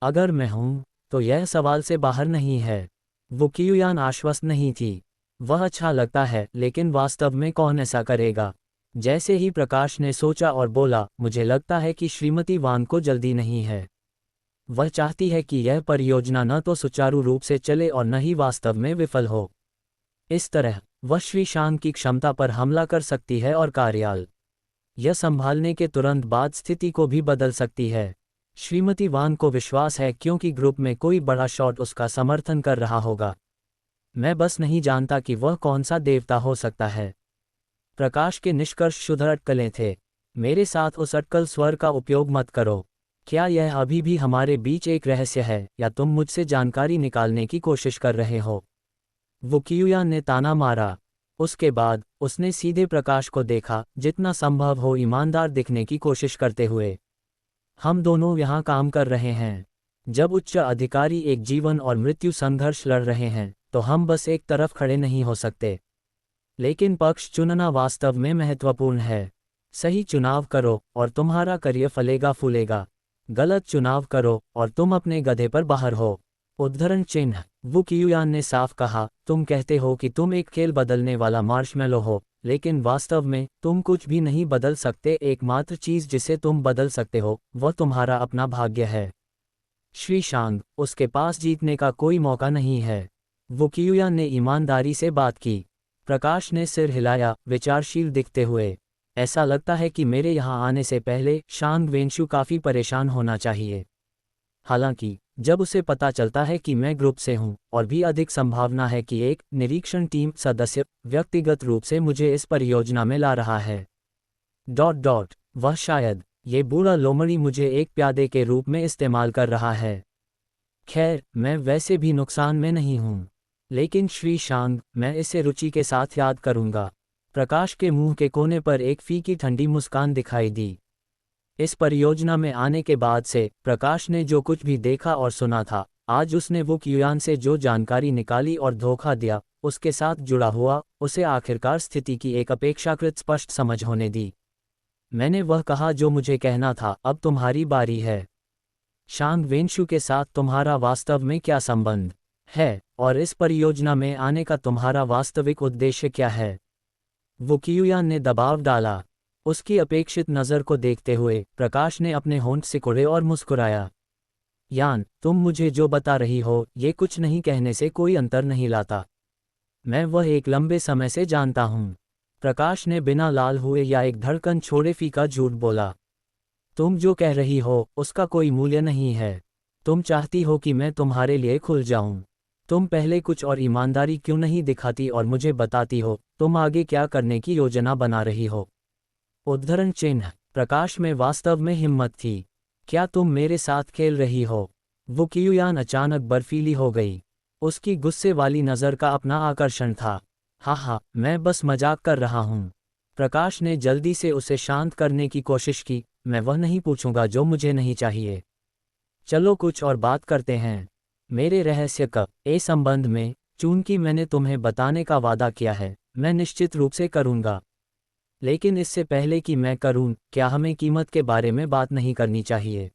अगर मैं हूँ, तो यह सवाल से बाहर नहीं है। वो कियुयान आश्वस्त नहीं थी। वह अच्छा लगता है, लेकिन वास्तव में कौन ऐसा करेगा? जैसे ही प्रकाश ने सोचा और बोला, मुझे लगता है कि श्रीमती वांग को जल्दी नहीं है। वह चाहती है कि यह परियोजना न तो सुचारू रूप से चले और न ही वास्तव में विफल हो। इस तरह वह श्री शांग की क्षमता पर हमला कर सकती है और कार्याल यह संभालने के तुरंत बाद स्थिति को भी बदल सकती है। श्रीमती वांग को विश्वास है क्योंकि ग्रुप में कोई बड़ा शॉट उसका समर्थन कर रहा होगा। मैं बस नहीं जानता कि वह कौन सा देवता हो सकता है। प्रकाश के निष्कर्ष शुद्ध अटकलें थे। मेरे साथ उस अटकल स्वर का उपयोग मत करो। क्या यह अभी भी हमारे बीच एक रहस्य है या तुम मुझसे जानकारी निकालने की कोशिश कर रहे हो? वो कियुयान ने ताना मारा। उसके बाद उसने सीधे प्रकाश को देखा, जितना संभव हो ईमानदार दिखने की कोशिश करते हुए। हम दोनों यहाँ काम कर रहे हैं। जब उच्च अधिकारी एक जीवन और मृत्यु संघर्ष लड़ रहे हैं, तो हम बस एक तरफ खड़े नहीं हो सकते। लेकिन पक्ष चुनना वास्तव में महत्वपूर्ण है। सही चुनाव करो और तुम्हारा करियर फलेगा फूलेगा। गलत चुनाव करो और तुम अपने गधे पर बाहर हो। उद्धरण चिन्ह। वो कियुयान ने साफ कहा, तुम कहते हो कि तुम एक खेल बदलने वाला मार्शमैलो हो, लेकिन वास्तव में तुम कुछ भी नहीं बदल सकते। एकमात्र चीज जिसे तुम बदल सकते हो वह तुम्हारा अपना भाग्य है। श्री शांग, उसके पास जीतने का कोई मौका नहीं है। वो कियुयान ने ईमानदारी से बात की। प्रकाश ने सिर हिलाया, विचारशील दिखते हुए। ऐसा लगता है कि मेरे यहाँ आने से पहले शांग वेंशु काफ़ी परेशान होना चाहिए। हालांकि जब उसे पता चलता है कि मैं ग्रुप से हूँ, और भी अधिक संभावना है कि एक निरीक्षण टीम सदस्य व्यक्तिगत रूप से मुझे इस परियोजना में ला रहा है। वह शायद ये बूढ़ा लोमड़ी मुझे एक प्यादे के रूप में इस्तेमाल कर रहा है। खैर, मैं वैसे भी नुकसान में नहीं हूँ। लेकिन श्री शांग, मैं इसे रुचि के साथ याद करूँगा। प्रकाश के मुंह के कोने पर एक फीकी ठंडी मुस्कान दिखाई दी। इस परियोजना में आने के बाद से प्रकाश ने जो कुछ भी देखा और सुना था, आज उसने वो कियुयान से जो जानकारी निकाली और धोखा दिया, उसके साथ जुड़ा हुआ, उसे आखिरकार स्थिति की एक अपेक्षाकृत स्पष्ट समझ होने दी। मैंने वह कहा जो मुझे कहना था, अब तुम्हारी बारी है। शांग वेंशु के साथ तुम्हारा वास्तव में क्या संबंध है, और इस परियोजना में आने का तुम्हारा वास्तविक उद्देश्य क्या है? वो कियुयान ने दबाव डाला। उसकी अपेक्षित नज़र को देखते हुए प्रकाश ने अपने होंठ सिकुड़े और मुस्कुराया। यान, तुम मुझे जो बता रही हो, ये कुछ नहीं कहने से कोई अंतर नहीं लाता। मैं वह एक लंबे समय से जानता हूँ। प्रकाश ने बिना लाल हुए या एक धड़कन छोड़े फीका झूठ बोला। तुम जो कह रही हो उसका कोई मूल्य नहीं है। तुम चाहती हो कि मैं तुम्हारे लिए खुल जाऊं। तुम पहले कुछ और ईमानदारी क्यों नहीं दिखाती और मुझे बताती हो तुम आगे क्या करने की योजना बना रही हो। उद्धरण चिन्ह। प्रकाश में वास्तव में हिम्मत थी। क्या तुम मेरे साथ खेल रही हो? वो कियुयान अचानक बर्फीली हो गई। उसकी गुस्से वाली नज़र का अपना आकर्षण था। हाँ, मैं बस मजाक कर रहा हूँ। प्रकाश ने जल्दी से उसे शांत करने की कोशिश की। मैं वह नहीं पूछूंगा जो मुझे नहीं चाहिए। चलो कुछ और बात करते हैं। मेरे रहस्य का संबंध में, चूंकि मैंने तुम्हें बताने का वादा किया है, मैं निश्चित रूप से करूंगा। लेकिन इससे पहले कि मैं करूं, क्या हमें कीमत के बारे में बात नहीं करनी चाहिए?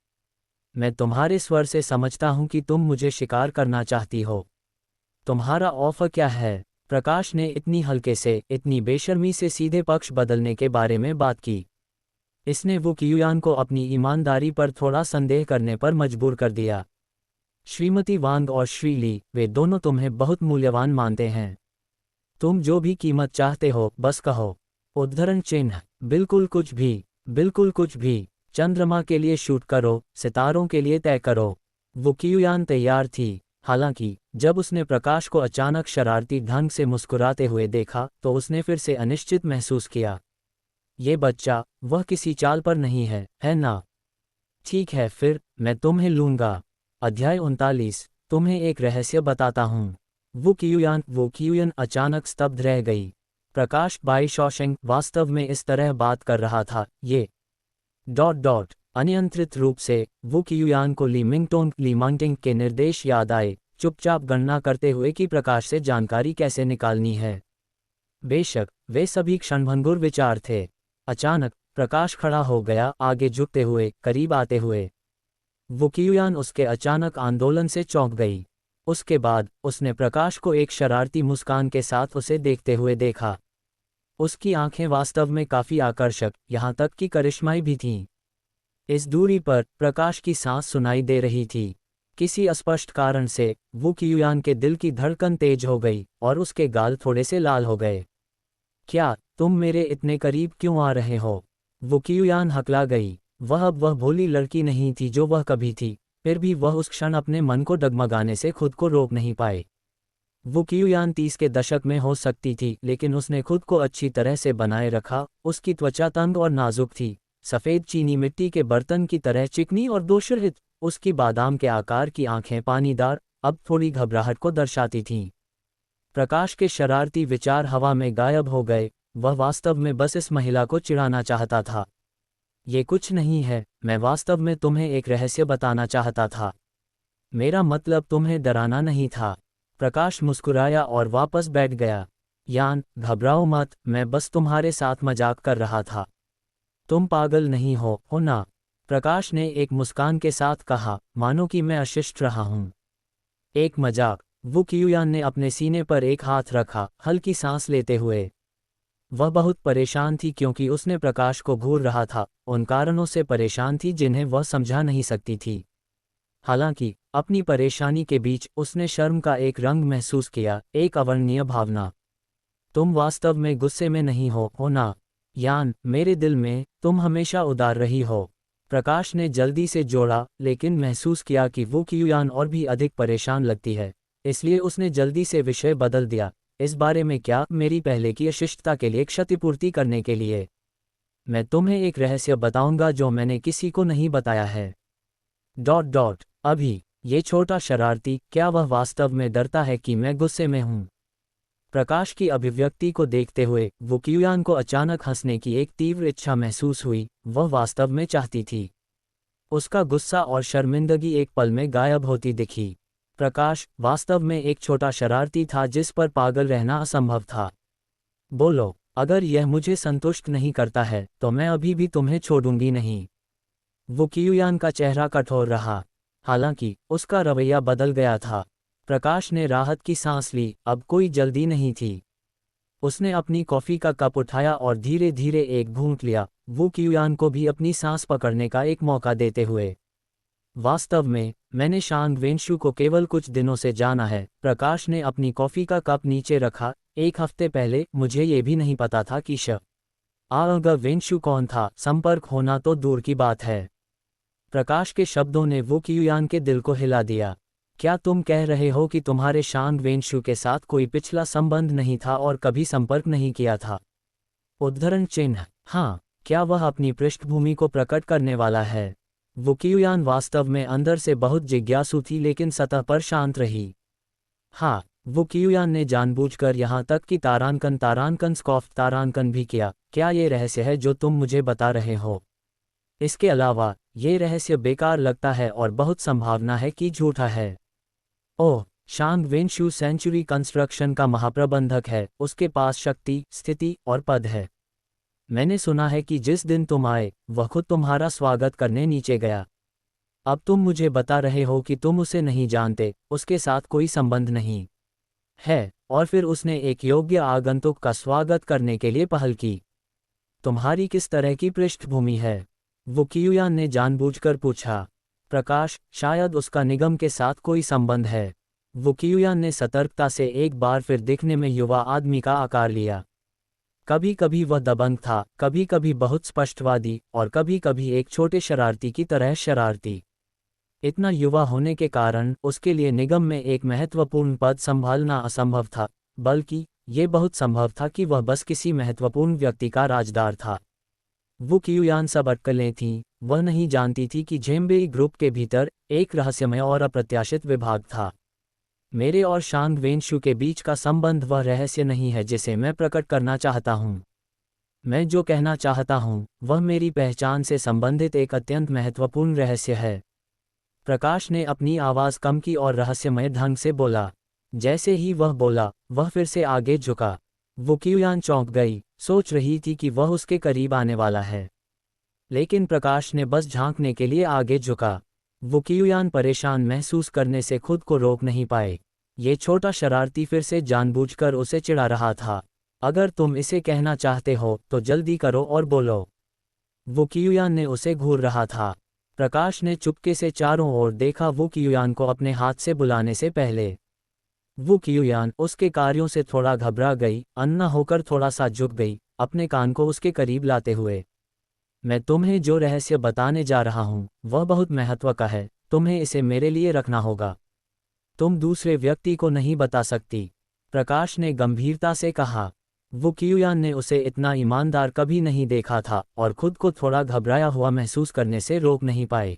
मैं तुम्हारे स्वर से समझता हूं कि तुम मुझे शिकार करना चाहती हो। तुम्हारा ऑफर क्या है? प्रकाश ने इतनी हल्के से, इतनी बेशर्मी से सीधे पक्ष बदलने के बारे में बात की। इसने वो कियुयान को अपनी ईमानदारी पर थोड़ा संदेह करने पर मजबूर कर दिया। श्रीमती वांग और श्री ली, वे दोनों तुम्हें बहुत मूल्यवान मानते हैं। तुम जो भी कीमत चाहते हो बस कहो। उद्धरण चिन्ह। बिल्कुल कुछ भी। बिल्कुल कुछ भी। चंद्रमा के लिए शूट करो, सितारों के लिए तय करो। वो कियुयान तैयार थी। हालांकि जब उसने प्रकाश को अचानक शरारती ढंग से मुस्कुराते हुए देखा तो उसने फिर से अनिश्चित महसूस किया। ये बच्चा, वह किसी चाल पर नहीं है ना? ठीक है फिर, मैं तुम्हें लूंगा। अध्याय 39। तुम्हें एक रहस्य बताता हूँ। वो कियुयान अचानक स्तब्ध रह गई। प्रकाश बाई शॉशेंग वास्तव में इस तरह बात कर रहा था। ये अनियंत्रित रूप से वो कियुयान को ली मांगटिंग के निर्देश याद आए, चुपचाप गणना करते हुए कि प्रकाश से जानकारी कैसे निकालनी है। बेशक वे सभी क्षणभंगुर विचार थे। अचानक प्रकाश खड़ा हो गया, आगे झुकते हुए, करीब आते हुए। वो कियुयान उसके अचानक आंदोलन से चौंक गई। उसके बाद उसने प्रकाश को एक शरारती मुस्कान के साथ उसे देखते हुए देखा। उसकी आंखें वास्तव में काफी आकर्षक, यहाँ तक कि करिश्माई भी थीं। इस दूरी पर प्रकाश की सांस सुनाई दे रही थी। किसी अस्पष्ट कारण से वो कियुयान के दिल की धड़कन तेज हो गई और उसके गाल थोड़े से लाल हो गए। क्या तुम मेरे इतने करीब क्यों आ रहे हो? वो कियुयान हकला गई। अब वह भोली लड़की नहीं थी जो वह कभी थी, फिर भी वह उस क्षण अपने मन को डगमगाने से खुद को रोक नहीं पाए। वो कियुयान 30 के दशक में हो सकती थी, लेकिन उसने खुद को अच्छी तरह से बनाए रखा। उसकी त्वचा तंग और नाजुक थी, सफ़ेद चीनी मिट्टी के बर्तन की तरह चिकनी और दोषरहित। उसकी बादाम के आकार की आंखें पानीदार, अब थोड़ी घबराहट को दर्शाती थीं। प्रकाश के शरारती विचार हवा में गायब हो गए। वह वास्तव में बस इस महिला को चिढ़ाना चाहता था। ये कुछ नहीं है, मैं वास्तव में तुम्हें एक रहस्य बताना चाहता था। मेरा मतलब तुम्हें डराना नहीं था। प्रकाश मुस्कुराया और वापस बैठ गया। यान, घबराओ मत, मैं बस तुम्हारे साथ मजाक कर रहा था। तुम पागल नहीं हो ना? प्रकाश ने एक मुस्कान के साथ कहा, मानो कि मैं अशिष्ट रहा हूं। एक मजाक। वो कियुयान ने अपने सीने पर एक हाथ रखा, हल्की सांस लेते हुए। वह बहुत परेशान थी क्योंकि उसने प्रकाश को घूर रहा था, उन कारणों से परेशान थी जिन्हें वह समझा नहीं सकती थी। हालांकि अपनी परेशानी के बीच उसने शर्म का एक रंग महसूस किया, एक अवर्णनीय भावना। तुम वास्तव में गुस्से में नहीं हो ना? यान, मेरे दिल में तुम हमेशा उदार रही हो। प्रकाश ने जल्दी से जोड़ा, लेकिन महसूस किया कि वो कियुयान और भी अधिक परेशान लगती है, इसलिए उसने जल्दी से विषय बदल दिया। इस बारे में क्या? मेरी पहले की अशिष्टता के लिए क्षतिपूर्ति करने के लिए मैं तुम्हें एक रहस्य बताऊंगा जो मैंने किसी को नहीं बताया है। अभी ये छोटा शरारती, क्या वह वास्तव में डरता है कि मैं गुस्से में हूं? प्रकाश की अभिव्यक्ति को देखते हुए वो कियुयान को अचानक हंसने की एक तीव्र इच्छा महसूस हुई। वह वास्तव में चाहती थी। उसका गुस्सा और शर्मिंदगी एक पल में गायब होती दिखी। प्रकाश वास्तव में एक छोटा शरारती था जिस पर पागल रहना असंभव था। बोलो, अगर यह मुझे संतुष्ट नहीं करता है तो मैं अभी भी तुम्हें छोड़ूंगी नहीं। वो कियुयान का चेहरा कठोर रहा। हालांकि उसका रवैया बदल गया था। प्रकाश ने राहत की सांस ली, अब कोई जल्दी नहीं थी। उसने अपनी कॉफी का कप उठाया और धीरे धीरे एक घूंट लिया, वो कियुयान को भी अपनी सांस पकड़ने का एक मौका देते हुए। वास्तव में मैंने शांग वेंशु को केवल कुछ दिनों से जाना है। प्रकाश ने अपनी कॉफ़ी का कप नीचे रखा। 1 हफ्ते पहले मुझे ये भी नहीं पता था कि आंग वेंशु कौन था, संपर्क होना तो दूर की बात है। प्रकाश के शब्दों ने वू कियुयान के दिल को हिला दिया। क्या तुम कह रहे हो कि तुम्हारे शांग वेंशु के साथ कोई पिछला संबंध नहीं था और कभी संपर्क नहीं किया था? उद्धरण चिन्ह। हाँ, क्या वह अपनी पृष्ठभूमि को प्रकट करने वाला है? वू कियुयान वास्तव में अंदर से बहुत जिज्ञासु थी लेकिन सतह पर शांत रही। हाँ, वू कियुयान ने जानबूझकर यहाँ तक कि तारांकन स्कॉफ तारांकन भी किया। क्या ये रहस्य है जो तुम मुझे बता रहे हो? इसके अलावा ये रहस्य बेकार लगता है और बहुत संभावना है कि झूठा है। ओह, शांग वेंशु सेंचुरी कंस्ट्रक्शन का महाप्रबंधक है, उसके पास शक्ति, स्थिति और पद है। मैंने सुना है कि जिस दिन तुम आए वह खुद तुम्हारा स्वागत करने नीचे गया। अब तुम मुझे बता रहे हो कि तुम उसे नहीं जानते, उसके साथ कोई संबंध नहीं है, और फिर उसने एक योग्य आगंतुक का स्वागत करने के लिए पहल की। तुम्हारी किस तरह की पृष्ठभूमि है? वू कियुयान ने जानबूझकर पूछा। प्रकाश, शायद उसका निगम के साथ कोई संबंध है। वू कियुयान ने सतर्कता से एक बार फिर दिखने में युवा आदमी का आकार लिया। कभी कभी वह दबंग था, कभी कभी बहुत स्पष्टवादी, और कभी कभी एक छोटे शरारती की तरह शरारती। इतना युवा होने के कारण उसके लिए निगम में एक महत्वपूर्ण पद संभालना असंभव था, बल्कि ये बहुत संभव था कि वह बस किसी महत्वपूर्ण व्यक्ति का राजदार था। वू कियुयान सब अटकलें थीं, वह नहीं जानती थी कि जेम्बेई ग्रुप के भीतर एक रहस्यमय और अप्रत्याशित विभाग था। मेरे और शांग वेंशु के बीच का संबंध वह रहस्य नहीं है जिसे मैं प्रकट करना चाहता हूँ। मैं जो कहना चाहता हूँ वह मेरी पहचान से संबंधित एक अत्यंत महत्वपूर्ण रहस्य है। प्रकाश ने अपनी आवाज़ कम की और रहस्यमय ढंग से बोला। जैसे ही वह बोला, वह फिर से आगे झुका। वू कियुयान चौंक गई, सोच रही थी कि वह उसके करीब आने वाला है, लेकिन प्रकाश ने बस झांकने के लिए आगे झुका। वू कियुयान परेशान महसूस करने से खुद को रोक नहीं पाए। ये छोटा शरारती फिर से जानबूझकर उसे चिढ़ा रहा था। अगर तुम इसे कहना चाहते हो तो जल्दी करो और बोलो। वू कियुयान ने उसे घूर रहा था। प्रकाश ने चुपके से चारों ओर देखा, वू कियुयान को अपने हाथ से बुलाने से पहले। वू कियुयान उसके कार्यों से थोड़ा घबरा गई, अन्ना होकर थोड़ा सा झुक गई, अपने कान को उसके करीब लाते हुए। मैं तुम्हें जो रहस्य बताने जा रहा हूँ वह बहुत महत्व का है, तुम्हें इसे मेरे लिए रखना होगा। तुम दूसरे व्यक्ति को नहीं बता सकती, प्रकाश ने गंभीरता से कहा। वू कियुयान ने उसे इतना ईमानदार कभी नहीं देखा था और खुद को थोड़ा घबराया हुआ महसूस करने से रोक नहीं पाए।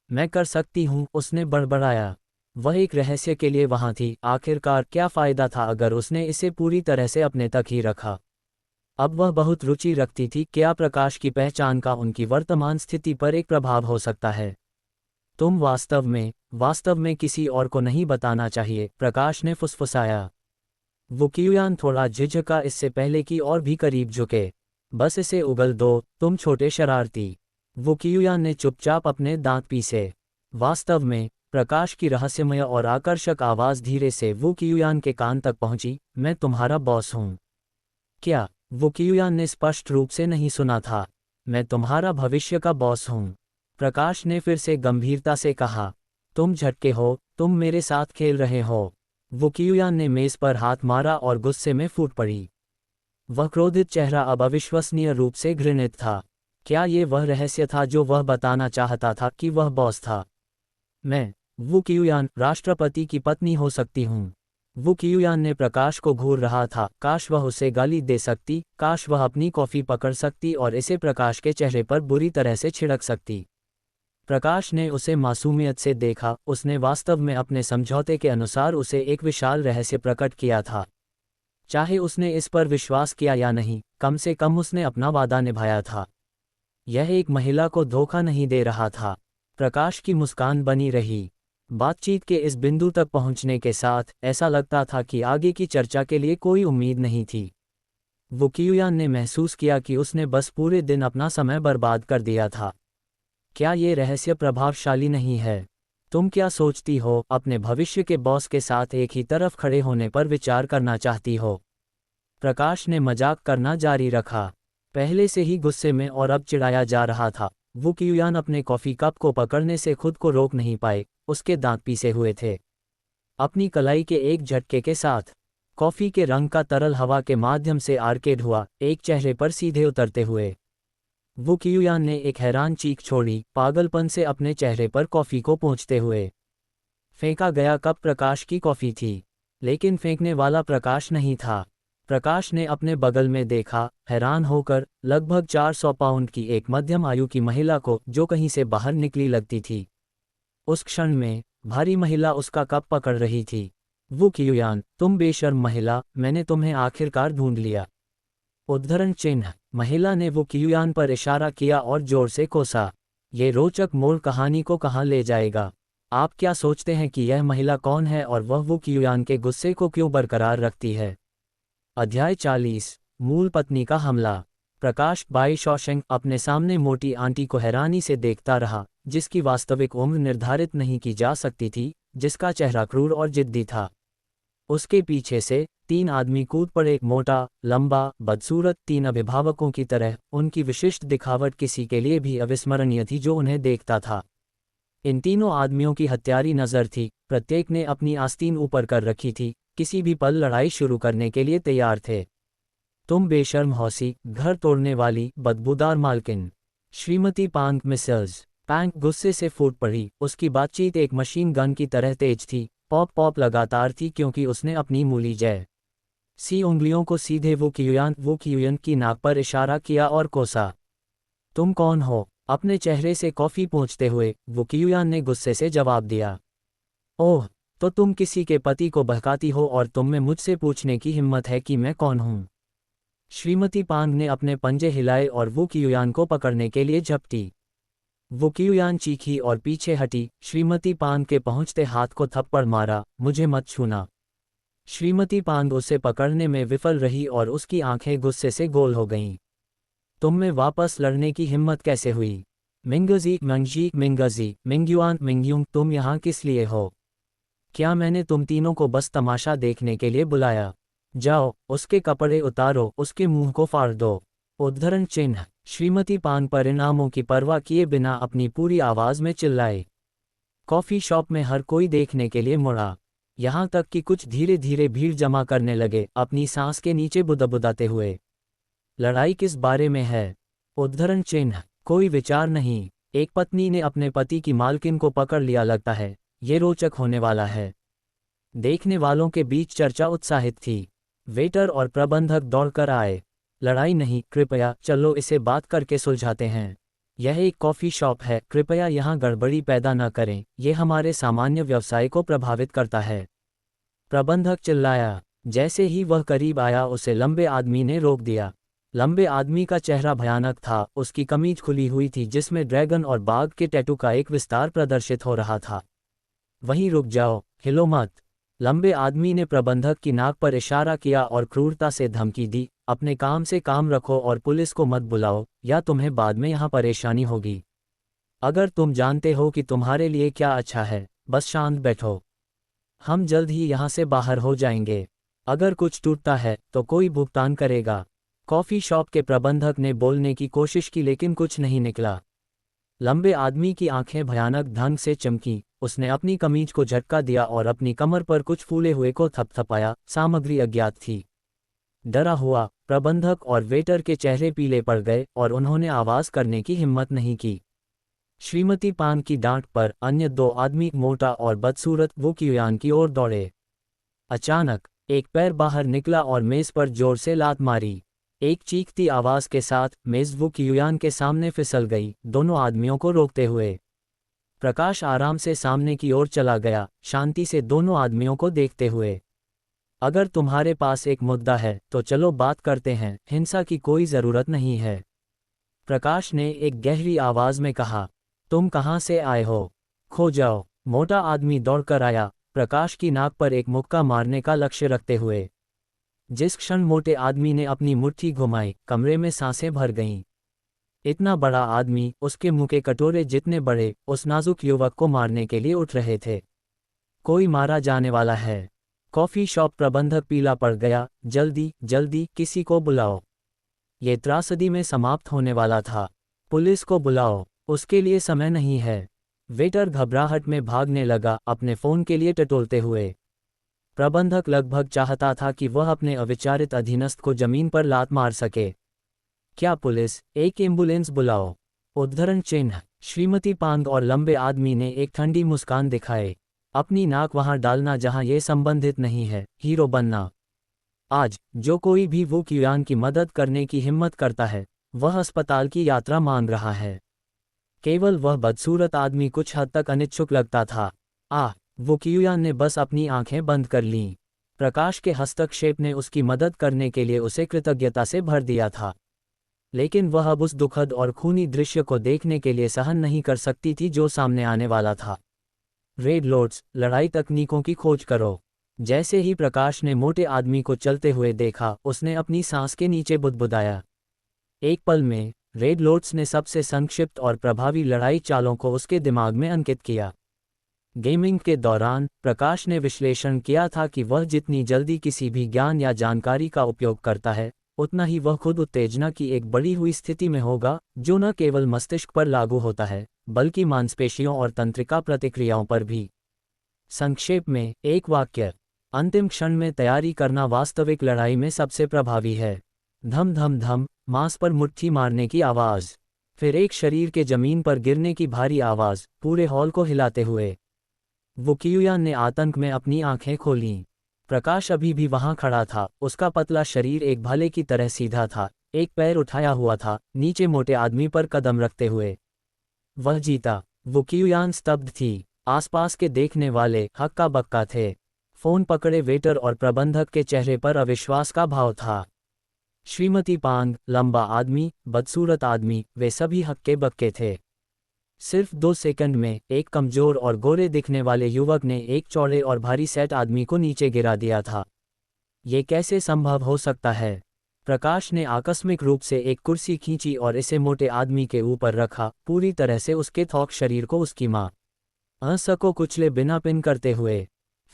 मैं कर सकती हूँ, उसने बड़बड़ाया। वह एक रहस्य के लिए वहाँ थी, आखिरकार क्या फ़ायदा था अगर उसने इसे पूरी तरह से अपने तक ही रखा। अब वह बहुत रुचि रखती थी, क्या प्रकाश की पहचान का उनकी वर्तमान स्थिति पर एक प्रभाव हो सकता है। तुम वास्तव में किसी और को नहीं बताना चाहिए, प्रकाश ने फुसफुसाया। वू कियुयान थोड़ा झिझका, इससे पहले कि और भी करीब झुके। बस इसे उगल दो, तुम छोटे शरारती। वू कियुयान ने चुपचाप अपने दांत पीसे। वास्तव में, प्रकाश की रहस्यमय और आकर्षक आवाज़ धीरे से वू कियुयान के कान तक पहुंची। मैं तुम्हारा बॉस हूं। क्या? वू कियुयान ने स्पष्ट रूप से नहीं सुना था। मैं तुम्हारा भविष्य का बॉस हूं, प्रकाश ने फिर से गंभीरता से कहा। तुम झटके हो, तुम मेरे साथ खेल रहे हो। वू कियुयान ने मेज पर हाथ मारा और गुस्से में फूट पड़ी। वह क्रोधित चेहरा अब अविश्वसनीय रूप से घृणित था। क्या ये वह रहस्य था जो वह बताना चाहता था कि वह बॉस था? मैं, वू कियुयान, राष्ट्रपति की पत्नी हो सकती हूँ। वू कियुयान ने प्रकाश को घूर रहा था। काश वह उसे गाली दे सकती, काश वह अपनी कॉफ़ी पकड़ सकती और इसे प्रकाश के चेहरे पर बुरी तरह से छिड़क सकती। प्रकाश ने उसे मासूमियत से देखा, उसने वास्तव में अपने समझौते के अनुसार उसे एक विशाल रहस्य प्रकट किया था। चाहे उसने इस पर विश्वास किया या नहीं, कम से कम उसने अपना वादा निभाया था। यह एक महिला को धोखा नहीं दे रहा था। प्रकाश की मुस्कान बनी रही। बातचीत के इस बिंदु तक पहुंचने के साथ ऐसा लगता था कि आगे की चर्चा के लिए कोई उम्मीद नहीं थी। वू कियुयान ने महसूस किया कि उसने बस पूरे दिन अपना समय बर्बाद कर दिया था। क्या ये रहस्य प्रभावशाली नहीं है? तुम क्या सोचती हो, अपने भविष्य के बॉस के साथ एक ही तरफ खड़े होने पर विचार करना चाहती हो? प्रकाश ने मजाक करना जारी रखा। पहले से ही गुस्से में और अब चिढ़ाया जा रहा था। वू कियुयान अपने कॉफ़ी कप को पकड़ने से खुद को रोक नहीं पाए, उसके दांत पीसे हुए थे। अपनी कलाई के एक झटके के साथ कॉफ़ी के रंग का तरल हवा के माध्यम से आर्केड हुआ, एक चेहरे पर सीधे उतरते हुए। वू कियुयान ने एक हैरान चीख छोड़ी, पागलपन से अपने चेहरे पर कॉफ़ी को पोंछते हुए। फेंका गया कप प्रकाश की कॉफ़ी थी, लेकिन फेंकने वाला प्रकाश नहीं था। प्रकाश ने अपने बगल में देखा, हैरान होकर, लगभग 400 पाउंड की एक मध्यम आयु की महिला को, जो कहीं से बाहर निकली लगती थी। उस क्षण में भारी महिला उसका कप पकड़ रही थी। वू कियुयान, तुम बेशर्म महिला, मैंने तुम्हें आखिरकार ढूंढ लिया। उद्धरण चिन्ह। महिला ने वू कियुयान पर इशारा किया और जोर से कोसा। ये रोचक मोड़ कहानी को कहाँ ले जाएगा? आप क्या सोचते हैं कि यह महिला कौन है और वह वू कियुयान के गुस्से को क्यों बरकरार रखती है? अध्याय 40। मूल पत्नी का हमला। प्रकाश बाई शॉशेंक अपने सामने मोटी आंटी को हैरानी से देखता रहा, जिसकी वास्तविक उम्र निर्धारित नहीं की जा सकती थी, जिसका चेहरा क्रूर और जिद्दी था। उसके पीछे से 3 आदमी कूद पड़े, मोटा, लंबा, बदसूरत, 3 अभिभावकों की तरह। उनकी विशिष्ट दिखावट किसी के लिए भी अविस्मरणीय थी जो उन्हें देखता था। इन तीनों आदमियों की हत्यारी नज़र थी, प्रत्येक ने अपनी आस्तीन ऊपर कर रखी थी, किसी भी पल लड़ाई शुरू करने के लिए तैयार थे। तुम बेशर्म हौसी, घर तोड़ने वाली, बदबूदार मालकिन। श्रीमती पांग मिसेल्स पैंग गुस्से से फूट पड़ी, उसकी बातचीत एक मशीन गन की तरह तेज थी, पॉप पॉप लगातार थी क्योंकि उसने अपनी मूली सी उंगलियों को सीधे वू कियुयान की नाक पर इशारा किया और कोसा। तुम कौन हो? अपने चेहरे से कॉफ़ी पोंछते हुए वू कियुयान ने गुस्से से जवाब दिया। ओह, तो तुम किसी के पति को बहकाती हो और तुम में मुझसे पूछने की हिम्मत है कि मैं कौन हूं? श्रीमती पांग ने अपने पंजे हिलाए और वू कियुयान को पकड़ने के लिए झपटी। वू कियुयान चीखी और पीछे हटी। श्रीमती पांग के पहुंचते हाथ को थप्पड़ मारा, मुझे मत छूना। श्रीमती पांग उसे पकड़ने में विफल रही और उसकी आंखें गुस्से से गोल हो गईं। तुम में वापस लड़ने की हिम्मत कैसे हुई? मिंगजी मंगजी मिंगजी मिंग्युआन मिंग्युंग, तुम यहाँ किस लिए हो? क्या मैंने तुम तीनों को बस तमाशा देखने के लिए बुलाया? जाओ, उसके कपड़े उतारो, उसके मुंह को फाड़ दो। उद्धरण चिन्ह। श्रीमती पान परिणामों की परवाह किए बिना अपनी पूरी आवाज में चिल्लाए। कॉफी शॉप में हर कोई देखने के लिए मुड़ा, यहाँ तक कि कुछ धीरे धीरे भीड़ जमा करने लगे, अपनी सांस के नीचे बुदबुदाते हुए। लड़ाई किस बारे में है? उद्धरण चिन्ह। कोई विचार नहीं। एक पत्नी ने अपने पति की मालकिन को पकड़ लिया, लगता है ये रोचक होने वाला है। देखने वालों के बीच चर्चा उत्साहित थी। वेटर और प्रबंधक दौड़कर आए। लड़ाई नहीं, कृपया चलो इसे बात करके सुलझाते हैं। यह एक कॉफ़ी शॉप है, कृपया यहाँ गड़बड़ी पैदा न करें, ये हमारे सामान्य व्यवसाय को प्रभावित करता है। प्रबंधक चिल्लाया। जैसे ही वह करीब आया उसे लंबे आदमी ने रोक दिया। लंबे आदमी का चेहरा भयानक था, उसकी कमीज खुली हुई थी जिसमें ड्रैगन और बाघ के टैटू का एक विस्तार प्रदर्शित हो रहा था। वहीं रुक जाओ, हिलो मत। लंबे आदमी ने प्रबंधक की नाक पर इशारा किया और क्रूरता से धमकी दी, अपने काम से काम रखो और पुलिस को मत बुलाओ, या तुम्हें बाद में यहाँ परेशानी होगी। अगर तुम जानते हो कि तुम्हारे लिए क्या अच्छा है, बस शांत बैठो। हम जल्द ही यहाँ से बाहर हो जाएंगे। अगर कुछ टूटता है तो कोई भुगतान करेगा। कॉफ़ी शॉप के प्रबंधक ने बोलने की कोशिश की लेकिन कुछ नहीं निकला। लंबे आदमी की आंखें भयानक ढंग से चमकी, उसने अपनी कमीज को झटका दिया और अपनी कमर पर कुछ फूले हुए को थपथपाया। सामग्री अज्ञात थी। डरा हुआ प्रबंधक और वेटर के चेहरे पीले पड़ गए और उन्होंने आवाज करने की हिम्मत नहीं की। श्रीमती पान की डांट पर अन्य 2 आदमी, मोटा और बदसूरत, वू कियुयान की ओर दौड़े। अचानक एक पैर बाहर निकला और मेज पर जोर से लात मारी। एक चीखती आवाज के साथ मेज वू कियुयान के सामने फिसल गई, दोनों आदमियों को रोकते हुए। प्रकाश आराम से सामने की ओर चला गया, शांति से दोनों आदमियों को देखते हुए। अगर तुम्हारे पास एक मुद्दा है तो चलो बात करते हैं, हिंसा की कोई ज़रूरत नहीं है। प्रकाश ने एक गहरी आवाज में कहा। तुम कहाँ से आए हो? खो जाओ। मोटा आदमी दौड़कर आया, प्रकाश की नाक पर एक मुक्का मारने का लक्ष्य रखते हुए। जिस क्षण मोटे आदमी ने अपनी मुट्ठी घुमाई, कमरे में सांसें भर गईं। इतना बड़ा आदमी, उसके मुंह के कटोरे जितने बड़े, उस नाजुक युवक को मारने के लिए उठ रहे थे। कोई मारा जाने वाला है। कॉफ़ी शॉप प्रबंधक पीला पड़ गया। जल्दी जल्दी किसी को बुलाओ। ये त्रासदी में समाप्त होने वाला था। पुलिस को बुलाओ। उसके लिए समय नहीं है। वेटर घबराहट में भागने लगा, अपने फ़ोन के लिए टटोलते हुए। प्रबंधक लगभग चाहता था कि वह अपने अविचारित अधीनस्थ को जमीन पर लात मार सके। क्या पुलिस, एक एम्बुलेंस बुलाओ। उद्धरण चिन्ह। श्रीमती पांग और लंबे आदमी ने एक ठंडी मुस्कान दिखाए। अपनी नाक वहां डालना जहां यह संबंधित नहीं है, हीरो बनना। आज जो कोई भी वू क्युआन की मदद करने की हिम्मत करता है, वह अस्पताल की यात्रा मांग रहा है। केवल वह बदसूरत आदमी कुछ हद तक अनिच्छुक लगता था। वो क्युआन ने बस अपनी आंखें बंद कर लीं। प्रकाश के हस्तक्षेप ने उसकी मदद करने के लिए उसे कृतज्ञता से भर दिया था। लेकिन वह अब उस दुखद और खूनी दृश्य को देखने के लिए सहन नहीं कर सकती थी जो सामने आने वाला था। रेड लोड्स, लड़ाई तकनीकों की खोज करो। जैसे ही प्रकाश ने मोटे आदमी को चलते हुए देखा, उसने अपनी सांस के नीचे बुदबुदाया। एक पल में रेड लोड्स ने सबसे संक्षिप्त और प्रभावी लड़ाई चालों को उसके दिमाग में अंकित किया। गेमिंग के दौरान प्रकाश ने विश्लेषण किया था कि वह जितनी जल्दी किसी भी ज्ञान या जानकारी का उपयोग करता है, उतना ही वह खुद उत्तेजना की एक बढ़ी हुई स्थिति में होगा, जो न केवल मस्तिष्क पर लागू होता है, बल्कि मांसपेशियों और तंत्रिका प्रतिक्रियाओं पर भी। संक्षेप में एक वाक्य। अंतिम क्षण में तैयारी करना वास्तविक लड़ाई में सबसे प्रभावी है। धम धम धम, मांस पर मुट्ठी मारने की आवाज़। फिर एक शरीर के जमीन पर गिरने की भारी आवाज़, पूरे हॉल को हिलाते हुए। वो क्युआन ने आतंक में अपनी आंखें खोलीं। प्रकाश अभी भी वहां खड़ा था, उसका पतला शरीर एक भाले की तरह सीधा था, एक पैर उठाया हुआ था, नीचे मोटे आदमी पर कदम रखते हुए। वह जीता। वो क्युआन स्तब्ध थी। आसपास के देखने वाले हक्का बक्का थे। फोन पकड़े वेटर और प्रबंधक के चेहरे पर अविश्वास का भाव था। श्रीमती पांग, लंबा आदमी, बदसूरत आदमी, वे सभी हक्के बक्के थे। सिर्फ 2 सेकंड में एक कमजोर और गोरे दिखने वाले युवक ने एक चौड़े और भारी सेट आदमी को नीचे गिरा दिया था। ये कैसे संभव हो सकता है? प्रकाश ने आकस्मिक रूप से एक कुर्सी खींची और इसे मोटे आदमी के ऊपर रखा, पूरी तरह से उसके थोक शरीर को उसकी मां को कुचले बिना पिन करते हुए।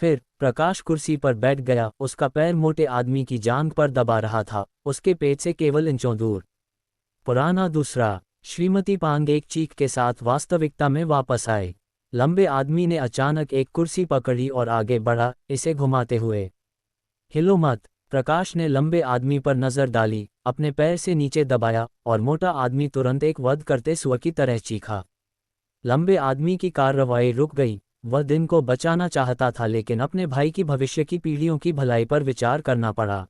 फिर प्रकाश कुर्सी पर बैठ गया, उसका पैर मोटे आदमी की जांघ पर दबा रहा था, उसके पेट से केवल इंचों दूर। पुराना दूसरा। श्रीमती पांग एक चीख के साथ वास्तविकता में वापस आए। लंबे आदमी ने अचानक एक कुर्सी पकड़ी और आगे बढ़ा, इसे घुमाते हुए। हिलो मत। प्रकाश ने लंबे आदमी पर नजर डाली, अपने पैर से नीचे दबाया, और मोटा आदमी तुरंत एक वध करते स्व की तरह चीखा। लंबे आदमी की कार्रवाई रुक गई। वह दिन को बचाना चाहता था, लेकिन अपने भाई की भविष्य की पीढ़ियों की भलाई पर विचार करना पड़ा।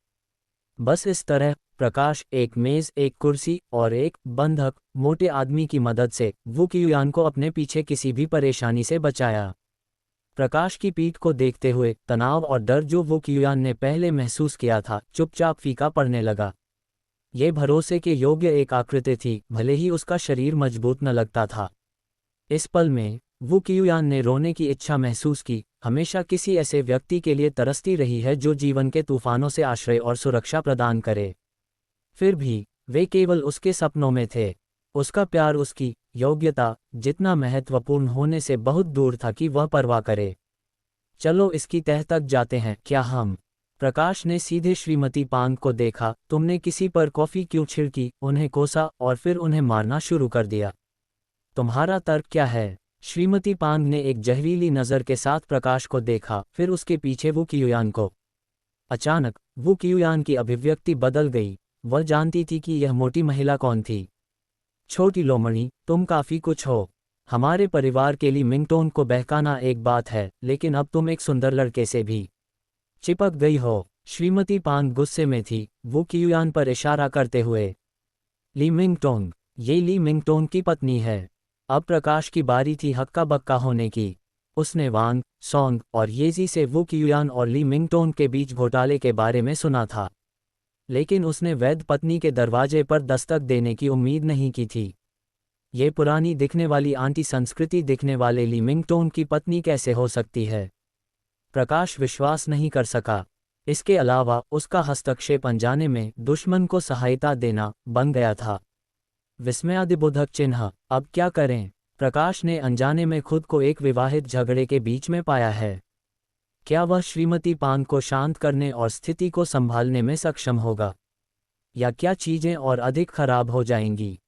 बस इस तरह प्रकाश, एक मेज, एक कुर्सी और एक बंधक मोटे आदमी की मदद से वू क्युआन को अपने पीछे किसी भी परेशानी से बचाया। प्रकाश की पीठ को देखते हुए तनाव और डर जो वू क्युआन ने पहले महसूस किया था, चुपचाप फीका पड़ने लगा। ये भरोसे के योग्य एक आकृति थी, भले ही उसका शरीर मजबूत न लगता था। इस पल में वू क्युआन ने रोने की इच्छा महसूस की। हमेशा किसी ऐसे व्यक्ति के लिए तरसती रही है जो जीवन के तूफानों से आश्रय और सुरक्षा प्रदान करे। फिर भी वे केवल उसके सपनों में थे। उसका प्यार उसकी योग्यता जितना महत्वपूर्ण होने से बहुत दूर था कि वह परवाह करे। चलो इसकी तह तक जाते हैं, क्या हम? प्रकाश ने सीधे श्रीमती पांग को देखा। तुमने किसी पर कॉफी क्यों छिड़की? उन्हें कोसा और फिर उन्हें मारना शुरू कर दिया। तुम्हारा तर्क क्या है? श्रीमती पांग ने एक जहरीली नज़र के साथ प्रकाश को देखा, फिर उसके पीछे वू क्युआन को। अचानक वू क्युआन की अभिव्यक्ति बदल गई। वह जानती थी कि यह मोटी महिला कौन थी। छोटी लोमड़ी, तुम काफ़ी कुछ हो। हमारे परिवार के लिए मिंगटोन को बहकाना एक बात है, लेकिन अब तुम एक सुंदर लड़के से भी चिपक गई हो। श्रीमती पांग गुस्से में थी, वू क्युआन पर इशारा करते हुए। ली मिंगटोन, ये ली मिंगटोन की पत्नी है। अब प्रकाश की बारी थी हक्का बक्का होने की। उसने वांग, सॉन्ग और येजी से वू क्युआन और ली मिंगटोन के बीच घोटाले के बारे में सुना था, लेकिन उसने वैध पत्नी के दरवाजे पर दस्तक देने की उम्मीद नहीं की थी। ये पुरानी दिखने वाली आंटी संस्कृति दिखने वाले ली मिंगटोन की पत्नी कैसे हो सकती है? प्रकाश विश्वास नहीं कर सका। इसके अलावा उसका हस्तक्षेप अनजाने में दुश्मन को सहायता देना बन गया था। विस्मयादिबोधक चिन्ह। अब क्या करें? प्रकाश ने अनजाने में खुद को एक विवाहित झगड़े के बीच में पाया है। क्या वह श्रीमती पांग को शांत करने और स्थिति को संभालने में सक्षम होगा, या क्या चीजें और अधिक खराब हो जाएंगी?